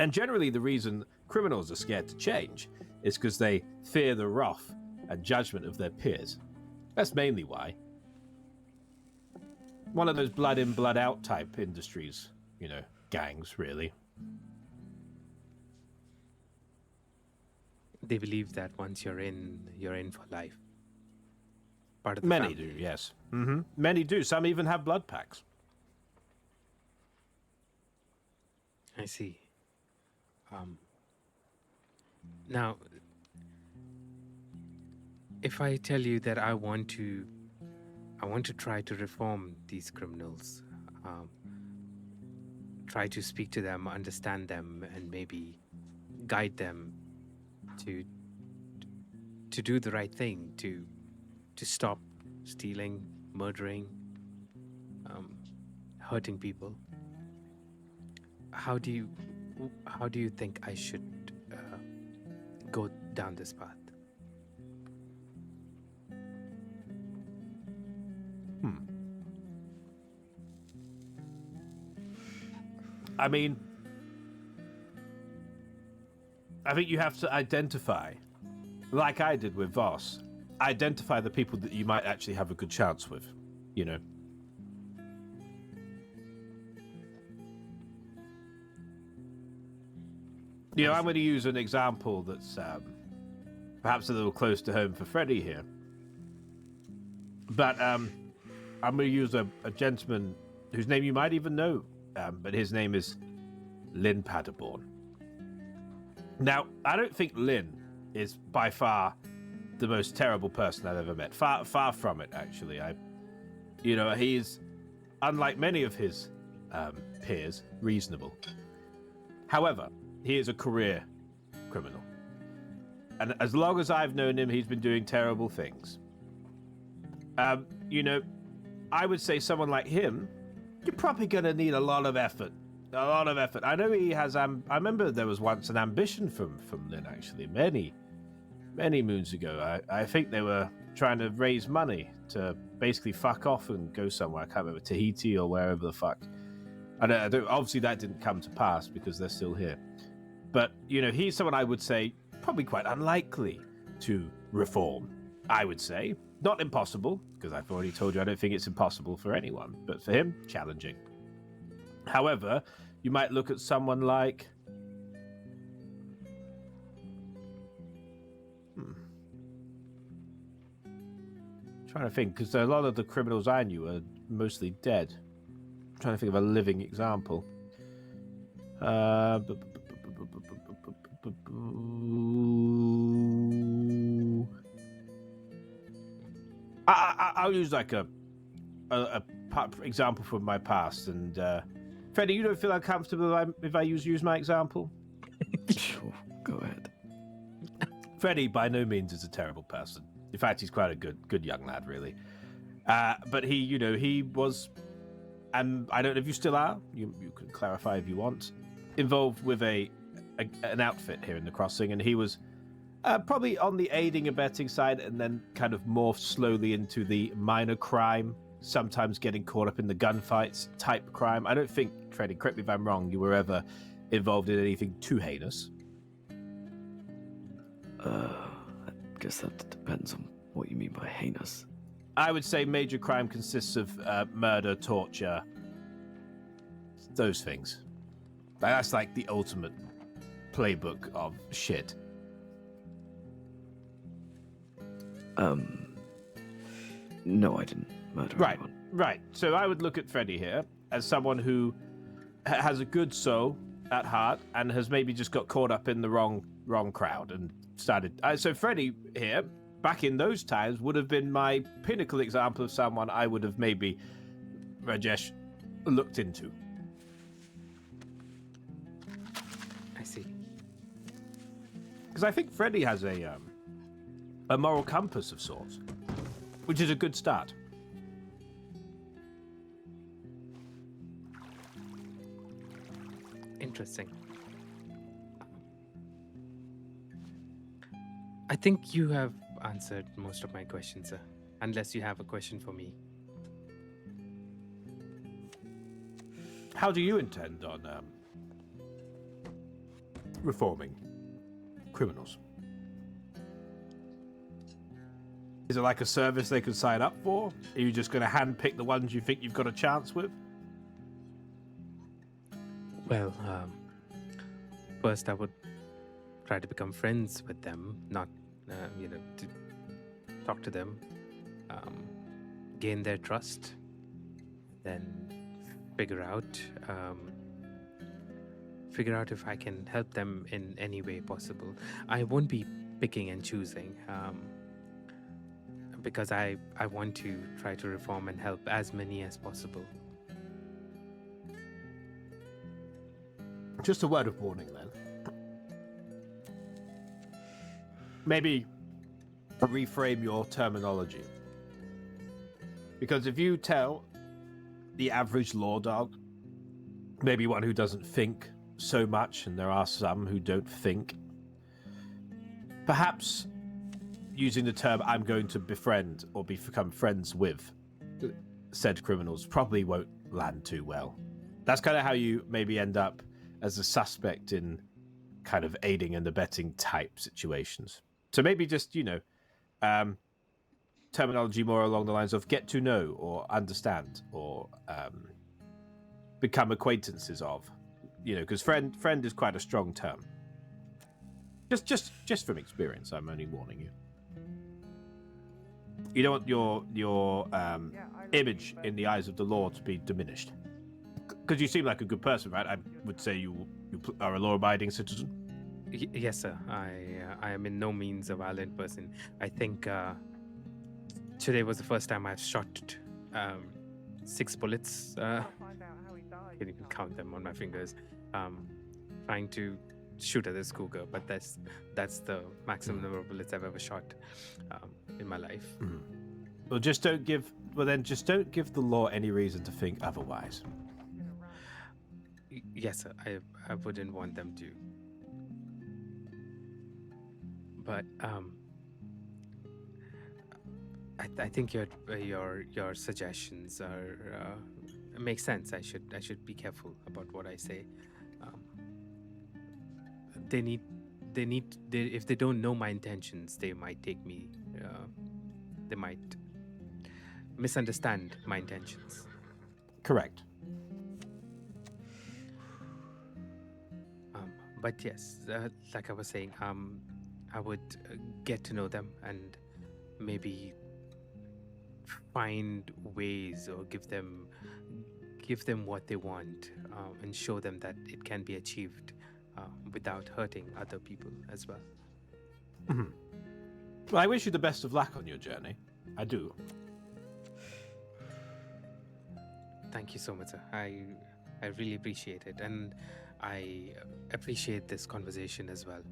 And generally the reason criminals are scared to change is because they fear the wrath and judgment of their peers. That's mainly why. One of those blood in, blood out type industries, gangs, really. They believe that once you're in for life. Part of the Many family. do, yes. Mm-hmm. Many do. Some even have blood packs. I see. Now, if I tell you that I want to try to reform these criminals, try to speak to them, understand them, and maybe guide them to do the right thing, to stop stealing, murdering, hurting people. How do you think I should go down this path? I mean, I think you have to identify, like I did with Voss, identify the people that you might actually have a good chance with, I'm going to use an example that's perhaps a little close to home for Freddy here. But I'm going to use a gentleman whose name you might even know, but his name is Lynn Paderborn. Now, I don't think Lynn is by far the most terrible person I've ever met. Far from it, actually. He's, unlike many of his peers, reasonable. However, he is a career criminal. And as long as I've known him, he's been doing terrible things. I would say someone like him, you're probably going to need a lot of effort. A lot of effort. I know he has... I remember there was once an ambition from Lynn, actually, many moons ago. I think they were trying to raise money to basically fuck off and go somewhere. I can't remember, Tahiti or wherever the fuck. I don't, obviously that didn't come to pass because they're still here. But, he's someone I would say probably quite unlikely to reform, I would say. Not impossible, because I've already told you I don't think it's impossible for anyone. But for him, challenging. However, you might look at someone like... Trying to think, because a lot of the criminals I knew are mostly dead. I'm trying to think of a living example. I'll use like a example from my past, and Freddie, you don't feel uncomfortable if I use my example? Sure, go ahead. Freddie by no means is a terrible person. In fact, he's quite a good young lad, really. But he was, and I don't know if you still are, you can clarify if you want, involved with an outfit here in the crossing, and he was probably on the aiding and abetting side, and then kind of morphed slowly into the minor crime, sometimes getting caught up in the gunfights type crime. I don't think, Freddie, correct me if I'm wrong, you were ever involved in anything too heinous. I guess that depends on what you mean by heinous. I would say major crime consists of murder, torture, those things. That's like the ultimate playbook of shit. No, I didn't murder anyone. Right. So I would look at Freddy here as someone who has a good soul at heart and has maybe just got caught up in the wrong crowd and started. So Freddy here, back in those times, would have been my pinnacle example of someone I would have maybe, Rajesh, looked into. I see. Because I think Freddy has a moral compass of sorts, which is a good start. Interesting. I think you have answered most of my questions, sir. Unless you have a question for me. How do you intend on reforming criminals? Is it like a service they could sign up for? Are you just going to handpick the ones you think you've got a chance with? Well, first I would try to become friends with them, not, to talk to them, gain their trust, then figure out if I can help them in any way possible. I won't be picking and choosing, because I want to try to reform and help as many as possible. Just a word of warning, then. Maybe reframe your terminology. Because if you tell the average law dog, maybe one who doesn't think so much, and there are some who don't think, perhaps using the term "I'm going to befriend" or become friends with said criminals probably won't land too well. That's kind of how you maybe end up as a suspect in kind of aiding and abetting type situations. So maybe just, terminology more along the lines of get to know or understand or become acquaintances of, because friend is quite a strong term. Just from experience, I'm only warning you. You don't want your image in the eyes of the law to be diminished. Because you seem like a good person, right? I would say you are a law-abiding citizen. Yes, sir. I am in no means a violent person. I think today was the first time I've shot 6 bullets. Can't even count them on my fingers. Trying to shoot at this cougar, but that's the maximum number of bullets I've ever shot in my life. Well, just don't give the law any reason to think otherwise. Yes, sir. I wouldn't want them to. But I think your suggestions are make sense. I should be careful about what I say. If they don't know my intentions, they might take me. They might misunderstand my intentions. Correct. But yes, like I was saying, I would get to know them and maybe find ways or give them what they want, and show them that it can be achieved without hurting other people as well. Well, I wish you the best of luck on your journey. I do. Thank you so much, sir. I really appreciate it, and I appreciate this conversation as well.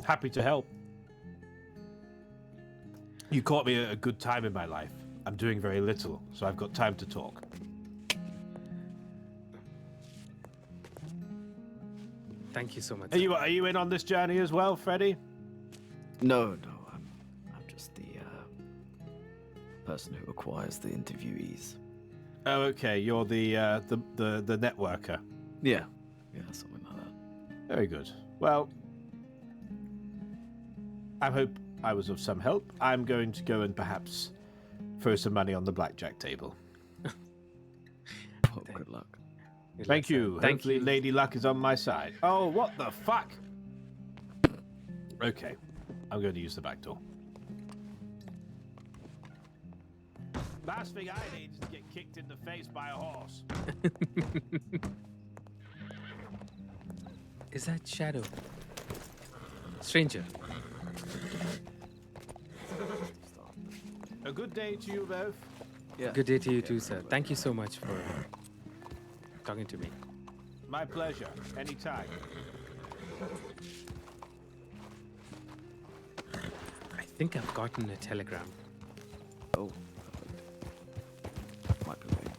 Happy to help. You caught me at a good time in my life. I'm doing very little, so I've got time to talk. Thank you so much. Are you in on this journey as well, Freddy? No, I'm just the person who acquires the interviewees. Oh, okay. You're the networker. Yeah, something like that. Very good. Well, I hope I was of some help. I'm going to go and perhaps throw some money on the blackjack table. Good luck. Thank you. Thank Hopefully you. Lady Luck is on my side. Oh, what the fuck? Okay. I'm going to use the back door. Last thing I need is to get kicked in the face by a horse. Is that Shadow? Stranger. A good day to you both. Yeah. Good day to you too, sir. Thank you so much for talking to me. My pleasure. Anytime. I think I've gotten a telegram. Oh, perfect. Might be waiting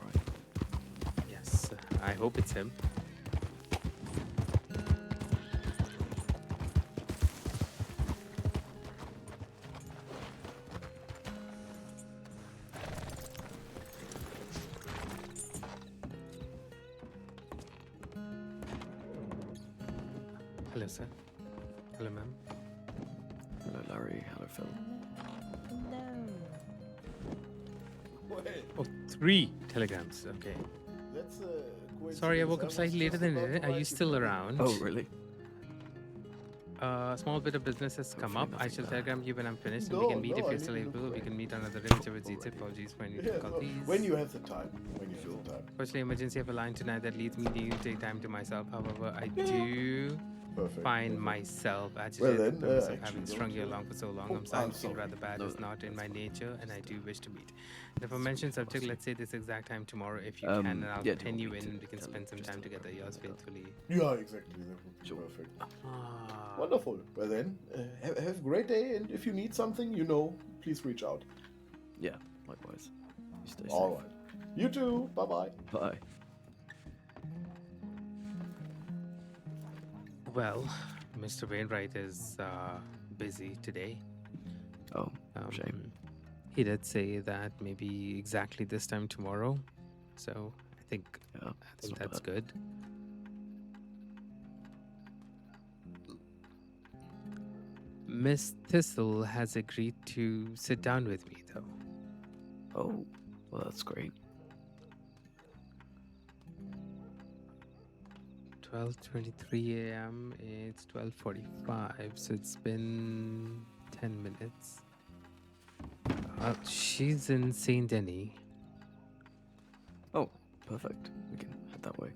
I hope it's him. Hello, sir. Hello, ma'am. Hello, Larry. Hello, Phil. Oh, 3 telegrams. Okay. Sorry, I woke up slightly later than it. Are you still around? Oh, really? A small bit of business has come up. I shall telegram you when I'm finished, and we can meet if you're still able. We can meet another day, whichever suits it. Apologies for any difficulties. When you have the time. When you have the time. Firstly, emergency of a line tonight that leads me to take time to myself. However, I do find myself agitated Well, with the purpose of actually, having strung you along for so long. I'm starting to feel rather bad. It's not in my nature, and I do wish to meet. And if I mention subject, let's say this exact time tomorrow, if you can, and I'll pin you in, and we can spend some time together. Yours faithfully. Yeah, exactly. That would be perfect. Wonderful. Well then, have a great day, and if you need something, please reach out. Yeah, likewise. You stay safe. All right. You too. Bye-bye. Bye. Well, Mr. Wainwright is busy today. Oh, shame. He did say that maybe exactly this time tomorrow, so I think that's good. Miss Thistle has agreed to sit down with me, though. Oh, well, that's great. 12:23 a.m. It's 12:45, so it's been 10 minutes. She's in Saint Denis. Oh, perfect. We can head that way.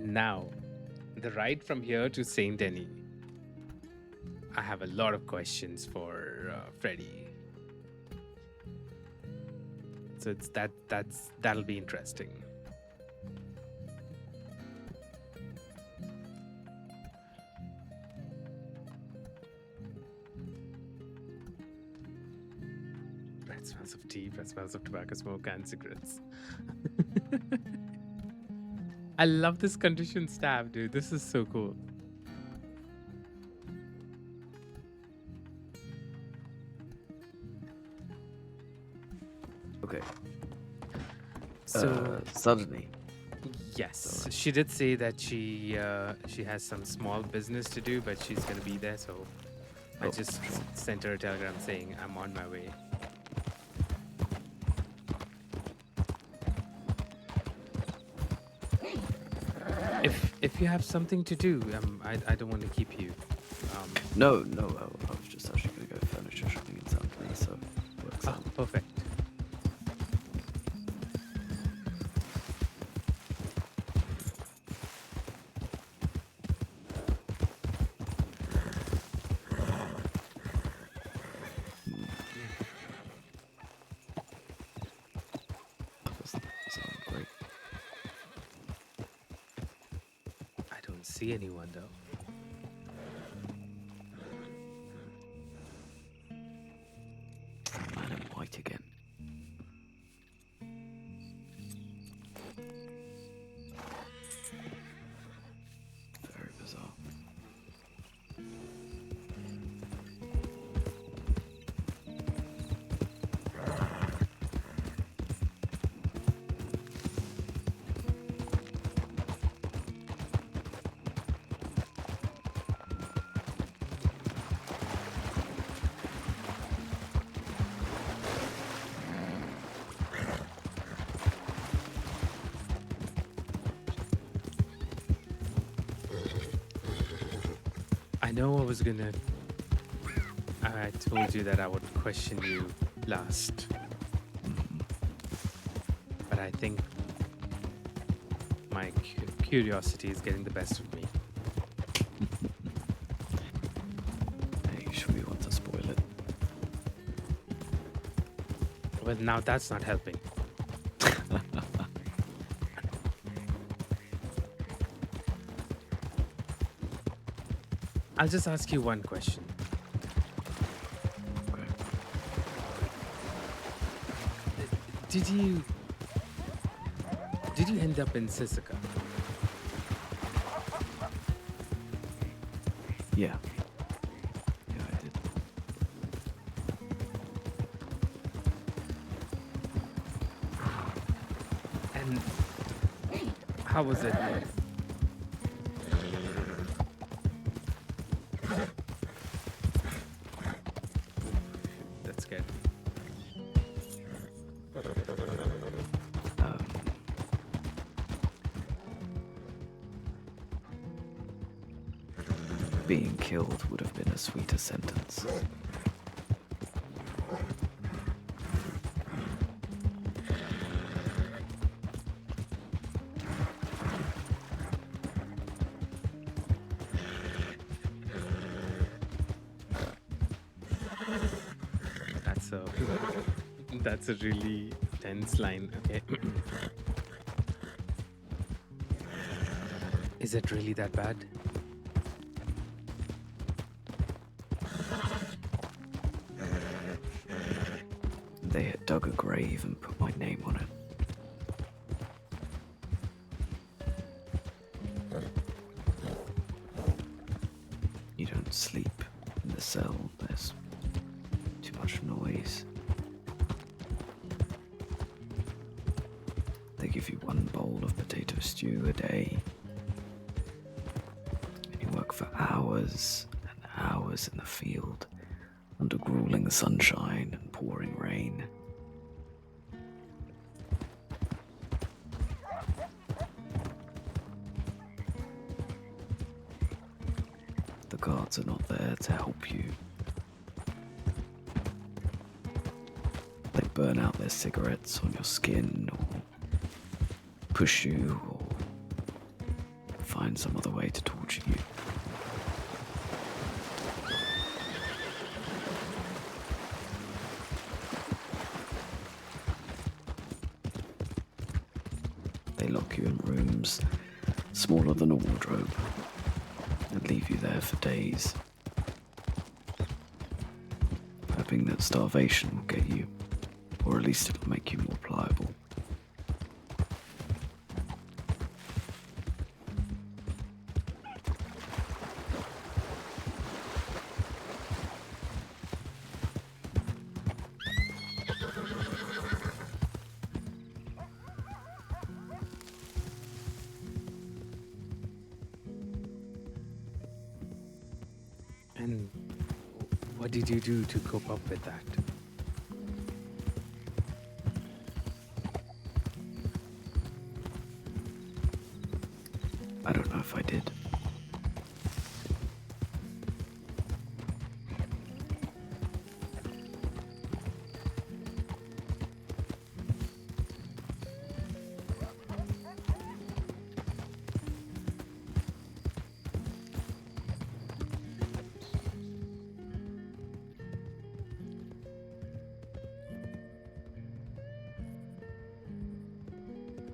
Now, the ride from here to Saint Denis. I have a lot of questions for Freddy. So that'll be interesting. Breath smells of tea, breath smells of tobacco smoke and cigarettes. I love this conditioned stab, dude. This is so cool. Okay. So suddenly. Yes, she did say that she has some small business to do, but she's gonna be there. So I just sent her a telegram saying I'm on my way. If you have something to do, I don't want to keep you. No, I was just actually going to go furniture shopping in South Denis, so works out. Perfect. Great. I don't see anyone though. Man in white again. Very bizarre. know I was gonna. I told you that I would question you last. But I think my curiosity is getting the best of me. Are you sure you want to spoil it? Well, now that's not helping. I'll just ask you one question. Did you end up in Sisika? Yeah. Yeah, I did. And how was it? That scared me. Being killed would have been a sweeter sentence. That's a really tense line. Okay. Is it really that bad? They had dug a grave and put my name on it. You don't sleep in the cell. There's too much noise. They give you one bowl of potato stew a day. And you work for hours and hours in the field under grueling sunshine and pouring rain. The guards are not there to help you. They burn out their cigarettes on your skin or push you or find some other way to torture you. They lock you in rooms smaller than a wardrobe and leave you there for days, hoping that starvation will get you, or at least it'll make you more pliable. And what did you do to cope up with that? I don't know if I did.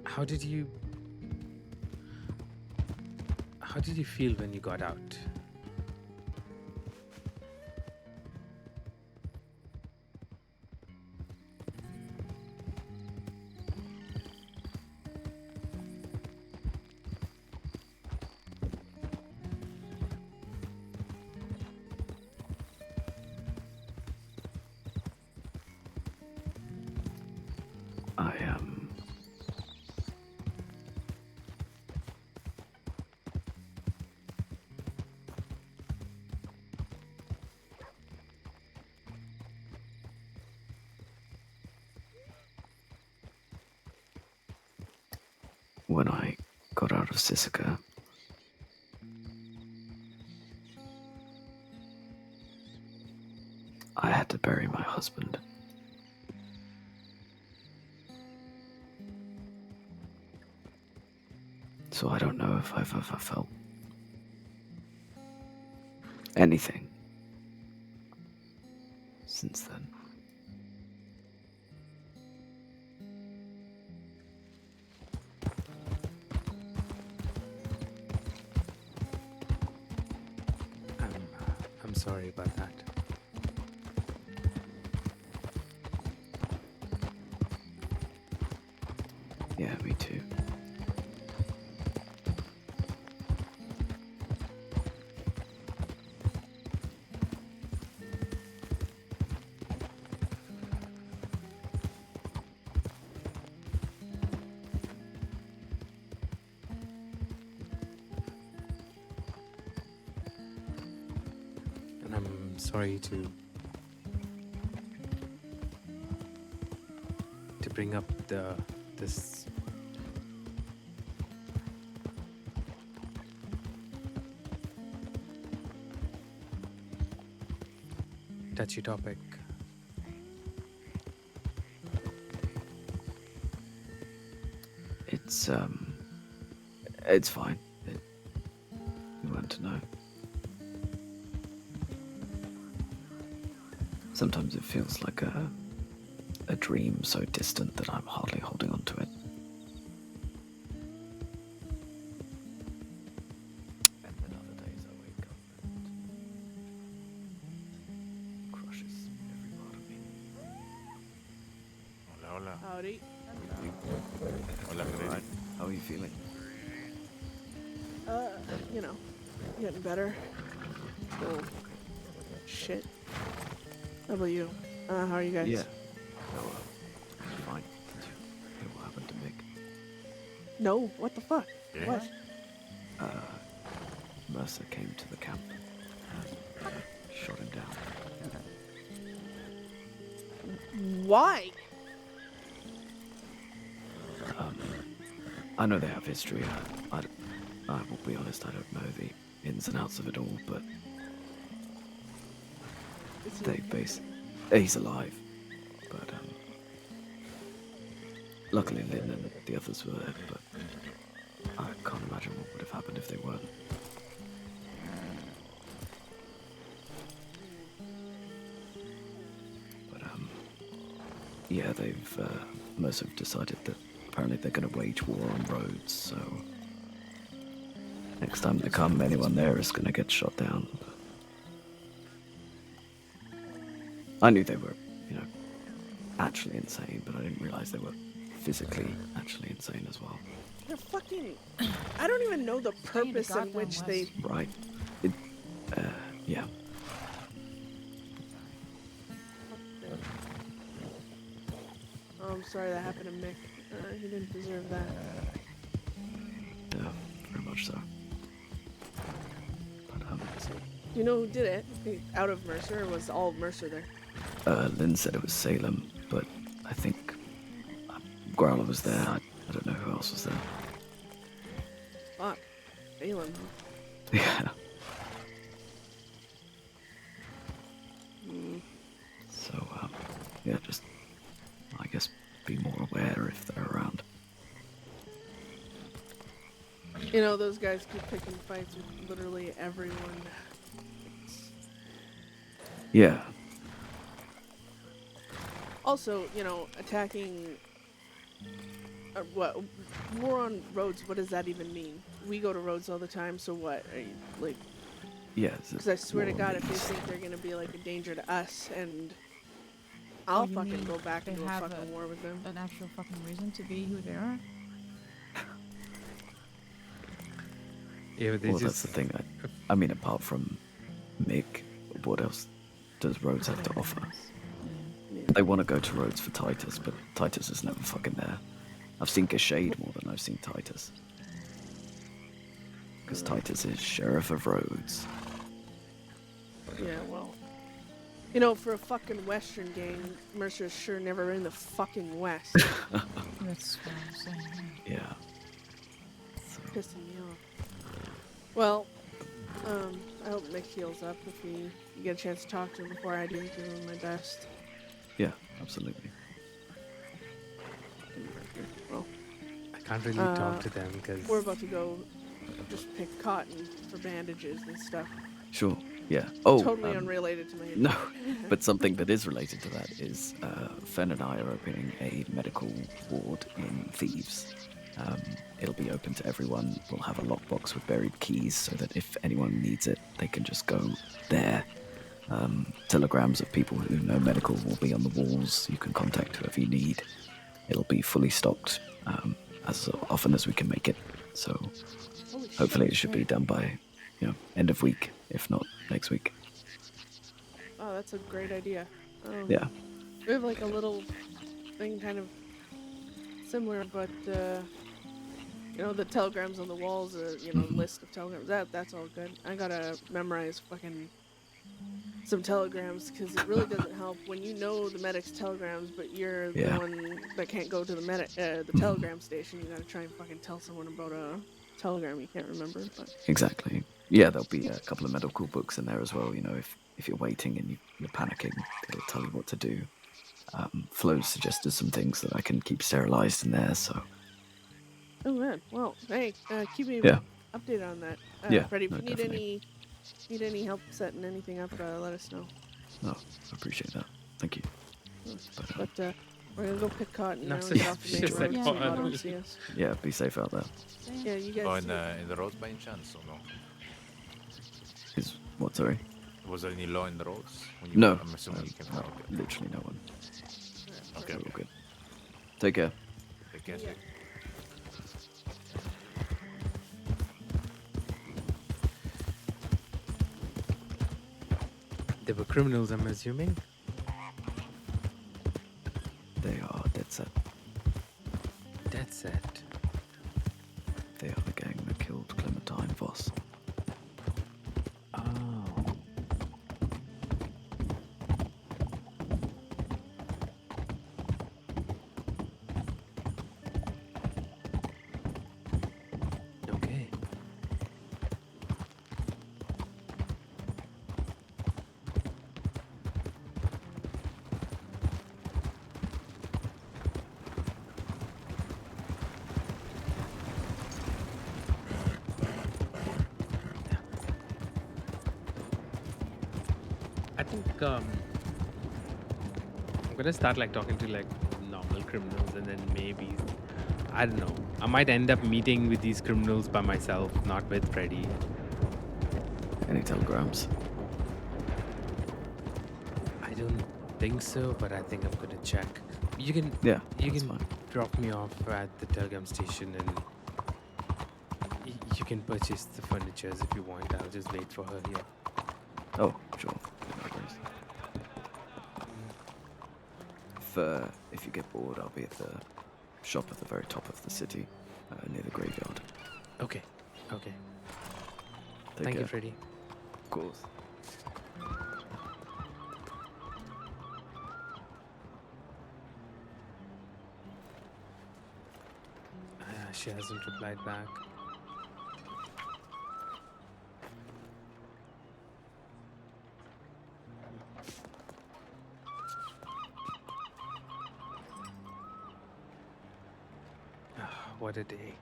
How did you feel when you got out? When I got out of Sisika, I had to bury my husband. So I don't know if I've ever felt anything since then. I'm sorry about that. Yeah, me too. And I'm sorry to bring up this touchy topic. It's fine. You want to know. Sometimes it feels like a dream so distant that I'm hardly holding on to it. And then other days I wake up and crushes every part of me. Hola, hola. Howdy. Hola, Freddy. How are you feeling? You know, getting better. Oh, shit. How about you? How are you guys? Yeah. No, fine. Hear what happened to Mick? No, what the fuck? Yeah. What? Mercer came to the camp and shot him down. Why? I know they have history. I will be honest, I don't know the ins and outs of it all, but he's alive. But luckily Lynn and the others were there, but I can't imagine what would have happened if they weren't. But yeah, they've Mercer have decided that apparently they're going to wage war on roads, so next time they come, anyone there is going to get shot down. I knew they were, actually insane, but I didn't realize they were physically actually insane as well. They're fucking... I don't even know the purpose in which they... Right. Yeah. Oh, I'm sorry that happened to Mick. He didn't deserve that. Yeah, very much so. But, Do you know who did it? Out of Mercer, or was all of Mercer there? Lynn said it was Salem, but I think Growler was there. I don't know who else was there. Fuck. Salem. Yeah. So, yeah, just, I guess, be more aware if they're around. You know, those guys keep picking fights with literally everyone. Yeah. Also, attacking... what? War on roads, what does that even mean? We go to roads all the time, so what? Are you, like... Yeah. Because I swear to God, if they think they're going to be, like, a danger to us, and... I'll fucking go back into a fucking war with them. An actual fucking reason to be who they are? Yeah, but well, that's the thing. I mean, apart from Mick, what else does Rhodes have to offer? They want to go to Rhodes for Titus, but Titus is never fucking there. I've seen Gashade more than I've seen Titus. Because Titus is Sheriff of Rhodes. Yeah, well... for a fucking Western gang, Mercer's sure never in the fucking West. That's what I'm saying. Yeah. Pissing me off. Well, I hope Nick heals up if you get a chance to talk to him before I do. Give him my best. Yeah, absolutely. Well, I can't really talk to them because we're about to go just pick cotton for bandages and stuff. Sure. Yeah. Oh, Totally unrelated to my no, but something that is related to that is Fen and I are opening a medical ward in Thieves. It'll be open to everyone. We'll have a lockbox with buried keys so that if anyone needs it, they can just go there. Telegrams of people who know medical will be on the walls. You can contact whoever you need. It'll be fully stocked as often as we can make it. So hopefully it should be done by, end of week, if not next week. Oh, that's a great idea. Yeah. We have like a little thing kind of similar, but the telegrams on the walls, list of telegrams. That's all good. I gotta memorize fucking some telegrams because it really doesn't help when you know the medic's telegrams, but you're the one that can't go to the telegram station. You gotta try and fucking tell someone about a telegram you can't remember. But. Exactly. Yeah, there'll be a couple of medical books in there as well. If you're waiting and you're panicking, it'll tell you what to do. Flo suggested some things that I can keep sterilized in there, so. Oh man, well, hey, keep me updated on that. Freddie, if you need any help setting anything up, let us know. No, I appreciate that. Thank you. But we're gonna go pick cotton now and so get off the main just road like so God don't see us. Yeah, be safe out there. Yeah, you guys. Oh, in the roads by any chance or no? Is what? Sorry. Was there any law in the roads? When No. I'm assuming you can. No, Okay. literally no one. Okay. All good. Take care. Take care. Yeah. they were criminals, I'm assuming. They are dead set. Dead set. They are the gang that killed Clementine Voss. Oh. Okay. I think I'm gonna start talking to normal criminals, and then maybe I don't know. I might end up meeting with these criminals by myself, not with Freddy. Any telegrams? I don't think so, but I think I'm gonna check. You can fine. drop me off at the telegram station, and you can purchase the furnitures if you want. I'll just wait for her here. Oh, sure. No worries. If you get bored, I'll be at the shop at the very top of the city, near the graveyard. Okay. Okay. Take Thank care. you, Freddy. Of course. She hasn't replied back. What a day.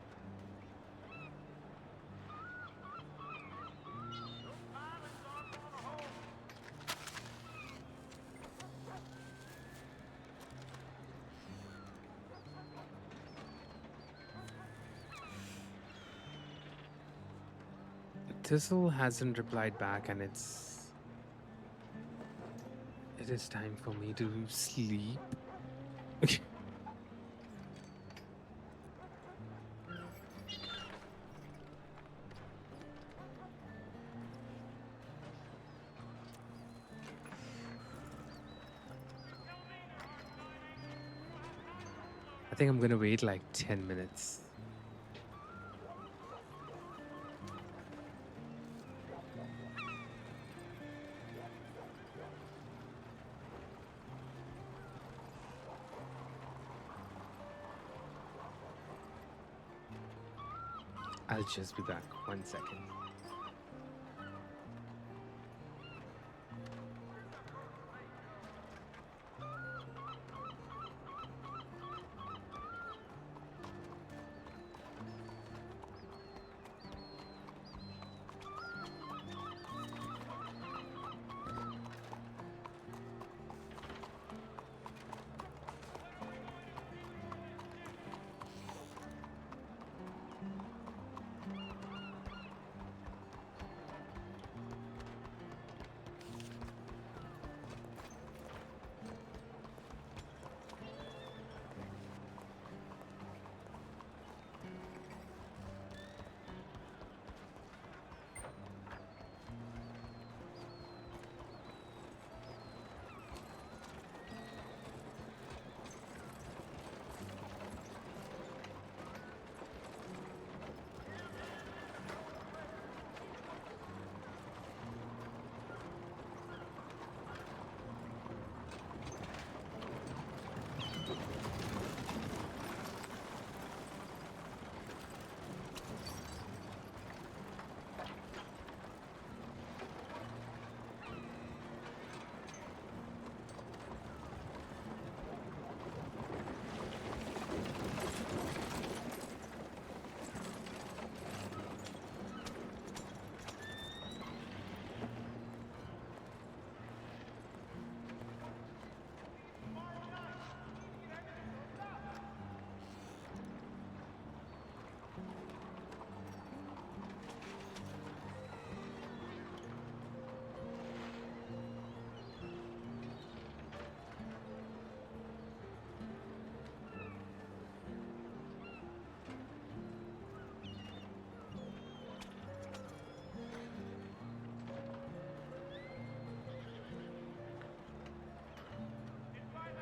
Thistle hasn't replied back, and it is time for me to sleep. I think I'm gonna wait 10 minutes. I'll just be back. 1 second.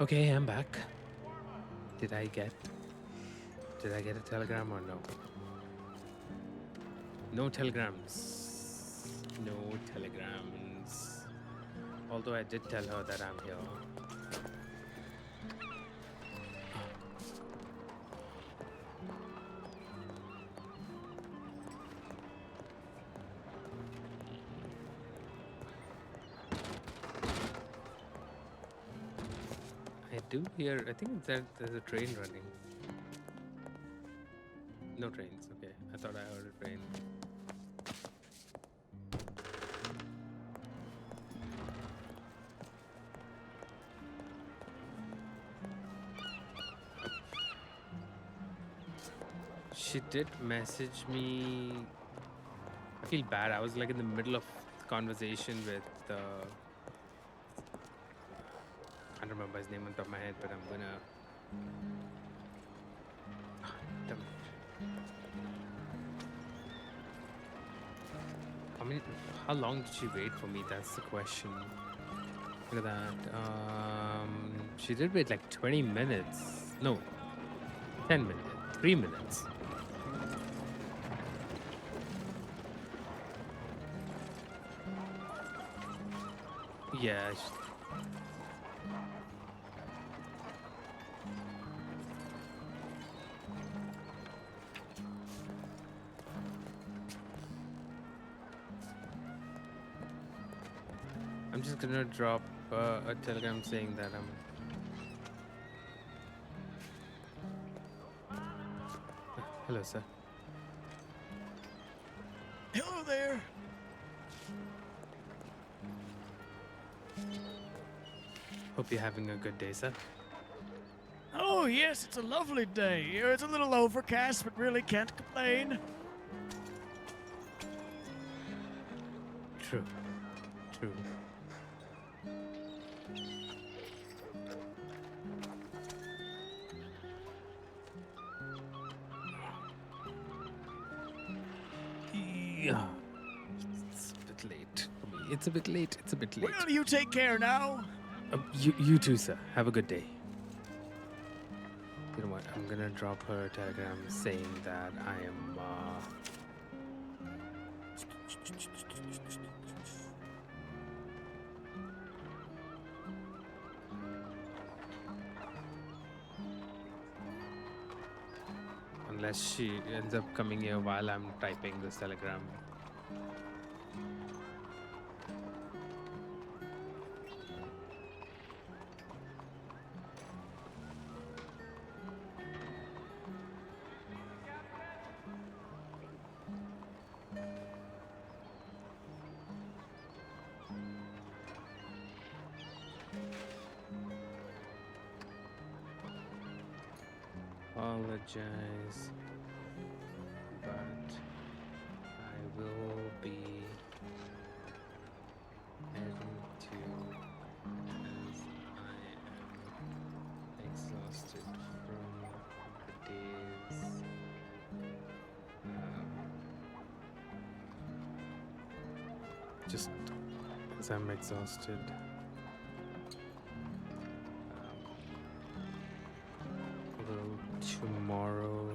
Okay, I'm back. Did I get a telegram or no? No telegrams. No telegrams. Although I did tell her that I'm here. I do hear, I think that there's a train running. No trains, okay. I thought I heard a train. She did message me. I feel bad. I was like in the middle of the conversation with I don't remember his name on top of my head, but I'm gonna. Damn it. How long did she wait for me? That's the question. Look at that. She did wait like 20 minutes. No, 10 minutes. 3 minutes. Yeah. I'm just gonna drop a telegram saying that hello, sir. Hello there. Hope you're having a good day, sir. Oh, yes, it's a lovely day. Here it's a little overcast, but really can't complain. True. True. Yeah. It's a bit late for me. It's a bit late. It's a bit late. Well, you take care now. You too, sir. Have a good day. You know what? I'm gonna drop her a telegram saying that I am. Unless she ends up coming here while I'm typing this telegram. Apologize, but I will be heading to as I am exhausted from the days. Just as I'm exhausted. Will tomorrow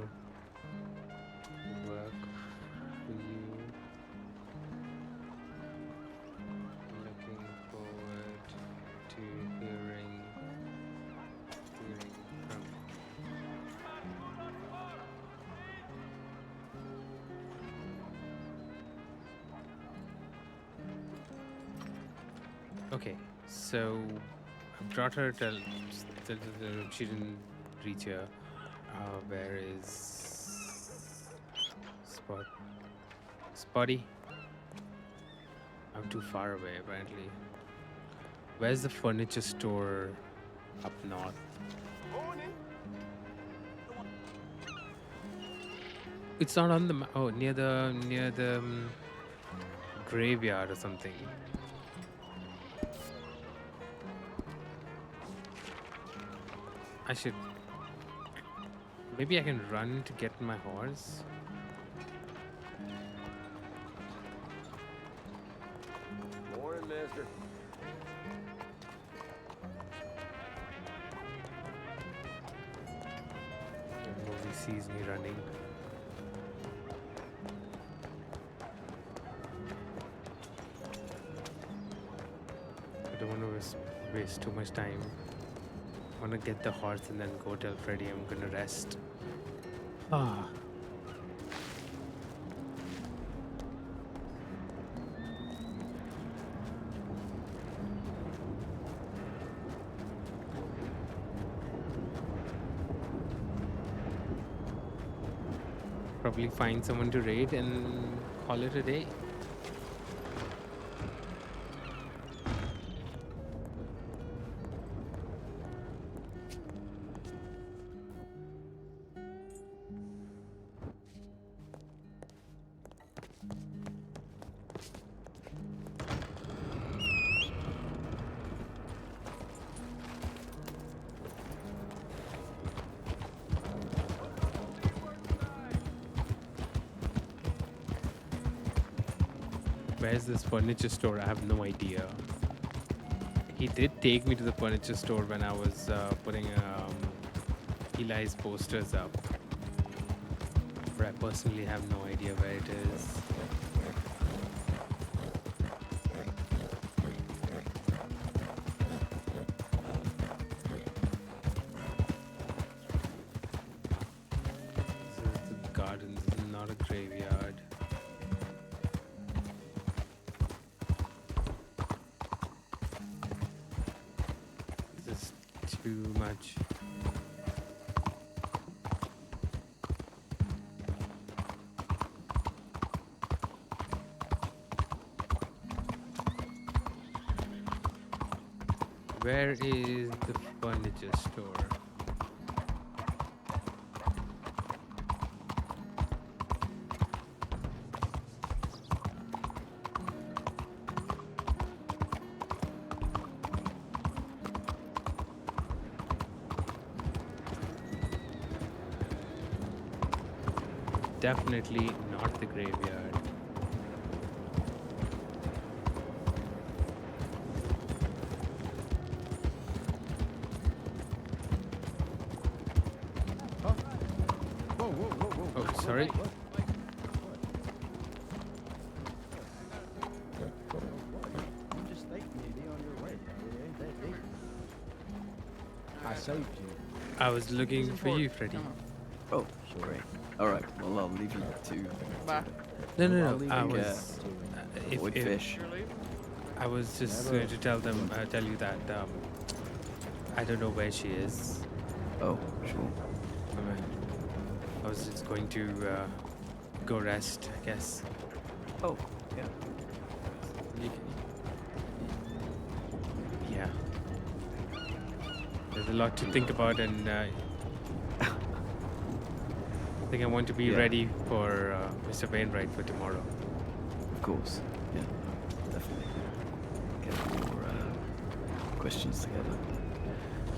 work for you? Looking forward to hearing from you. Okay, so I've brought her she didn't reach here. Where is Spotty? I'm too far away apparently. Where's the furniture store up north? It's not on the near the graveyard or something. I should. Maybe I can run to get my horse. Morning, mister. sees me running. I don't want to waste too much time. I want to get the horse and then go tell Freddy I'm gonna rest. Ah. Probably find someone to raid and call it a day. Where's this furniture store? I have no idea. He did take me to the furniture store when I was putting Eli's posters up. But I personally have no idea where it is. This is the garden, this is not a graveyard. Too much. Where is the furniture store? Definitely not the graveyard. Oh, sorry. I saved you. I was looking for you, Freddy. Oh, great. Alright, well, I'll leave you to. Bye. No. I you, was. avoid fish. I was just going to tell you that I don't know where she is. Oh, sure. I was just going to go rest, I guess. Oh, yeah. Yeah. There's a lot to think about, and I think I want to be ready for Mr. Wainwright for tomorrow. Of course. Yeah, definitely. Get more questions together.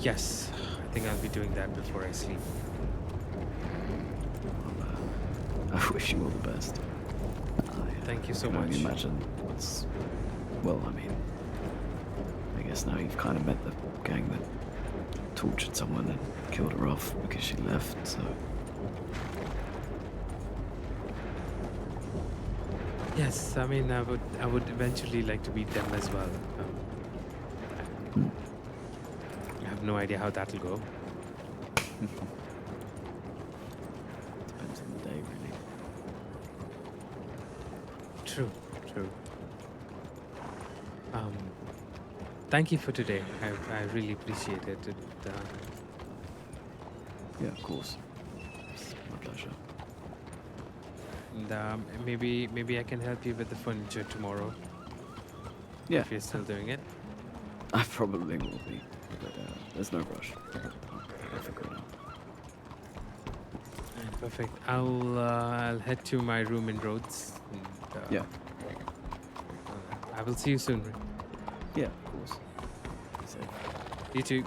Yes, I think I'll be doing that before I sleep. I wish you all the best. Thank you so I can much. only imagine what's. Well, I mean, I guess now you've kind of met the gang that tortured someone and killed her off because she left, so. Yes, I mean, I would eventually like to meet them as well. I have no idea how that'll go. Depends on the day, really. True. Thank you for today. I really appreciate it. Yeah, of course. It's my pleasure. And maybe I can help you with the furniture tomorrow. Yeah. If you're still doing it. I probably will be, but there's no rush. I'll figure it out. Perfect. I'll head to my room in Rhodes. And, Yeah. I will see you soon. Yeah, of course. Be safe. You too.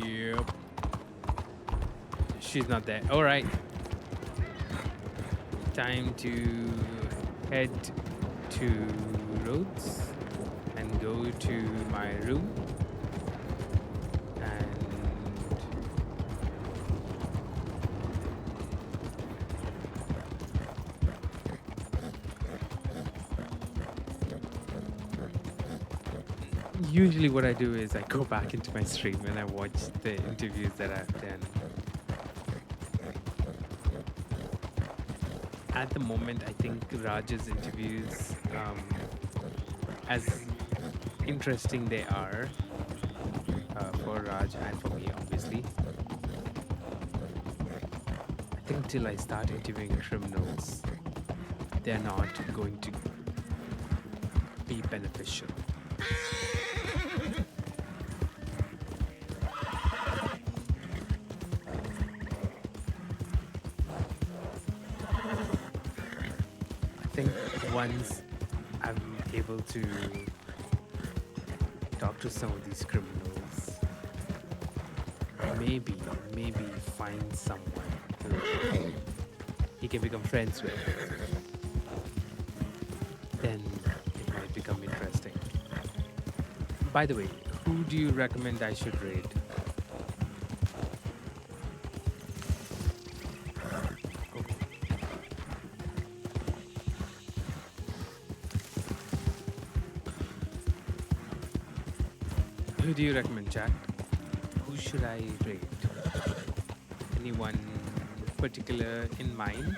Yep. She's not there. All right. Time to head to Rhodes and go to my room and usually what I do is I go back into my stream and I watch the interviews that I've done. At the moment, I think Raj's interviews, as interesting they are for Raj and for me, obviously. I think till I start interviewing criminals, they're not going to be beneficial. I think once I'm able to talk to some of these criminals, maybe find someone who he can become friends with, then it might become interesting. By the way, who do you recommend I should raid? Who do you recommend, Jack? Who should I rate? Anyone particular in mind?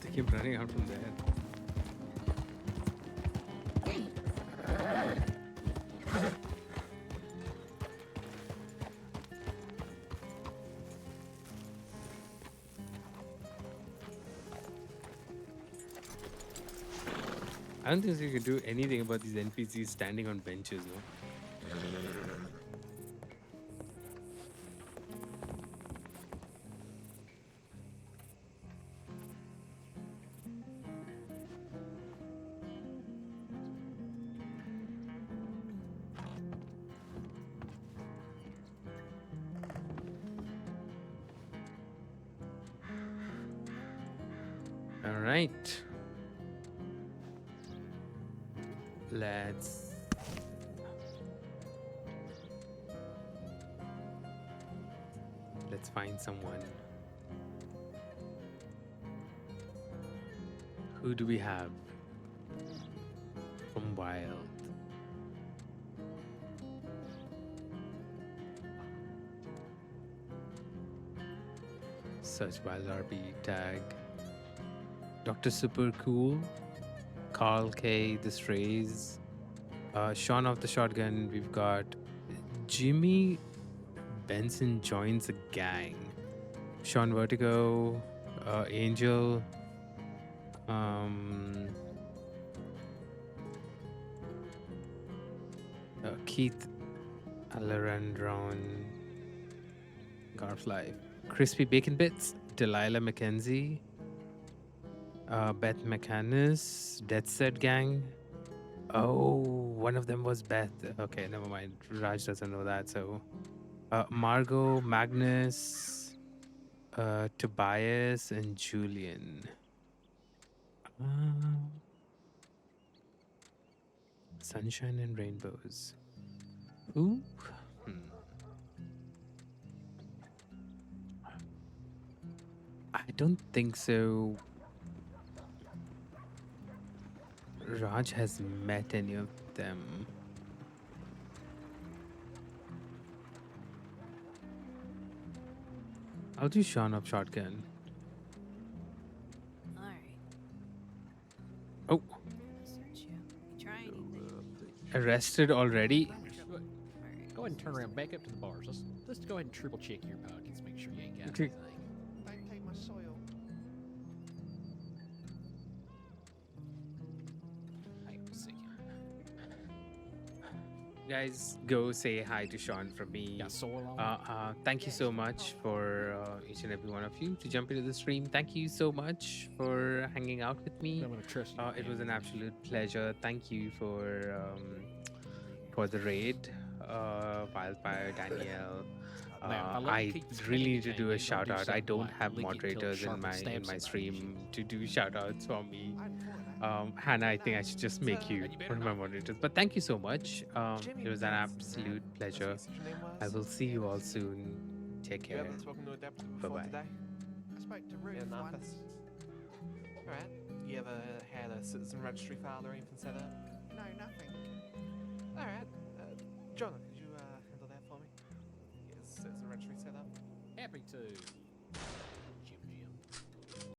They keep running out from there. I don't think you can do anything about these NPCs standing on benches, no? All right. Let's find someone. Who do we have from Wild? Search WildRP tag. Dr. Super Cool, Carl K, The Strays, Sean of the Shotgun. We've got Jimmy Benson joins a gang. Sean Vertigo, Angel, Keith Alarandron, Garfly, Crispy Bacon Bits, Delilah McKenzie, Beth McCannis, Death Set Gang. Oh, one of them was Beth. Okay, never mind. Raj doesn't know that. So, Margot, Magnus, Tobias, and Julian. Sunshine and Rainbows. Ooh. I don't think so. Raj has met any of them. I'll do Sean of Shotgun. Alright. Oh. Search you. Try anything. Arrested already? Go ahead and turn around back up to the bars. Let's go ahead and triple check your pockets, make sure you ain't got Okay. anything. I take my soil. guys go say hi to Sean from me. Got sore on? Thank you so much for each and every one of you to jump into the stream. Thank you so much for hanging out with me. I'm gonna trust you. It was an absolute pleasure. Thank you for the raid, Wildfire, Danielle. Now, if I let you I keep this really candy need to cane, do you're a gonna shout do out. I something don't like have lick it till it moderators sharp in and stab my somebody. stream to do shout outs for me. Hannah, I think I should just make you one of my moderators. But thank you so much. It was an absolute pleasure. I will see you all soon. Take care. Bye bye. I spoke to Ruth once. Alright. You ever had a citizen registry file or anything set up? No, nothing. Alright. Jonah, could you handle that for me? Get a citizen registry set up? Happy to.